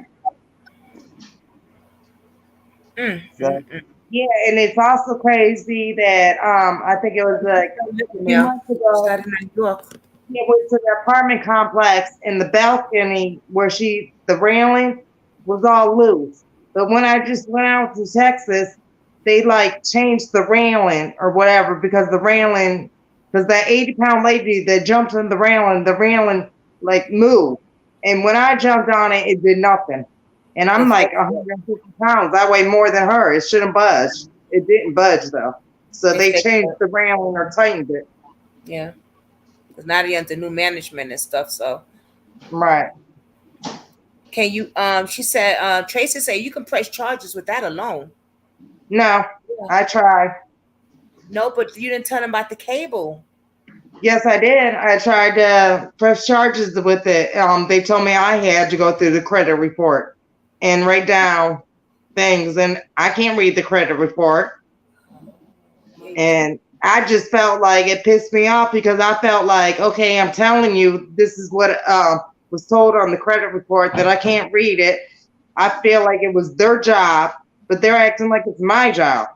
So, Mm. yeah, and it's also crazy that I think it was like 2 Yeah. months ago. Started in New York. It went to the apartment complex and the balcony where the railing was all loose. But when I just went out to Texas, they like changed the railing or whatever because that 80-pound lady that jumped on the railing like moved. And when I jumped on it, it did nothing. And I'm like 150 pounds. I weigh more than her. It shouldn't budge. It didn't budge though. So they changed the railing or tightened it. Yeah. Because now they're under new management and stuff. So right. Can you she said Tracy said you can press charges with that alone. No, I tried. No, but you didn't tell them about the cable. Yes, I did. I tried to press charges with it. They told me I had to go through the credit report and write down things, and I can't read the credit report. And I just felt like it pissed me off because I felt like, okay, I'm telling you, this is what was told on the credit report that I can't read it. I feel like it was their job, but they're acting like it's my job.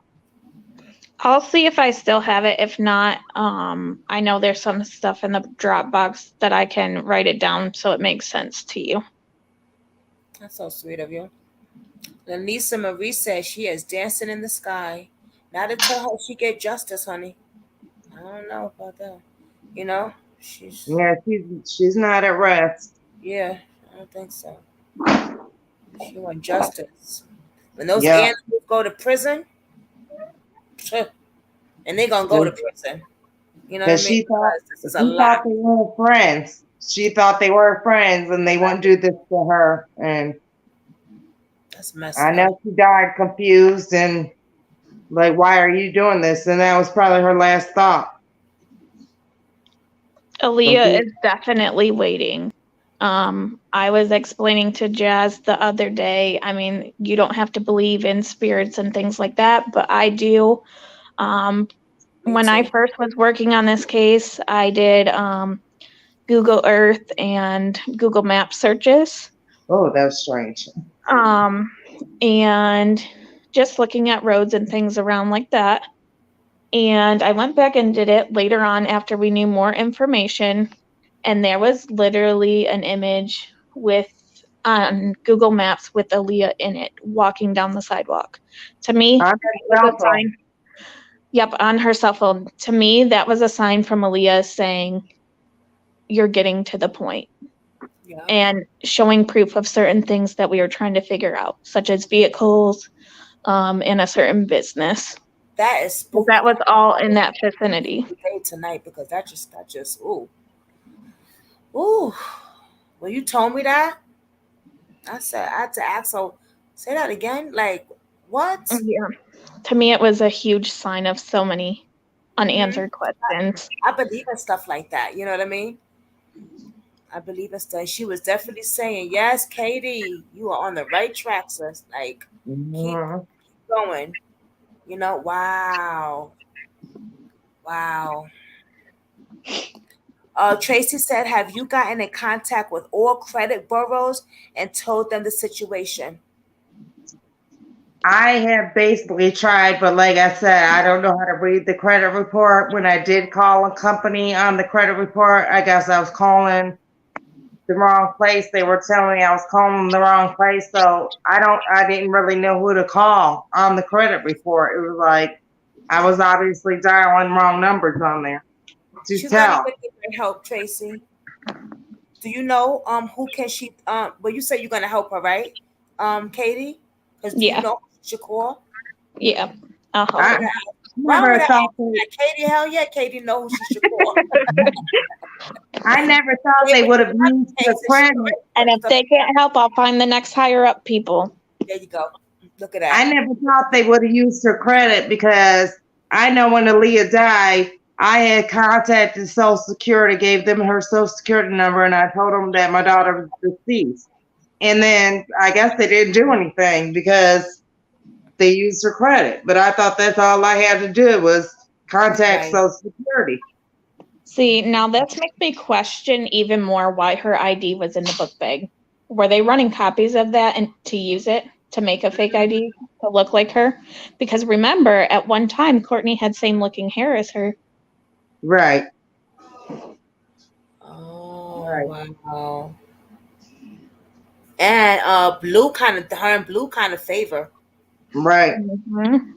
I'll see if I still have it. If not, I know there's some stuff in the Dropbox that I can write it down so it makes sense to you. That's so sweet of you. Lanisa Marie says she is dancing in the sky. Now to tell her she get justice, honey. I don't know about that. You know, she's She's not at rest. yeah. I don't think so. She want justice. When those animals go to prison, and they're gonna go to prison. You know what I mean? She thought, this is a lot. they were friends. She thought they were friends, and they wouldn't do this to her. And That's messed I up. know she died confused and like, why are you doing this? And that was probably her last thought. Aliyah is definitely waiting. I was explaining to Jazz the other day, I mean, you don't have to believe in spirits and things like that, but I do. When I first was working on this case, I did Google Earth and Google Map searches. Oh, that was strange. And just looking at roads and things around like that. And I went back and did it later on after we knew more information. And there was literally an image on Google Maps with Aliyah in it, walking down the sidewalk. To me, On it was a sign. Yep, on her cell phone. To me, that was a sign from Aliyah saying, you're getting to the point. Yeah. And showing proof of certain things that we were trying to figure out, such as vehicles in a certain business. That is spooky. That was all in that vicinity. Tonight, because that just ooh. When you told me that, I had to ask. So say that again. Like what? Yeah. To me, it was a huge sign of so many unanswered questions. I believe in stuff like that. You know what I mean? I believe in stuff. She was definitely saying, "Yes, Katie, you are on the right track, sis. Like keep going." You know, wow. Tracy said, have you gotten in contact with all credit bureaus and told them the situation? I have basically tried, but like I said, I don't know how to read the credit report. When I did call a company on the credit report, I guess I was calling the wrong place. They were telling me I was calling the wrong place. So I didn't really know who to call on the credit report. It was like I was obviously dialing wrong numbers on there to tell. Help, Tracy. Do you know who can she well, you said you're gonna help her, right? Katie? Because do you know who she should call? Yeah. Never thought Katie, hell yeah, Katie know who she should call. I never thought they would have used the credit. And if they can't help, I'll find the next higher up people. There you go. Look at that. I never thought they would have used her credit because I know when Aliyah died, I had contacted Social Security, gave them her Social Security number, and I told them that my daughter was deceased. And then I guess they didn't do anything because they used her credit. But I thought that's all I had to do was contact Social Security. See, now that makes me question even more why her ID was in the book bag. Were they running copies of that and to use it to make a fake ID to look like her? Because remember, at one time, Courtney had same looking hair as her. Right. Oh, right. Wow. And Blue kind of favor. Right. Mm-hmm.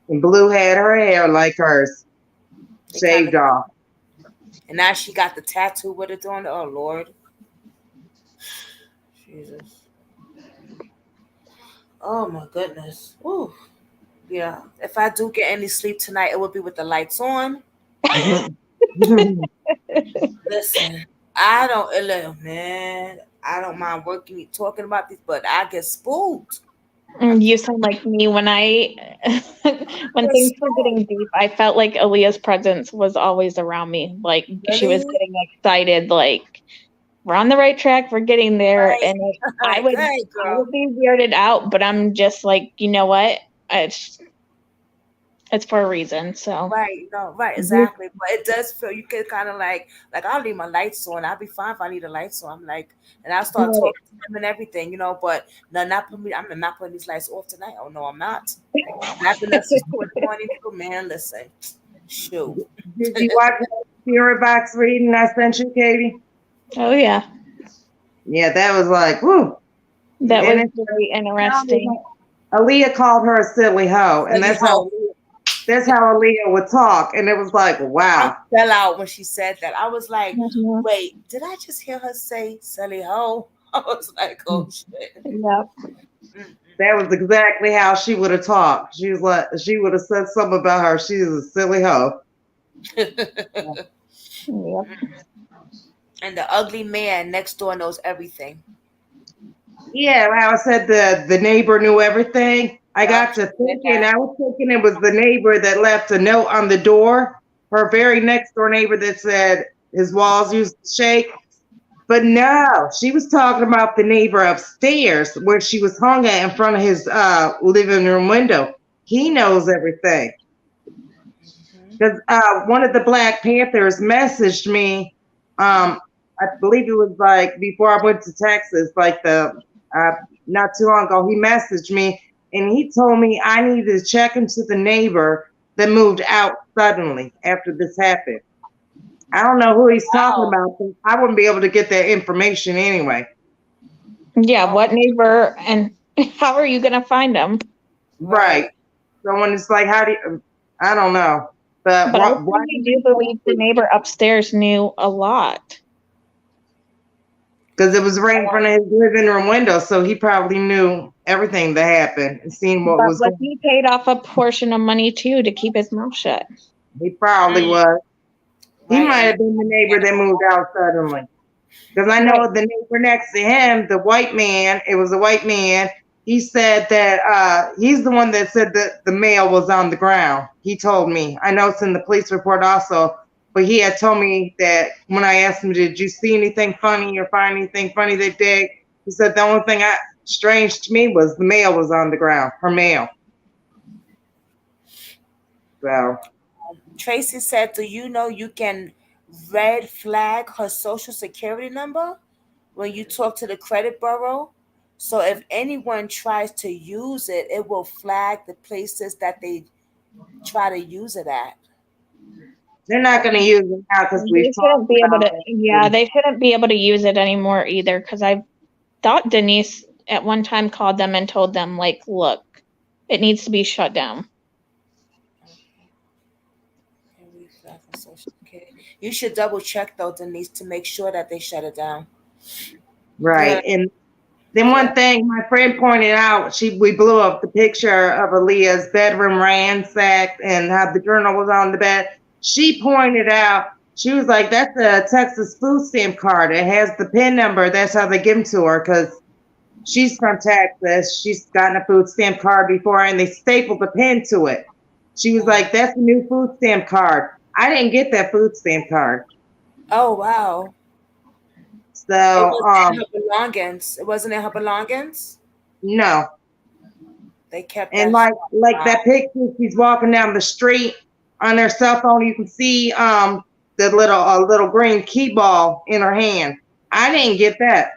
And Blue had her hair like hers, shaved off. And now she got the tattoo with it on. Oh, Lord. Jesus. Oh, my goodness. Ooh. Yeah. If I do get any sleep tonight, it will be with the lights on. Listen, I don't mind talking about these, but I get spooked. You sound like me when when things were getting deep. I felt like Aliyah's presence was always around me. Like she was Really? getting excited. Like we're on the right track. We're getting there. Right. And I would, Good I girl. would be weirded out. But I'm just like, you know what? It's for a reason. So Right, no, right, You- exactly. But it does feel you can kind of like I'll leave my lights on. I'll be fine if I need the lights on. I'm like, and I'll start Right. talking to them and everything, But no, not put me. I'm not putting these lights off tonight. Oh no, I'm not. Not unless she's 22, man. Listen, shoot. Did you watch that Spirit Box reading I sent you, Katie? oh yeah, Yeah, that was like, whoo. that And was it very interesting. Aaliyah called her a silly hoe, and Anyhow, that's how Aaliyah would talk, and it was like, I wow. fell out when she said that. I was like, Mhm. wait, did I just hear her say "silly ho"? I was like, oh shit. Yep. Mm. That was exactly how she would have talked. She was like, she would have said something about her. She's a silly hoe. Yep. And the ugly man next door knows everything. Yeah, how I said the neighbor knew everything. I Yup, got to she did thinking, that. I was thinking it was the neighbor that left a note on the door, her very next door neighbor that said his walls used to shake. But no, she was talking about the neighbor upstairs where she was hung at in front of his living room window. He knows everything. Mhm. Because one of the Black Panthers messaged me, I believe it was like before I went to Texas, like not too long ago, he messaged me and he told me I needed to check into the neighbor that moved out suddenly after this happened. I don't know who he's talking Wow. about, but I wouldn't be able to get that information anyway. Yeah. Oh, What neighbor and how are you gonna find them? Right. right. So when it's like, how do you, I don't know. But But I why do truly do you believe the neighbor upstairs knew a lot. because it was right in front of his living room window, so he probably knew everything that happened and seen what But was was going he paid off a portion of money too to keep his mouth shut? on. He probably Mm, was. He right. might And have been the neighbor that moved out suddenly. Because I Right. know the neighbor next to him, the white man, it was a white man. He said that he's the one that said that the mail was on the ground. He told me. I know it's in the police report also, but he had told me that when I asked him, "Did you see anything funny or find anything funny that day?" He said the only thing strange to me was the mail was on the ground, her mail. So Tracy said, "Do you know you can red flag her social security number when you talk to the credit bureau? So if anyone tries to use it, it will flag the places that they try to use it at." they're not going to use it now because we've They shouldn't talked be able about to, yeah, it. they shouldn't be able to use it anymore either. Because I thought Denise at one time called them and told them, like, look, it needs to be shut down. Can we flag her social security? You should double check though, Denise, to make sure that they shut it down. Yeah, Right. And then yeah. one thing my friend pointed out, we blew up the picture of Aaliyah's bedroom ransacked and how the journal was on the bed. She pointed out, she was like, that's a Texas food stamp card. It has the PIN number. That's how they give them to her because she's from Texas. She's gotten a food stamp card before and they stapled the PIN to it. She was like, that's a new food stamp card. I didn't get that food stamp card. Oh wow. It So, was in her belongings. It wasn't in her belongings. no. They kept And that. like Wow. that picture, she's walking down the street on her cell phone. You can see the little green key ball in her hand. I didn't get that.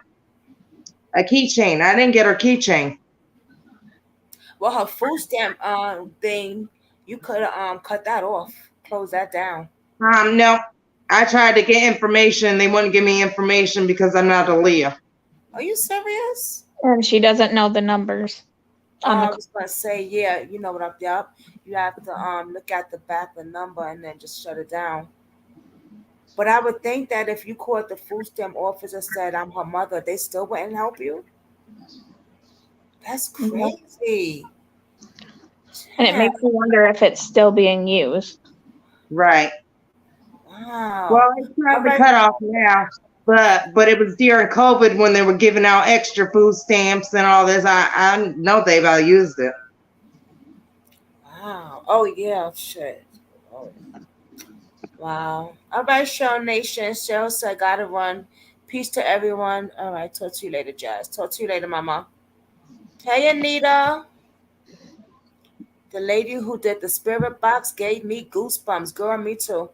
A keychain. I didn't get her keychain. Well, her food stamp thing, you could have cut that off, close that down. No. I tried to get information. They wouldn't give me information because I'm not Aliyah. Are you serious? And she doesn't know the numbers on I the. was gonna say, yeah, you know what I'm. Yep. You have to look at the back of the number and then just shut it down. But I would think that if you called the food stamp office and said I'm her mother, they still wouldn't help you. That's Yeah. crazy. And it Yeah. makes me wonder if it's still being used. Right. Wow. Well, it's All probably right. cut off now. but it was during COVID when they were giving out extra food stamps and all this. I know they about used it. Wow. Oh yeah. Shit. Oh. Wow. All right, Show Nation. Cheryl said, "Gotta run. Peace to everyone." All right. Talk to you later, Jazz. Talk to you later, Mama. Hey, Anita. The lady who did the spirit box gave me goosebumps. Girl, me too.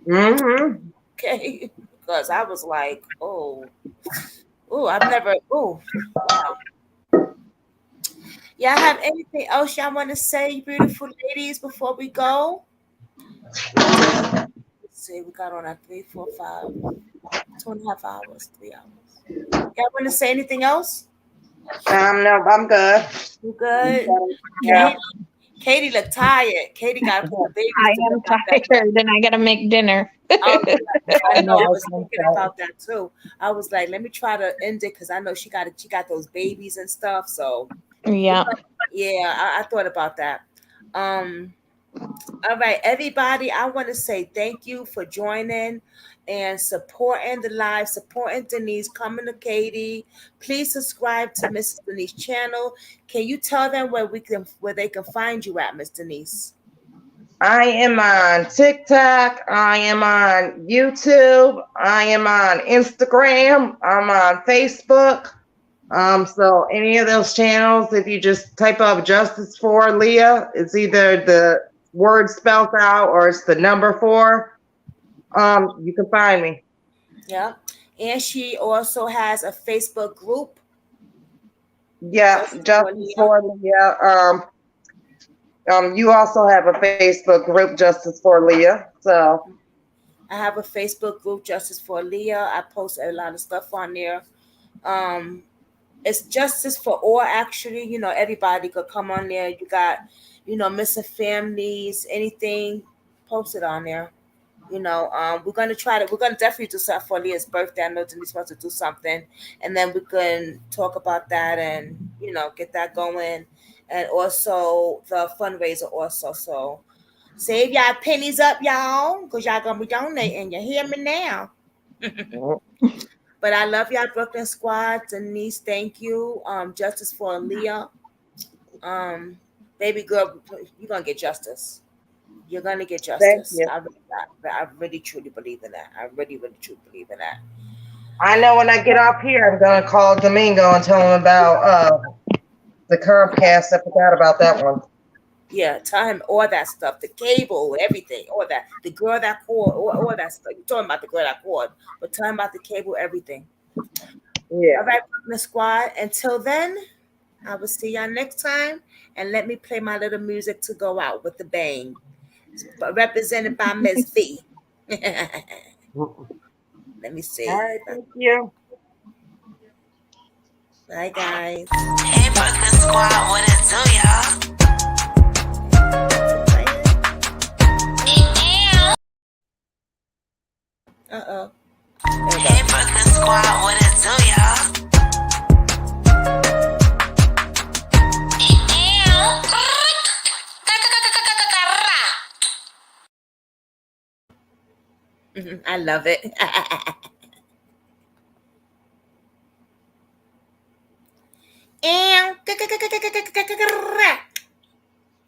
Mm-hmm. Okay. Because I was like, I've never, wow. Y'all have anything else y'all want to say, beautiful ladies, before we go? Let's see, we got on at 3, 4, 5, 2.5 hours, 3 hours. Y'all want to say anything else? No, I'm good. You good? Yeah. Katie looked tired. Katie got to put the babies I to bed am about that. tired and I gotta make dinner. Oh, yeah. I know. I was I'm thinking sorry. about that too. I was like, let me try to end it because I know she got those babies and stuff. So Yeah. yeah, I thought about that. Um, all right, everybody, I want to say thank you for joining and supporting the live, supporting Denise, coming to Katie. Please subscribe to Mrs. Denise channel. Can you tell them where they can find you at, Miss Denise? I am on TikTok. I am on YouTube. I am on Instagram. I'm on Facebook. So any of those channels, if you just type up Justice for Leah, it's either the word spelled out or it's the number 4. You can find me. Yeah. And she also has a Facebook group. Yeah, Justice for Leah. You also have a Facebook group, Justice for Leah. So I have a Facebook group, Justice for Leah. I post a lot of stuff on there. Um, it's Justice for All, actually. Everybody could come on there. You got, missing families, anything, post it on there. We're gonna definitely do something for Leah's birthday. I know Denise wants to do something, and then we can talk about that and get that going, and also the fundraiser also. So save y'all pennies up, y'all, because y'all gonna be donating. You hear me now? But I love y'all, Brooklyn Squad. Denise, thank you. Justice for Leah. Baby girl, you're gonna get justice. You're gonna get thank justice. you. I really truly believe in that. I really, really truly believe in that. I know when I get off here, I'm gonna call Domingo and tell him about the Comcast. I forgot about that one. Yeah, tell him all that stuff, the cable, everything, all that. The girl that called, all that stuff. You're talking about the girl that called, but tell him about the cable, everything. Yeah. All right, Brooklyn Squad. Until then, I will see y'all next time. And let me play my little music to go out with the bang. But represented by Miss V. Let me see. All right, thank you. Bye, guys. Hey, Brooklyn Squad, what it do, y'all? Uh-oh. Hey, Brooklyn Squad, what it do, y'all? I love it. And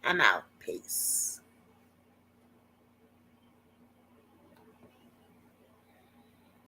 I'm out. Peace.